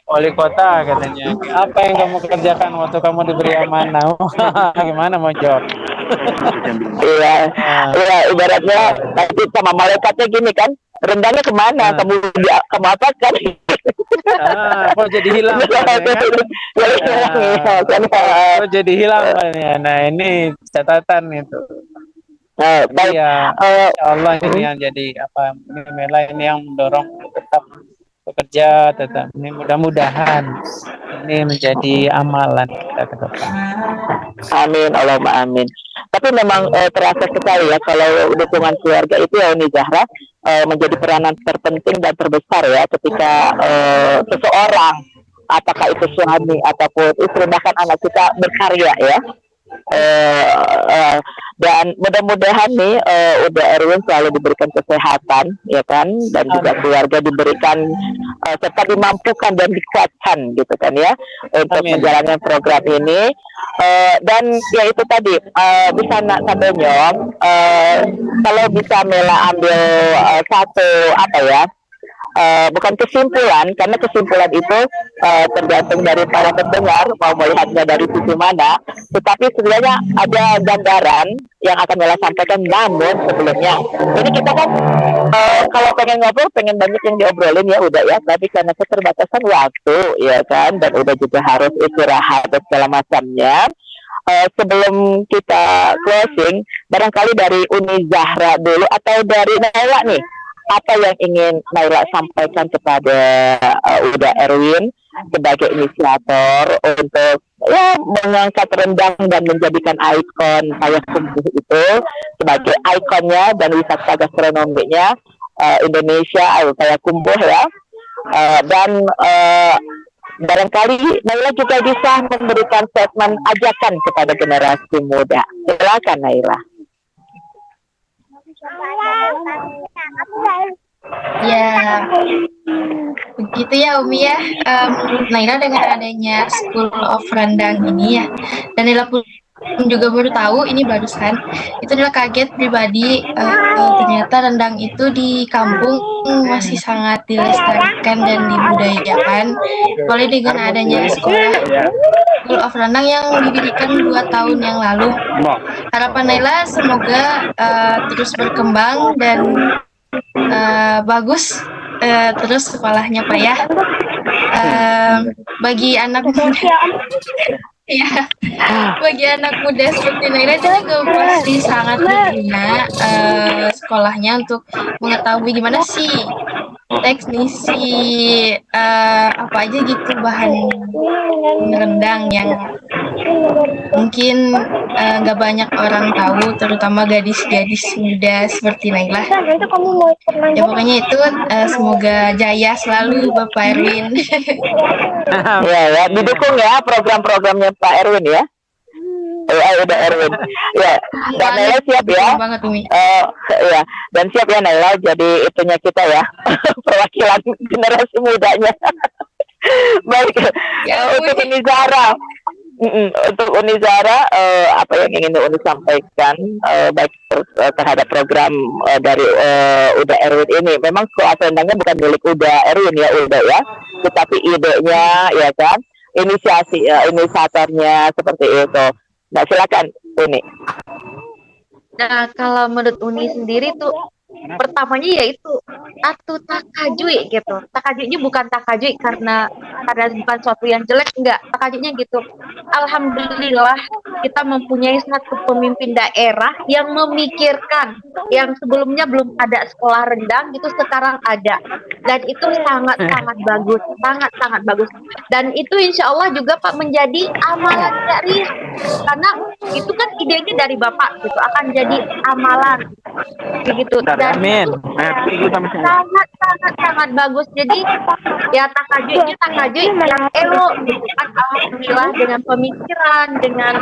wali kota katanya, apa yang kamu kerjakan waktu kamu diberi amanah? Gimana mau jawab? Iya, ibaratnya nanti sama malaikatnya gini kan, rendangnya kemana? Kamu apakan? Kok jadi hilang? Kok jadi hilang? Nah ini catatan itu. Baik. Ya, Allah ini yang jadi apa? Nimela ini yang mendorong tetap bekerja, tetap ini mudah-mudahan ini menjadi amalan kita ke depan. Amin, Allahumma amin. Tapi memang terasa sekali ya kalau dukungan keluarga itu ya Uni Zahra menjadi peranan terpenting dan terbesar ya ketika seseorang, apakah itu suami ataupun istri bahkan anak kita berkarya ya. Dan mudah-mudahan nih udah Erwin selalu diberikan kesehatan ya kan, dan juga keluarga diberikan serta dimampukan dan dikuatkan gitu kan ya untuk menjalankan program ini. Dan ya itu tadi bisa nak sambil nyom kalau bisa Mela ambil satu apa ya, bukan kesimpulan, karena kesimpulan itu tergantung dari para pendengar mau melihatnya dari sisi mana, tetapi sebenarnya ada gambaran yang akan Mela sampaikan. Namun sebelumnya ini kita kan kalau pengen ngobrol, pengen banyak yang diobrolin ya udah ya, tapi karena keterbatasan waktu ya kan, dan udah juga harus istirahat dan segala macamnya, sebelum kita closing, barangkali dari Uni Zahra dulu atau dari Naila nih, apa yang ingin Naila sampaikan kepada Uda Erwin sebagai inisiator untuk ya mengangkat rendang dan menjadikan ikon Payakumbuh itu sebagai ikonnya dan wisata gastronominya Indonesia, Payakumbuh ya. Dan barangkali Naila juga bisa memberikan statement ajakan kepada generasi muda. Silakan Naila. Ya, begitu ya Umi ya. Menurut Naila dengan adanya School of Rendang ini ya, dan Naila pun juga baru tahu ini barusan, itu adalah kaget pribadi, ternyata rendang itu di kampung masih sangat dilestarikan dan dibudayakan, apalagi dengan adanya School of Rendang yang didirikan 2 tahun yang lalu. Harapan Naila semoga terus berkembang dan bagus terus sekolahnya Pak ya. Bagi anak muda ya, bagi anak muda seperti Naila juga pasti sangat berguna sekolahnya untuk mengetahui gimana sih teknisi apa aja gitu bahan rendang yang mungkin nggak banyak orang tahu, terutama gadis-gadis muda seperti Naila. Ya pokoknya itu semoga jaya selalu Bapak Erwin. Ya, didukung ya program-programnya Pak Erwin ya. Udah Erwin. Ya, dan Naila siap ya. Banget Umi. Ya, dan siap ya Naila jadi itunya kita ya. Perwakilan generasi mudanya. Baik. Untuk Uni Zahra. Untuk Unizara, apa yang ingin Uni sampaikan baik terhadap program dari Uda Erwin ini, memang sekolah rendangnya bukan milik Uda Erwin ya Uda ya, tetapi idenya ya kan, inisiatornya seperti itu. Nah silakan Uni. Nah, kalau menurut Uni sendiri tuh pertamanya yaitu satu takajui gitu. Takajuinya bukan takajui karena bukan suatu yang jelek, enggak. Takajuinya gitu. Alhamdulillah kita mempunyai satu pemimpin daerah yang memikirkan, yang sebelumnya belum ada sekolah rendang gitu, sekarang ada. Dan itu sangat-sangat bagus, sangat-sangat bagus. Dan itu insya Allah juga Pak menjadi amalan dari, karena itu kan idenya dari Bapak gitu, akan jadi amalan begitu. Dan Amin. itu sangat bagus. Jadi ya takajui yang elok gitu kan, alhamdulillah, dengan pemikiran, dengan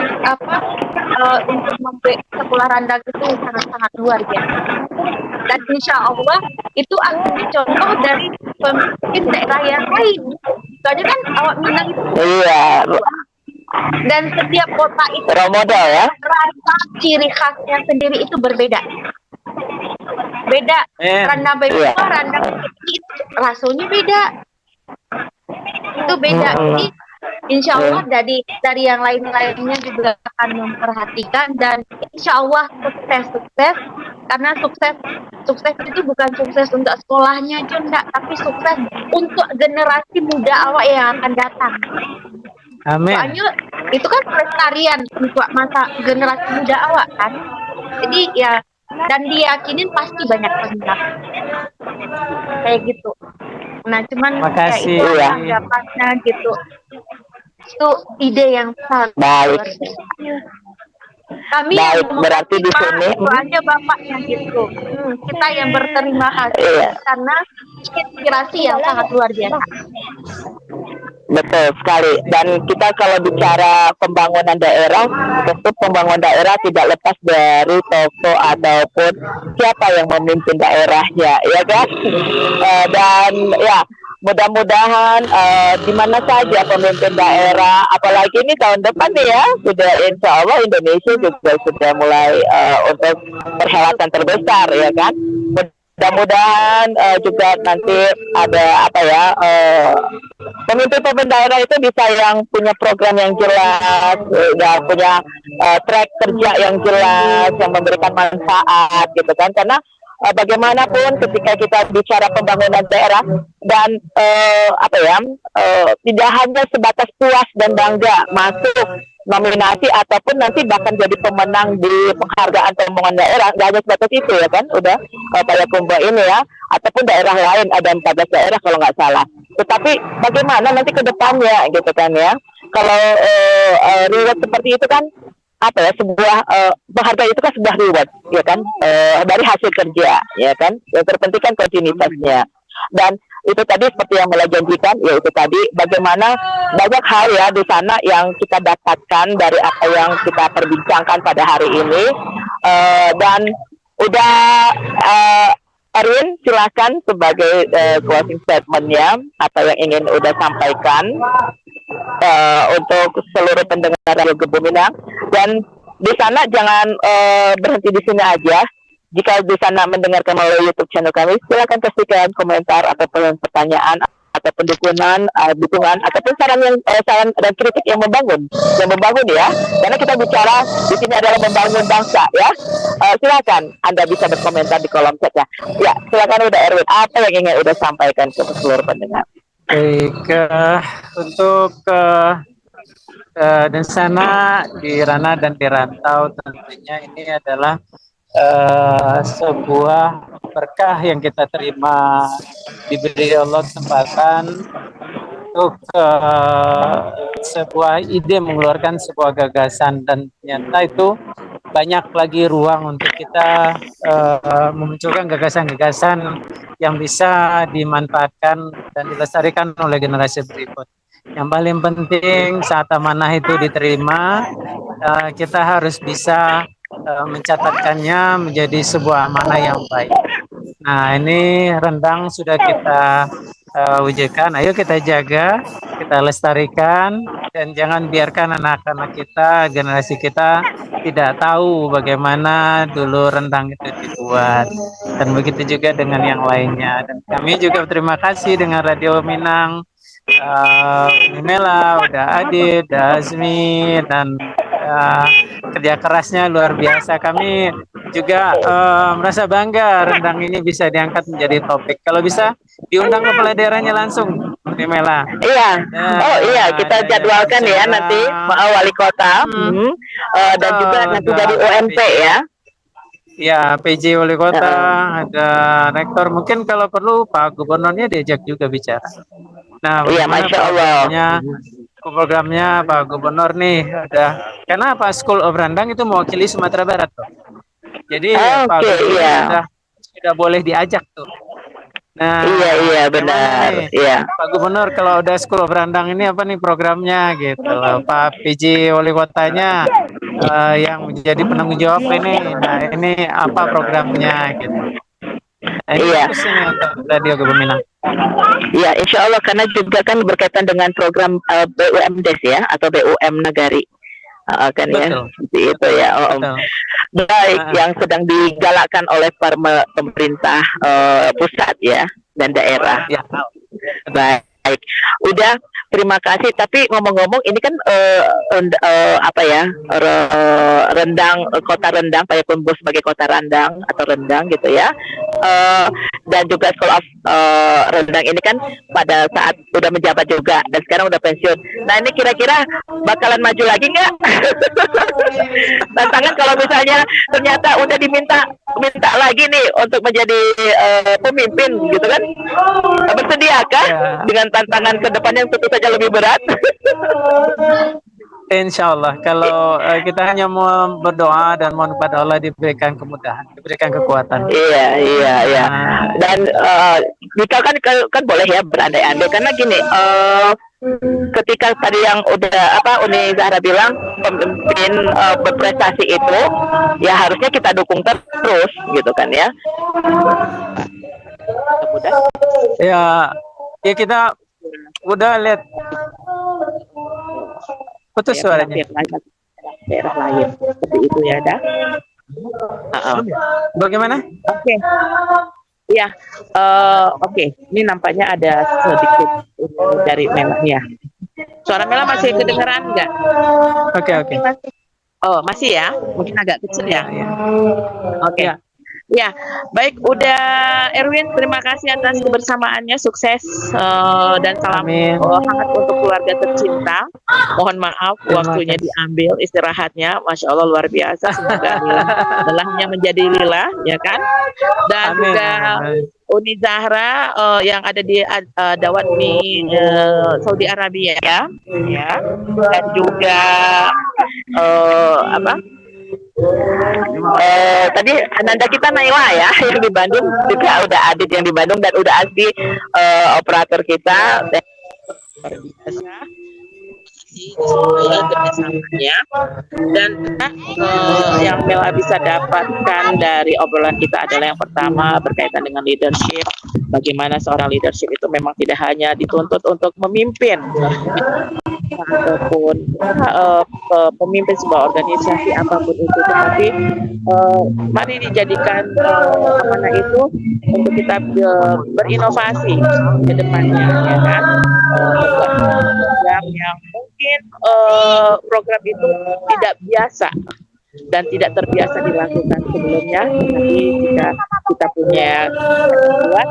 untuk membuat sekolah rendang itu sangat luar biasa. Dan insya Allah itu akan dicontoh dari pemimpin daerah yang lain. Soalnya kan Awak Minang itu Iya, dan setiap kota itu role model ya. rasa ciri khasnya sendiri itu berbeda. Beda. Rendang bebek, rendang itu rasanya beda. Itu beda. Jadi insya Allah dari yang lain-lainnya juga akan memperhatikan, dan insya Allah sukses. Karena sukses itu bukan sukses untuk sekolahnya aja enggak, tapi sukses untuk generasi muda awak yang akan datang. Amin. Soalnya itu kan pelestarian untuk masa generasi muda awak kan. Jadi ya, dan diyakinin pasti banyak peminat. Kayak gitu. Nah, cuman Makasih. ya itu tanggapannya gitu. Itu ide yang sangat Baik. luar biasa. Kami Baik, yang berarti di menerima sini itu aja bapaknya gitu. Kita yang berterima kasih Iya. karena inspirasi yang sangat luar biasa. Betul sekali. Dan kita kalau bicara pembangunan daerah, tentu pembangunan daerah tidak lepas dari tokoh ataupun siapa yang memimpin daerahnya, ya kan? Dan ya mudah-mudahan di mana saja pemimpin daerah, apalagi ini tahun depan nih ya, sudah insya Allah Indonesia juga sudah mulai untuk perhelatan terbesar, ya kan? Mudah-mudahan juga nanti ada pemimpin daerah itu bisa yang punya program yang jelas, ya punya track kerja yang jelas, yang memberikan manfaat gitu kan, karena bagaimanapun ketika kita bicara pembangunan daerah dan tidak hanya sebatas puas dan bangga masuk nominasi ataupun nanti bahkan jadi pemenang di penghargaan pembangunan daerah, nggak hanya sebatas itu ya kan, udah Payakumbuh ini ya, ataupun daerah lain ada 14 daerah kalau nggak salah. Tetapi bagaimana nanti ke depannya gitu kan ya, kalau reward seperti itu kan sebuah penghargaan itu kan sebuah reward ya kan, dari hasil kerja ya kan, yang terpenting kan kontinuitasnya. Dan itu tadi seperti yang Mela janjikan, yaitu tadi bagaimana banyak hal ya di sana yang kita dapatkan dari apa yang kita perbincangkan pada hari ini. Dan udah Erwin silakan sebagai closing statementnya apa yang ingin udah sampaikan untuk seluruh pendengar Radio Gebuminang. Dan di sana jangan berhenti di sini aja. Jika di sana mendengarkan melalui YouTube channel kami, silakan pastikan komentar ataupun pertanyaan ataupun dukungan ataupun saran dan kritik yang membangun ya. Karena kita bicara di sini adalah membangun bangsa ya. Silakan Anda bisa berkomentar di kolom chat ya. Ya, silakan udah Erwin, apa yang ingin udah sampaikan ke seluruh pendengar? Baik, untuk dan sana di Rana dan di Rantau tentunya ini adalah sebuah berkah yang kita terima, diberi Allah kesempatan untuk sebuah ide mengeluarkan sebuah gagasan, dan ternyata itu banyak lagi ruang untuk kita memunculkan gagasan-gagasan yang bisa dimanfaatkan dan dilestarikan oleh generasi berikut. Yang paling penting saat amanah itu diterima, kita harus bisa mencatatkannya menjadi sebuah amanah yang baik. Nah, ini rendang sudah kita wujudkan. Ayo kita jaga, kita lestarikan, dan jangan biarkan anak-anak kita, generasi kita tidak tahu bagaimana dulu rendang itu dibuat. Dan begitu juga dengan yang lainnya. Dan kami juga terima kasih dengan Radio Minang, Mela, udah Adit, udah Azmi, dan kerja kerasnya luar biasa. Kami juga merasa bangga rendang ini bisa diangkat menjadi topik. Kalau bisa diundang kepala daerahnya langsung, Mela. Iya. Oh iya, kita jadwalkan ya nanti wali kota dan juga nanti dari UMP ya. Ya, PJ Wali Kota, ada rektor. Mungkin kalau perlu Pak Gubernurnya diajak juga bicara. Nah, iya, Masya Allah. Programnya Pak Gubernur nih ada. Karena Pak School of Rendang itu mewakili Sumatera Barat tuh. Jadi Pak Gubernur sudah boleh diajak tuh. Nah, iya benar. Iya. Pak Gubernur kalau udah School of Rendang ini apa nih programnya gitu loh. Pak PJ Wali Kotanya yang menjadi penanggung jawab ini. Nah, ini apa programnya gitu. Nah, iya. Radio Gubernur. Iya, insya Allah karena juga kan berkaitan dengan program BUMDes ya atau BUM Nagari. Kan ya seperti itu ya. Baik, yang sedang digalakkan oleh pemerintah pusat ya dan daerah. Ya. Baik, udah terima kasih. Tapi ngomong-ngomong ini kan rendang, kota Rendang, Payakumbuh sebagai kota Rendang atau Rendang gitu ya. Dan juga School of Rendang ini kan pada saat udah menjabat juga dan sekarang udah pensiun. Nah ini kira-kira bakalan maju lagi nggak? Tantangan kalau misalnya ternyata udah minta lagi nih untuk menjadi pemimpin gitu kan? Bersediakah dengan tantangan ke depan yang tentu saja lebih berat? Insya Allah, kalau kita hanya mau berdoa dan mohon kepada Allah diberikan kemudahan, diberikan kekuatan. Iya. Dan kita kan boleh ya berandai-andai karena gini, ketika tadi yang udah Uni Zahra bilang pemimpin berprestasi itu, ya harusnya kita dukung terus gitu kan ya. Ya kita udah lihat. Putus suaranya. Daerah lain seperti itu ya, dah. Bagaimana? Oke. Ya, oke. Ini nampaknya ada sedikit dari Mela ya. Suara Mela masih kedengeran nggak? Oke. Oh, masih ya? Mungkin agak kecil ya. Oke. Ya, baik. Udah Erwin, terima kasih atas kebersamaannya, sukses dan salam hangat untuk keluarga tercinta. Mohon maaf waktunya diambil istirahatnya, Masya Allah luar biasa. Semoga lelahnya menjadi lillah, ya kan? Dan juga Uni Zahra yang ada di Dawat di Saudi Arabia ya, dan juga tadi Ananda kita Naila ya yang di Bandung, juga udah Adit yang di Bandung dan udah Asdi operator kita. Kerjasamanya dan yang Mela bisa dapatkan dari obrolan kita adalah yang pertama berkaitan dengan leadership. Bagaimana seorang leadership itu memang tidak hanya dituntut untuk memimpin ataupun pemimpin sebuah organisasi apapun itu, tetapi mari dijadikan amanah itu untuk kita berinovasi ke depannya, ya kan? Yang mungkin program itu tidak biasa dan tidak terbiasa dilakukan sebelumnya, tapi jika kita punya kuat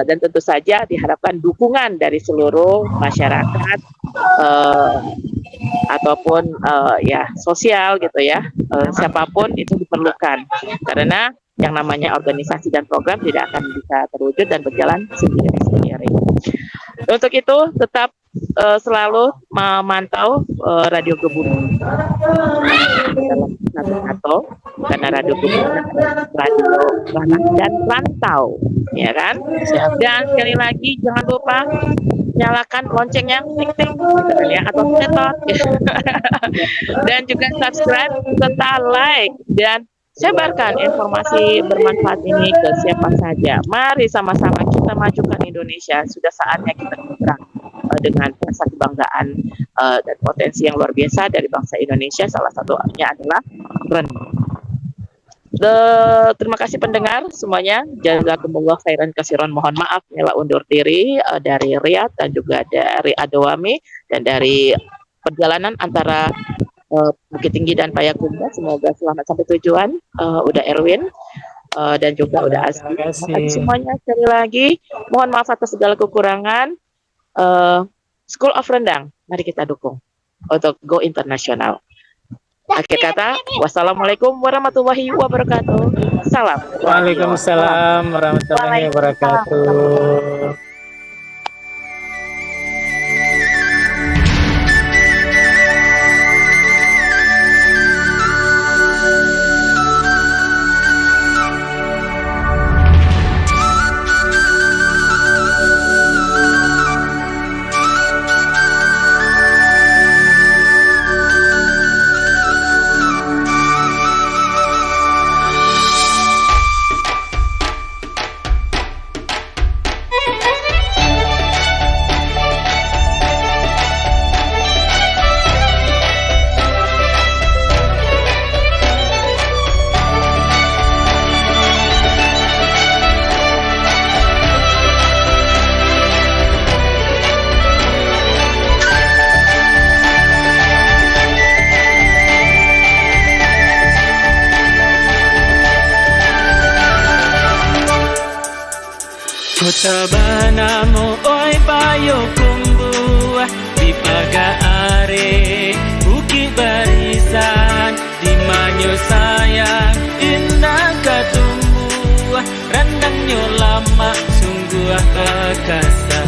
dan tentu saja diharapkan dukungan dari seluruh masyarakat ataupun ya sosial gitu ya, siapapun itu diperlukan karena yang namanya organisasi dan program tidak akan bisa terwujud dan berjalan sendiri. Untuk itu tetap selalu memantau Radio Gubernur dalam karena Radio Gubernur radio ranah dan rantau, ya kan? Dan sekali lagi jangan lupa nyalakan loncengnya, ting ya, atau nyetot dan juga subscribe serta like dan Sebarkan informasi bermanfaat ini ke siapa saja. Mari sama-sama kita majukan Indonesia. Sudah saatnya kita bergerak dengan rasa kebanggaan dan potensi yang luar biasa dari bangsa Indonesia. Salah satunya adalah renang. Terima kasih pendengar semuanya. Jazakumullah khairan kasiron. Mohon maaf Nela undur diri dari Riyadh dan juga dari Adowami dan dari perjalanan antara Bukit Tinggi dan Payakumbuh. Semoga selamat sampai tujuan. Udah Erwin dan juga udah Asli. Terima kasih semuanya sekali lagi. Mohon maaf atas segala kekurangan. School of Rendang, mari kita dukung untuk go internasional. Akhir kata, wassalamualaikum warahmatullahi wabarakatuh. Salam. Waalaikumsalam warahmatullahi wabarakatuh. Kota mo oy payo kumbuah di pagaare bukit barisan di manyo sayang indah katumbuah randangnya lama sungguh perkasa.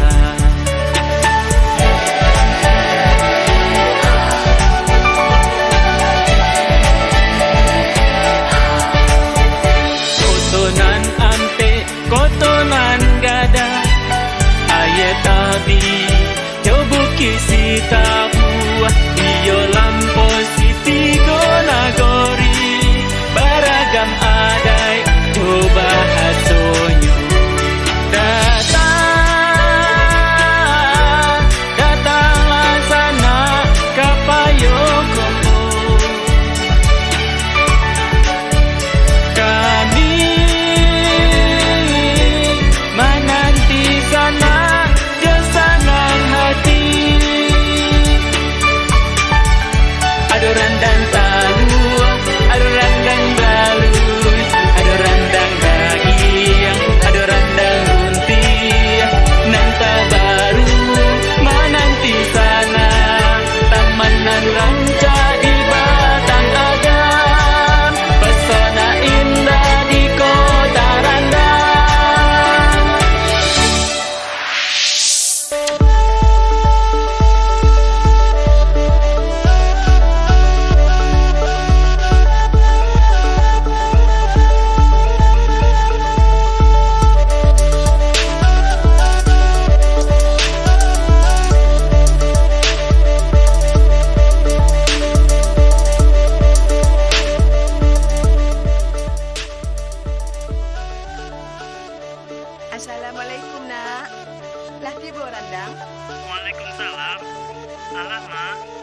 Kotonan ante kotonan gada ayat tabi coba kisita buah iyo lampo sitigo nagori baragam adai coba hasonyo datanglah sana kapayo komo kami menanti sana kesanang hati. Aduh randang talu, aduh randang balus, aduh randang daging, aduh randang bunti, nanta baru menanti sana tamanan ranca di Batang Agam, pesona indah di kota Randang. Assalamualaikum nak. Lah tiba Randang. Waalaikumsalam. Salam, Ma.